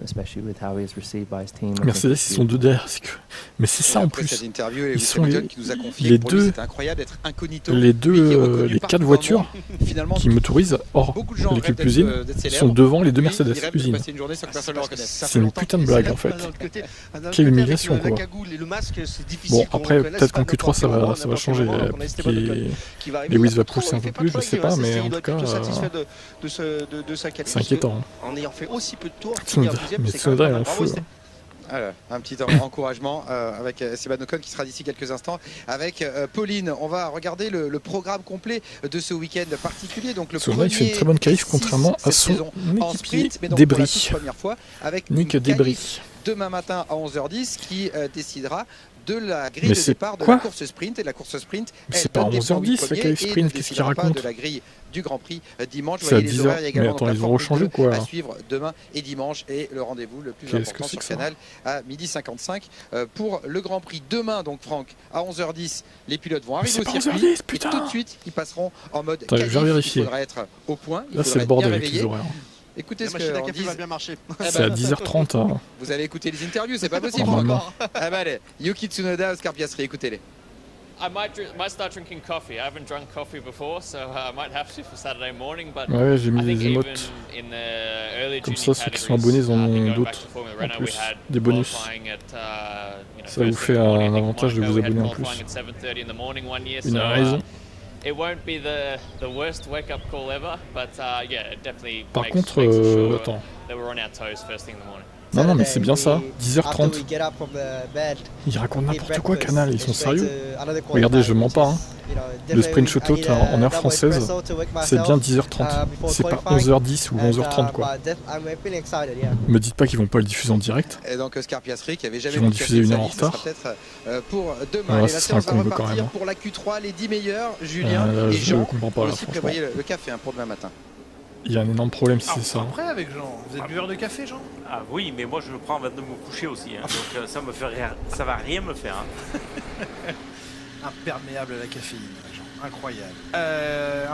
Especially with how he is received by his team. Mercedes, ils sont deux derrière. Mais c'est ça en plus. Ils sont les deux, les 4 voitures qui motorisent hors l'équipe usine sont devant les 2 Mercedes usines. C'est une putain de blague en fait. Quelle humiliation quoi. Bon après peut-être qu'en Q3 ça va changer. Lewis va pousser un peu plus, je sais pas, mais en tout cas c'est inquiétant. En ayant fait aussi peu de tours. Mais Tsunoda est en feu. Alors, un petit encouragement avec Esteban Ocon qui sera d'ici quelques instants avec Pauline. On va regarder le programme complet de ce week-end particulier. Donc le Tsunoda il fait une très bonne qualif contrairement à son équipier Débris. Nick Débris. Demain matin à 11h10 qui décidera de la grille de départ de la course sprint. Et la course sprint, c'est pas à 11h10 la qualif sprint, qu'est-ce qu'il raconte? De la grille du Grand Prix dimanche. C'est à 10h. Mais attends, ils vont rechanger ou quoi? À suivre demain et dimanche. Et le rendez-vous le plus important sur Canal à 12h55 pour le Grand Prix. Demain, donc Franck, à 11h10, les pilotes vont arriver au circuit. Et tout de suite, ils passeront en mode qualif. Il faudra être au point. Là, c'est le bordel avec les horaires. Écoutez ce que café va bien marcher. C'est à 10h30. Hein. Vous allez écouter les interviews, c'est pas possible encore. Ah bah allez, Yuki Tsunoda, Oscar Piastri, écoutez-les. I might start drinking coffee. I haven't drunk coffee before, so I might have to for Saturday morning. But ouais, j'ai mis des emotes. Comme ça, ceux qui sont abonnés, ils en ont d'autres. En plus, des bonus. Ça vous fait un avantage de vous abonner en plus. Une raison. It won't be the worst wake-up call ever, but yeah, it definitely Par makes contre, sure attends. that we're on our toes first thing in the morning. Non, mais c'est bien ça, 10h30. Ils racontent n'importe quoi, Canal, ils sont sérieux. Regardez, je mens pas. Hein. Le sprint shootout en heure française, c'est bien 10h30. C'est pas 11h10 ou 11h30 quoi. Me dites pas qu'ils vont pas le diffuser en direct. Et donc Oscar Piastri qui avait jamais ils vont diffuser une heure en retard. Peut-être pour demain. Ouais, et la séance va repartir pour la Q3, les 10 meilleurs, Julien et Jean. Je comprends pas là, aussi prévoyez le café pour demain matin. Il y a un énorme problème si c'est ça. Après avec Jean, vous êtes buveur de café Jean? Ah oui, mais moi je le prends avant de me coucher aussi, hein. Donc ça me fait rien, ça va rien me faire. Hein. Imperméable à la caféine, Jean, incroyable.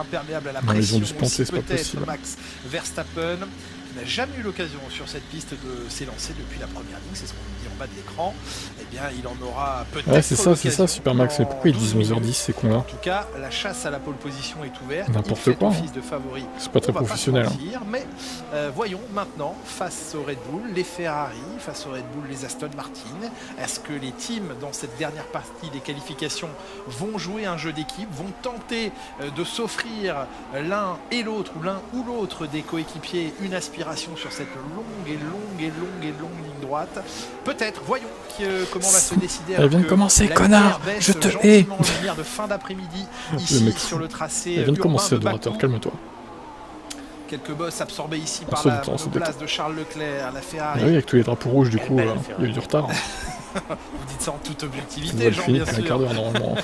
Imperméable à la pression. Ils ont dû se planter, c'est pas peut-être possible. Max Verstappen. qui n'a jamais eu l'occasion sur cette piste de s'élancer depuis la première ligne, c'est ce qu'on nous dit en bas de l'écran, eh bien il en aura peut-être. Ouais, c'est ça, Supermax. Mais pourquoi ils disent 11h10 ces cons-là? En tout cas, la chasse à la pole position est ouverte. N'importe quoi. C'est pas très professionnel. Mais voyons maintenant, face au Red Bull, les Ferrari, face au Red Bull, les Aston Martin, est-ce que les teams, dans cette dernière partie des qualifications, vont jouer un jeu d'équipe, vont tenter de s'offrir l'un et l'autre, ou l'un ou l'autre des coéquipiers, une aspiration sur cette longue ligne droite? Peut-être, voyons comment va se décider. Elle vient de commencer, connard. Je te hais. De fin d'après-midi ici sur le tracé. Elle vient de commencer, adorateur, calme-toi. Quelques bosses absorbés ici par la monoplace de Charles Leclerc, la Ferrari. Ah oui, avec tous les drapeaux rouges, du coup, il y a eu du retard. Vous dites ça en toute objectivité, Jean, bien sûr. Un quart d'heure, normalement.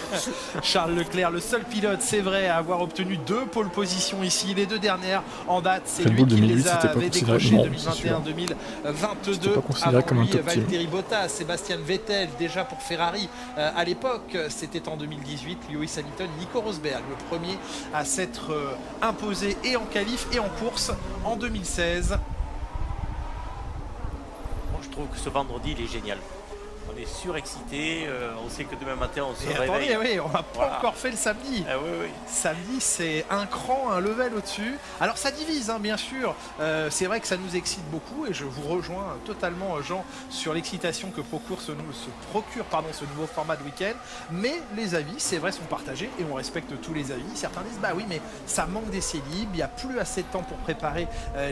Charles Leclerc, le seul pilote, c'est vrai, à avoir obtenu 2 pole positions ici. Les 2 dernières en date, c'est lui qui les avait décrochées 2021-2022. Avant lui, Valtteri Bottas, Sébastien Vettel, déjà pour Ferrari. À l'époque, c'était en 2018, Lewis Hamilton, Nico Rosberg, le premier à s'être imposé et en qualif et en course en 2016. Moi, je trouve que ce vendredi, il est génial. On est surexcité, on sait que demain matin on se réveille. Attendez, oui, on n'a pas encore fait le samedi. Ah, oui. Samedi, c'est un cran, un level au-dessus. Alors ça divise, hein, bien sûr. C'est vrai que ça nous excite beaucoup et je vous rejoins totalement, Jean, sur l'excitation que procure ce nouveau format de week-end. Mais les avis, c'est vrai, sont partagés et on respecte tous les avis. Certains disent, bah oui, mais ça manque d'essais libres, il n'y a plus assez de temps pour préparer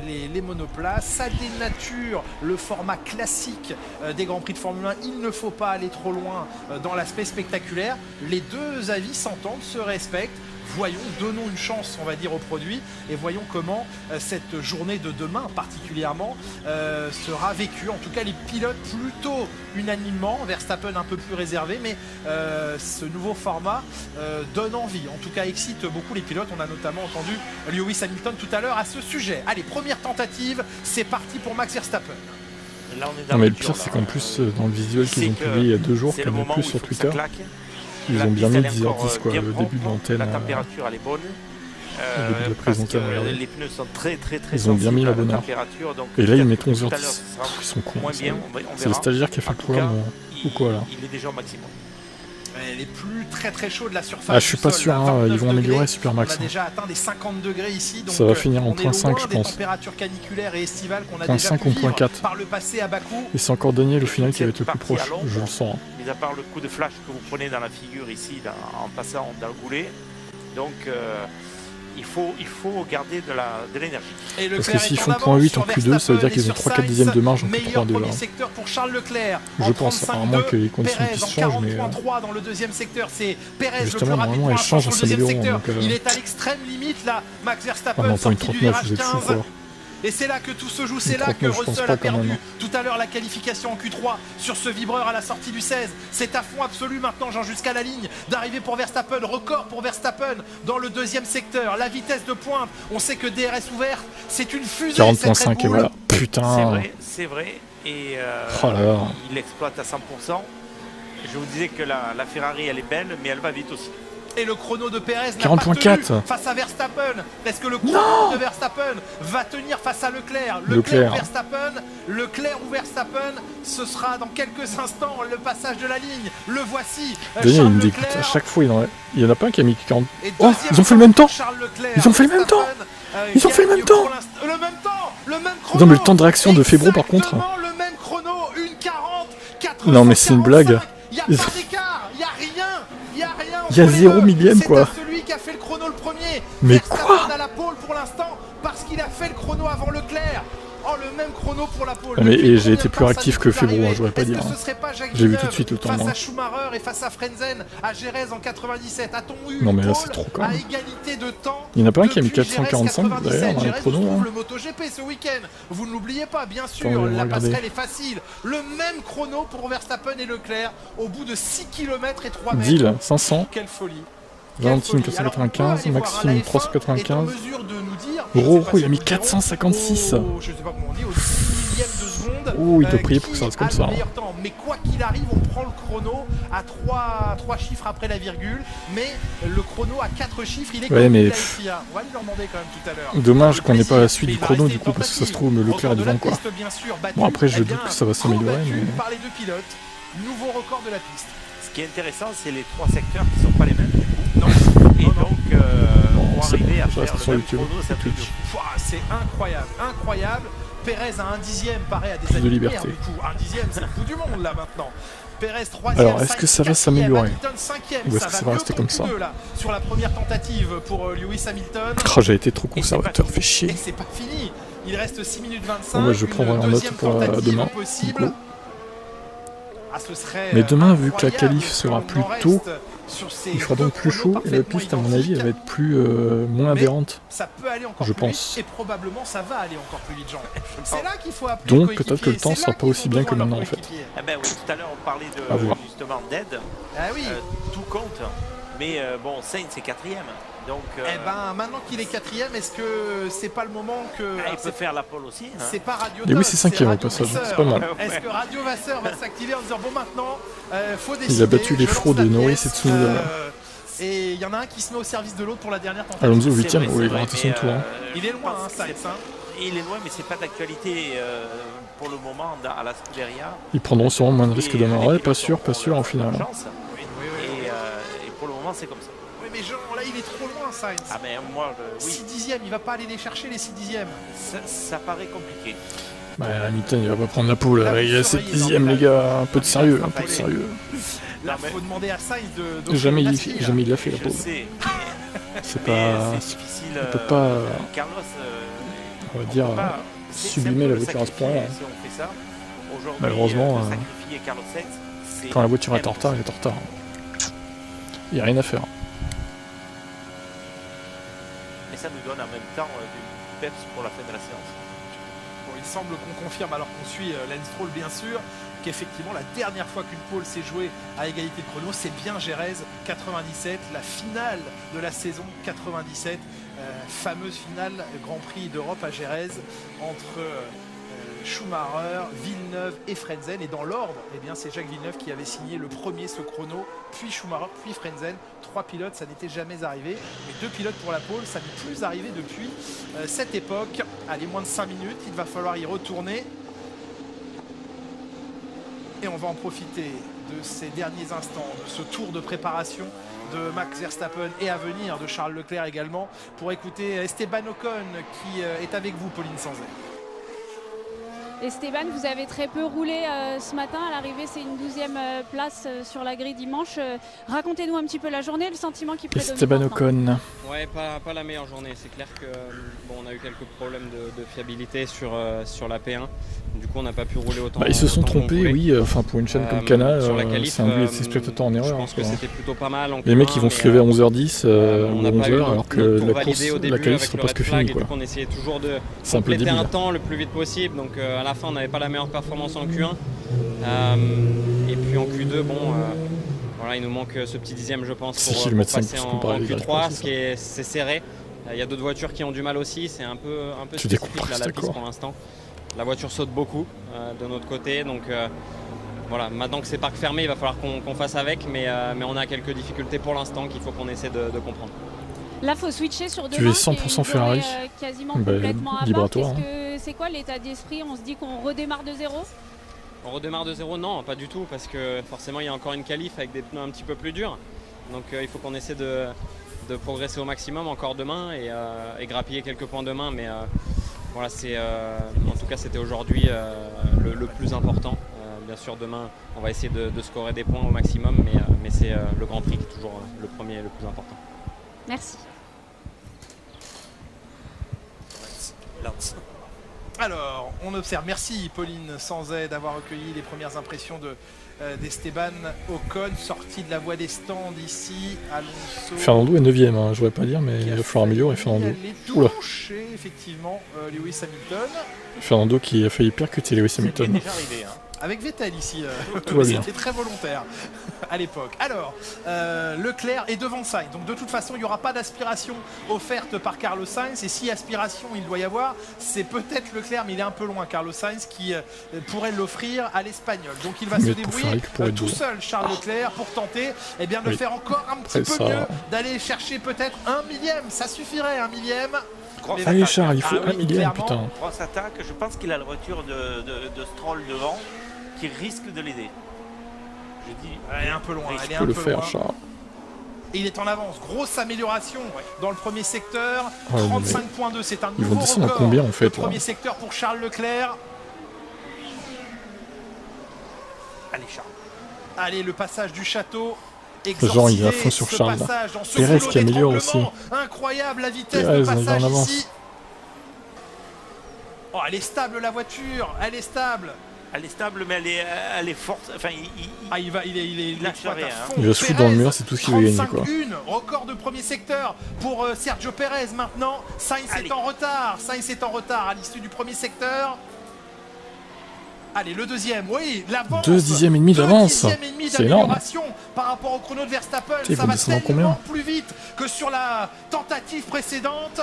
les monoplaces. Ça dénature le format classique des Grands Prix de Formule 1. Il ne faut pas aller trop loin dans l'aspect spectaculaire. Les deux avis s'entendent, se respectent. Voyons, donnons une chance, on va dire, au produit et voyons comment cette journée de demain particulièrement sera vécue. En tout cas, les pilotes plutôt unanimement, Verstappen un peu plus réservé, mais ce nouveau format donne envie, en tout cas excite beaucoup les pilotes. On a notamment entendu Lewis Hamilton tout à l'heure à ce sujet. Allez, première tentative, c'est parti pour Max Verstappen. Là, non mais le pire c'est qu'en plus dans le visuel qu'ils ont publié il y a 2 jours, qu'il n'y en a plus sur Twitter, ils ont bien mis 10h10 quoi, le début de l'antenne, la température elle est bonne, le début de la présentation, les pneus sont très ils ont bien mis la bonne heure, et là ils mettent 11h10, ils sont cons, c'est le stagiaire qui a fait le programme ou quoi là. Il est déjà au maximum. Elle est plus très chaud de la surface. Ah, je suis pas sûr, hein, ils vont améliorer Supermax. On a déjà atteint les 50 degrés ici, donc ça va finir en point 5 je pense. Températures caniculaires et estivales qu'on a point déjà 5 pu ou point 4. Par le passé à Bakou. Et c'est encore Daniel au final qui va être le plus proche, je le sens. Mis à part le coup de flash que vous prenez dans la figure ici en passant dans le goulet, donc il faut garder de l'énergie. Parce que s'ils font point 8 en Q2, ça veut dire qu'ils ont 3-4 dixièmes de marge en Q3 déjà. Pour Charles Leclerc, je pense, à moins que les conditions de piste changent, mais dans le deuxième secteur, c'est Perez justement, normalement, elles changent en s'améliorant. Il est à l'extrême limite là, Max Verstappen, point sorti du virage 15. Quoi. Et c'est là que tout se joue, c'est là que Russell a perdu tout à l'heure la qualification en Q3 sur ce vibreur à la sortie du 16. C'est à fond absolu maintenant, Jean, jusqu'à la ligne d'arrivée pour Verstappen, record pour Verstappen dans le deuxième secteur. La vitesse de pointe, on sait que DRS ouverte, c'est une fusée. 40.5 et voilà, putain. C'est vrai, et il exploite à 100%. Je vous disais que la Ferrari elle est belle, mais elle va vite aussi. Et le chrono de Perez n'a pas tenu face à Verstappen. Est-ce que le chrono de Verstappen va tenir face à Leclerc? Leclerc ou Verstappen? Leclerc ou Verstappen? Ce sera dans quelques instants le passage de la ligne. Le voici. Daniel, il me dégoûte à chaque fois. Il y en a pas un qui a mis 40. Oh, ils ont fait le même temps. Ils ont fait le même temps. Ils ont fait le même temps. Le même chrono. Non mais le temps de réaction de Febro par contre. Le même chrono, 1:40. Non mais c'est une blague. Il n'y a pas d'écart. Il n'y a rien. Il y a 0 millième quoi. C'est celui qui a fait le chrono le premier. Mais Verstappen quoi à la pole pour l'instant parce qu'il a fait le chrono avant Leclerc. Oh, le même chrono pour la pole. Mais j'ai été plus réactif que Febro, hein, j'aurais pas dit. J'ai vu tout de suite le temps. Face à Schumacher et face à Frenzen à Jerez en 97. A-t-on eu non mais là c'est trop quand même. À égalité de temps. Il n'y en a pas un qui a mis 445 d'ailleurs dans les chronos. Le MotoGP ce week-end. Vous ne l'oubliez pas, bien sûr. La passerelle est facile. Le même chrono pour Verstappen et Leclerc au bout de 6 km et 3 mètres. Deal, 500. Quelle folie. Valentine 495, Maxime 395. Roro il a mis 456. Je sais pas comment on dit, au 10 millième de secondes. Ouh, il peut prier pour que ça reste comme ça. Temps. Mais quoi qu'il arrive, on prend le chrono à 3 chiffres après la virgule. Mais le chrono à 4 chiffres, il est ouais, mais... On va lui demander quand même tout à l'heure. Dommage qu'on n'ait pas la suite du chrono du coup, parce que ça se trouve, Leclerc est devant quoi. Bon, après, je doute que ça va s'améliorer. Mais... par les deux pilotes, nouveau record de la piste. Ce qui est intéressant, c'est les 3 secteurs qui ne sont pas les mêmes. Non. Et donc, on va arriver à faire le même chrono. C'est incroyable, incroyable. Pérez à 1 dixième, paraît à des de liberté. Du coup. 1 dixième, c'est le bout du monde là maintenant. Pérez 3e. Alors, est-ce que ça va s'améliorer ou est-ce que ça va rester comme ça sur la première tentative pour Lewis Hamilton. Oh, j'ai été trop conservateur, fait chier. Et c'est pas fini. Il reste 6 minutes 25. Bon, bah, je prendrai en note pour demain. Possible. Ah, mais demain, vu que la qualif sera plus tôt, il fera donc plus chaud et la piste, à mon avis, elle va être moins adhérente. Ça peut aller encore je plus pense. Vite et probablement ça va aller encore plus vite, Jean. C'est là qu'il faut appeler. Donc peut-être que le temps sera pas aussi bien que maintenant en fait. Eh ben oui, tout à l'heure on parlait de justement d'aide. Ah oui. Tout compte. Mais bon, Sainz c'est 4e. Donc, eh ben maintenant qu'il est 4e, est-ce que c'est pas le moment que. Il peut faire la pole aussi. C'est pas Radio. Et oui, c'est 5e au passage, c'est pas mal. Est-ce que Radio Vasseur va s'activer en disant bon maintenant, faut décider. Il a battu les fraudes de Norris et Tsunoda. Et il y en a un qui se met au service de l'autre pour la dernière tentative. Alonso 8e, oui, il a raté son tour. Il est loin, Sainz. Il est loin, mais c'est pas d'actualité pour le moment à la Scuderia. Ils prendront sûrement moins de risques demain. Ouais, pas sûr en finale. Et pour le moment, c'est comme ça. Oui, mais Jean, là, il est trop loin, Sainz. Ah, mais moi, oui. 6 dixièmes, il va pas aller les chercher, les 6 dixièmes. Ça paraît compliqué. Bah, Hamilton, il va pas prendre la poule. Il a 7 dixièmes, les gars. Un peu de sérieux, un peu de sérieux. Là, il faut demander à Sainz de. Jamais il l'a fait, la poule. C'est pas. difficile. On peut pas. Carlos. On va dire. Sublimer la voiture à ce point-là. Si on fait ça, malheureusement, quand la voiture est en retard, elle est en retard. Il n'y a rien à faire. Et ça nous donne en même temps du peps pour la fin de la séance. Bon, il semble qu'on confirme, alors qu'on suit Lance Stroll bien sûr, qu'effectivement la dernière fois qu'une pole s'est jouée à égalité de chrono, c'est bien Jerez 97, la finale de la saison 97, fameuse finale Grand Prix d'Europe à Jerez entre Schumacher, Villeneuve et Frentzen. Et dans l'ordre, eh bien, c'est Jacques Villeneuve qui avait signé le premier ce chrono, puis Schumacher, puis Frentzen. 3 pilotes, ça n'était jamais arrivé. Mais 2 pilotes pour la pole, ça n'est plus arrivé depuis cette époque. Allez, moins de 5 minutes, il va falloir y retourner. Et on va en profiter de ces derniers instants, de ce tour de préparation de Max Verstappen et à venir de Charles Leclerc également, pour écouter Esteban Ocon qui est avec vous, Pauline Sanzet. Esteban, vous avez très peu roulé ce matin. À l'arrivée, c'est une 12e place sur la grille dimanche. Racontez-nous un petit peu la journée, le sentiment qui prédomine. Esteban Ocon. Ouais, pas la meilleure journée. C'est clair que on a eu quelques problèmes de fiabilité sur la P1. Du coup, on n'a pas pu rouler autant. Ils se sont trompés, oui. Enfin, pour une chaîne comme Canal, c'est induit ses spectateurs en erreur. Je pense que c'était plutôt pas mal. Les mecs, ils vont se lever à 11h10 ou 11h, alors que la qualif sera presque finie. Du coup, on essayait toujours de compléter un temps le plus vite possible. Donc, à la fin, on n'avait pas la meilleure performance en Q1. Et puis en Q2, voilà, il nous manque ce petit dixième, je pense, pour passer en Q3, c'est serré. Il y a d'autres voitures qui ont du mal aussi, c'est un peu spécifique là, la piste pour l'instant. La voiture saute beaucoup de notre côté, donc voilà, maintenant que c'est parc fermé, il va falloir qu'on fasse avec, mais on a quelques difficultés pour l'instant qu'il faut qu'on essaie de comprendre. Là, il faut switcher sur demain. Tu es 100% Ferrari. Quasiment complètement à part. Hein. C'est quoi l'état d'esprit? On se dit qu'on redémarre de zéro? On redémarre de zéro? Non, pas du tout, parce que forcément, il y a encore une qualif avec des pneus un petit peu plus durs. Donc, il faut qu'on essaie de progresser au maximum encore demain et grappiller quelques points demain. Mais voilà, en tout cas, c'était aujourd'hui le plus important. Bien sûr, demain, on va essayer de scorer des points au maximum, mais c'est le Grand Prix qui est toujours le premier et le plus important. Merci. Alors, on observe. Merci Pauline Sanzet d'avoir recueilli les premières impressions d'Esteban Ocon, sorti de la voie des stands ici. Alonso. Fernando est 9ème, hein, je voudrais pas dire, mais il va falloir améliorer Fernando. Oula. Effectivement, Lewis Hamilton. Fernando qui a failli percuter Lewis Hamilton. C'est déjà arrivé, hein. avec Vettel ici. Tout va bien. C'était très volontaire à l'époque. Alors, Leclerc est devant Sainz. Donc de toute façon, il n'y aura pas d'aspiration offerte par Carlos Sainz. Et si aspiration il doit y avoir, c'est peut-être Leclerc, mais il est un peu loin, Carlos Sainz, qui pourrait l'offrir à l'Espagnol. Donc il va se débrouiller tout seul, Charles Leclerc, pour tenter de faire encore un petit peu mieux, d'aller chercher peut-être 1 millième. Ça suffirait, 1 millième. Allez Charles, il faut 1 millième, putain. Grosse attaque, je pense qu'il a la voiture de Stroll devant qui risque de l'aider. Je dis, elle est un peu loin. Tu peux le faire, Charles. Et il est en avance. Grosse amélioration dans le premier secteur. 35.2, c'est un nouveau record. À combien, en fait, le premier secteur pour Charles Leclerc. Allez Charles. Allez, le passage du château. Genre il est à fond sur Charles. Pérez qui améliore aussi. Incroyable la vitesse de passage ici. Oh, elle est stable la voiture. Elle est stable. Elle est stable, mais elle est forte. Enfin, il lâche rien. Il va se foutre dans le mur, c'est tout ce qu'il veut gagner, quoi. 35-1, record de premier secteur pour Sergio Pérez maintenant. Sainz est en retard. Sainz est en retard à l'issue du premier secteur. Allez, le deuxième, oui, l'avance. 2 dixièmes et demi d'avance. C'est énorme. Par rapport au chrono de Verstappen, ça va tellement plus vite que sur la tentative précédente.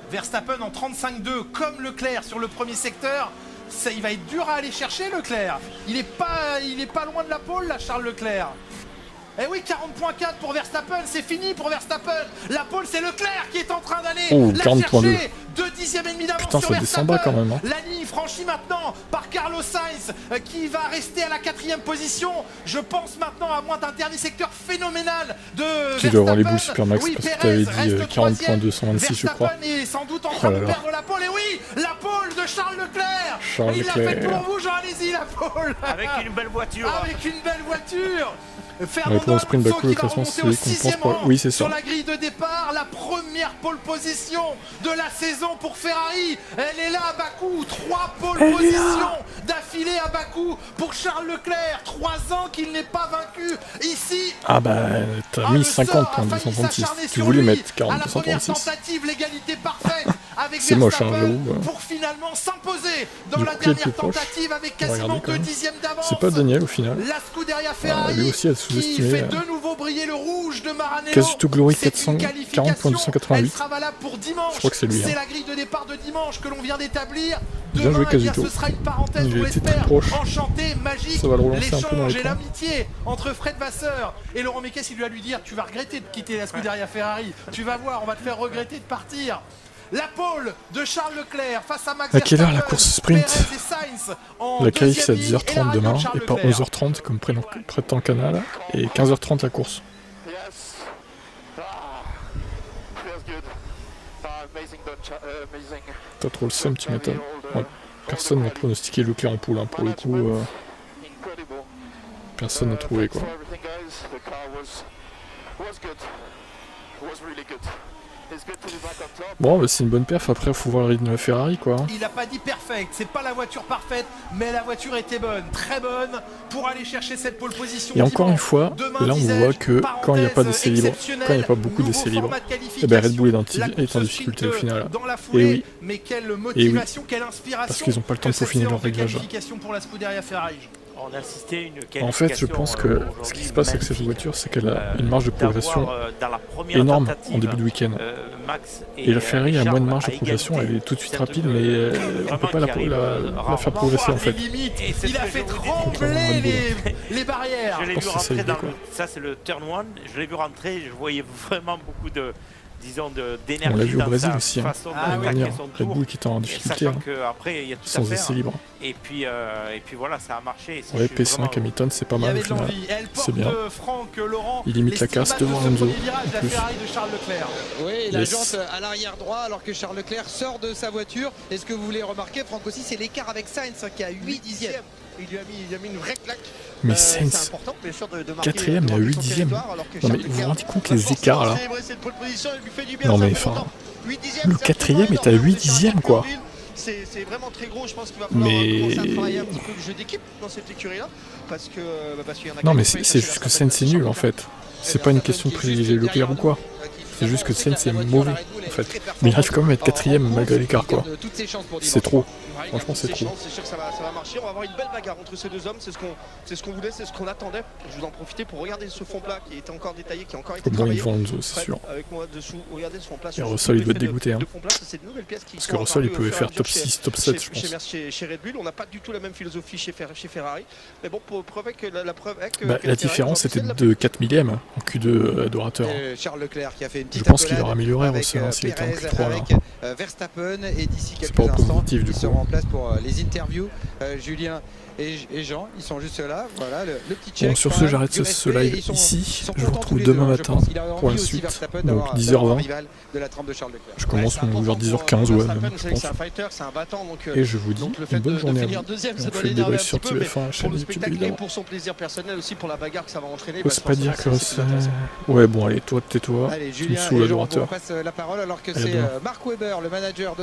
Verstappen en 35-2, comme Leclerc sur le premier secteur. Ça, il va être dur à aller chercher, Leclerc. Il est pas loin de la pole, là, Charles Leclerc. Eh oui, 40.4 pour Verstappen, c'est fini pour Verstappen. La pole, c'est Leclerc qui est en train d'aller la chercher. 2 dixièmes et demi d'avance sur Verstappen. Descend bas quand même, hein. La ligne franchie maintenant par Carlos Sainz qui va rester à la 4e position. Je pense maintenant à moins d'un dernier secteur phénoménal de Verstappen. Tu dois avoir les boules Supermax parce que tu avais dit 40.226 je crois. Verstappen est sans doute en train de perdre la pole. Et oui, la pole de Charles Leclerc. Il l'a fait pour vous, Jean, allez-y, la pole. Avec une belle voiture. Avec une belle voiture. Fernando Alonso qui va remonter au 6e rang oui, sur la grille de départ, la première pole position de la saison pour Ferrari. Elle est là à Bakou, 3 pole positions d'affilée à Bakou pour Charles Leclerc. 3 ans qu'il n'est pas vaincu ici. Ah bah t'as mis 50.236. Tu voulais mettre 40.236. Tentative, l'égalité parfaite avec c'est moche, hein, j'avoue. Pour finalement s'imposer dans la dernière tentative avec quasiment 2 dixièmes d'avance. C'est pas Daniel au final. La Scuderia Ferrari lui aussi elle sous-estimé. Qui fait de nouveau briller le rouge de Maranello. Casuto Glory 40.288. Sera valable pour dimanche. Je crois que c'est lui. C'est la grille de départ de dimanche que l'on vient d'établir. Bien joué Casuto. Ce sera une parenthèse, on l'espère, enchantée, magique. L'échange et l'amitié entre Fred Vasseur et Laurent Mekies. Il lui a lui dire tu vas regretter de quitter la Scuderia Ferrari. Tu vas voir, on va te faire regretter de partir. La pole de Charles Leclerc face à Max Verstappen. À quelle heure la course sprint? La qualif c'est à 10h30 demain et pas 11h30 comme prétend Canal et 15h30 la course. T'as trop le seum, tu m'étonnes. Ouais. Personne n'a pronostiqué Leclerc en poule, hein. Pour le coup. Personne n'a trouvé quoi. Bon, bah, c'est une bonne perf. Après, il faut voir le rythme de la Ferrari, quoi. Il a pas dit perfect, c'est pas la voiture parfaite, mais la voiture était bonne, très bonne, pour aller chercher cette pole position. Et encore une fois, là, on voit que quand il n'y a pas d'essai libre, quand il n'y a pas beaucoup d'essais libres, et ben Red Bull est en difficulté au final. Et oui, mais quelle motivation, quelle inspiration. Parce qu'ils n'ont pas le temps de peaufiner leur réglage. En fait, je pense que ce qui se passe avec cette voiture, c'est qu'elle a une marge de progression énorme en début de week-end. Et la Ferrari a moins de marge de progression, elle est tout de suite rapide, mais on ne peut pas la faire progresser en fait. Il a fait trembler les barrières. Je l'ai vu rentrer dans ça, c'est le turn 1. Je l'ai vu rentrer, je voyais vraiment beaucoup de. Disons d'énergie. On l'a vu au Brésil aussi, hein. Red Bull qui est en difficulté, hein. Après, il y a tout sans essai libre. Et puis voilà, ça a marché. Ouais, P5 Hamilton, c'est pas mal au final. C'est bien. Il limite la casse devant Alonso. Oui, la jante à l'arrière droit alors que Charles Leclerc sort de sa voiture. Et ce que vous voulez remarquer, Franck aussi, c'est l'écart avec Sainz qui a 8 dixièmes. Il lui a mis une vraie claque. Mais Sainz, 4ème et à 8 dixièmes. Non mais vous vous rendez compte les écarts là? Non mais enfin, le 4ème est à 8 dixièmes quoi. C'est vraiment très gros, je pense qu'il va falloir commencer à travailler un petit peu le jeu d'équipe dans cette écurie là. Parce qu'il y en a. Non mais c'est juste que Sainz c'est nul en fait. C'est pas une question de privilégier Leclerc ou quoi. C'est juste que Sainz est mauvais, en fait. Mais il arrive quand même à être 4ème malgré l'écart, quoi. C'est trop. Franchement, c'est trop. C'est sûr que ça va marcher. On va avoir une belle bagarre entre ces deux hommes. C'est ce qu'on voulait, c'est ce qu'on attendait. Je vous en profiter pour regarder ce fond plat qui était encore détaillé, qui a encore été travaillé. Bon, ils vont c'est sûr. Avec moi dessous, regardez ce fond plat. Et Russell, il doit être dégoûté. Hein. Parce que Russell, il pouvait faire top 6, top 7, je pense. Chez Red Bull, on n'a pas du tout la même philosophie chez Ferrari. Mais bon, pour prouver que la preuve est que. La différence c'était de 4 millièmes en Q2 Dorateur. Charles Leclerc qui a fait une petite. Je pense qu'il aura amélioré Russell s'il était en Q3 là. Verstappen et d'ici quelques instants, ils seront en place pour les interviews. Julien et Jean, ils sont juste là. Voilà le petit check. Bon, sur ce, j'arrête ce live ici. Je vous retrouve demain matin pour la suite. Donc 10h20. Je commence vers 10h15, ouais, même, je pense. Et je vous dis une bonne journée à vous. On fait le débrief sur TF1, chaîne YouTube évidemment. Pour son plaisir personnel aussi, pour la bagarre que ça va entraîner. Faut pas dire que c'est. Ouais, bon, allez, toi, tais-toi. Tu me saoules, l'adorateur. On passe la parole alors que c'est Mark Webber, le manager de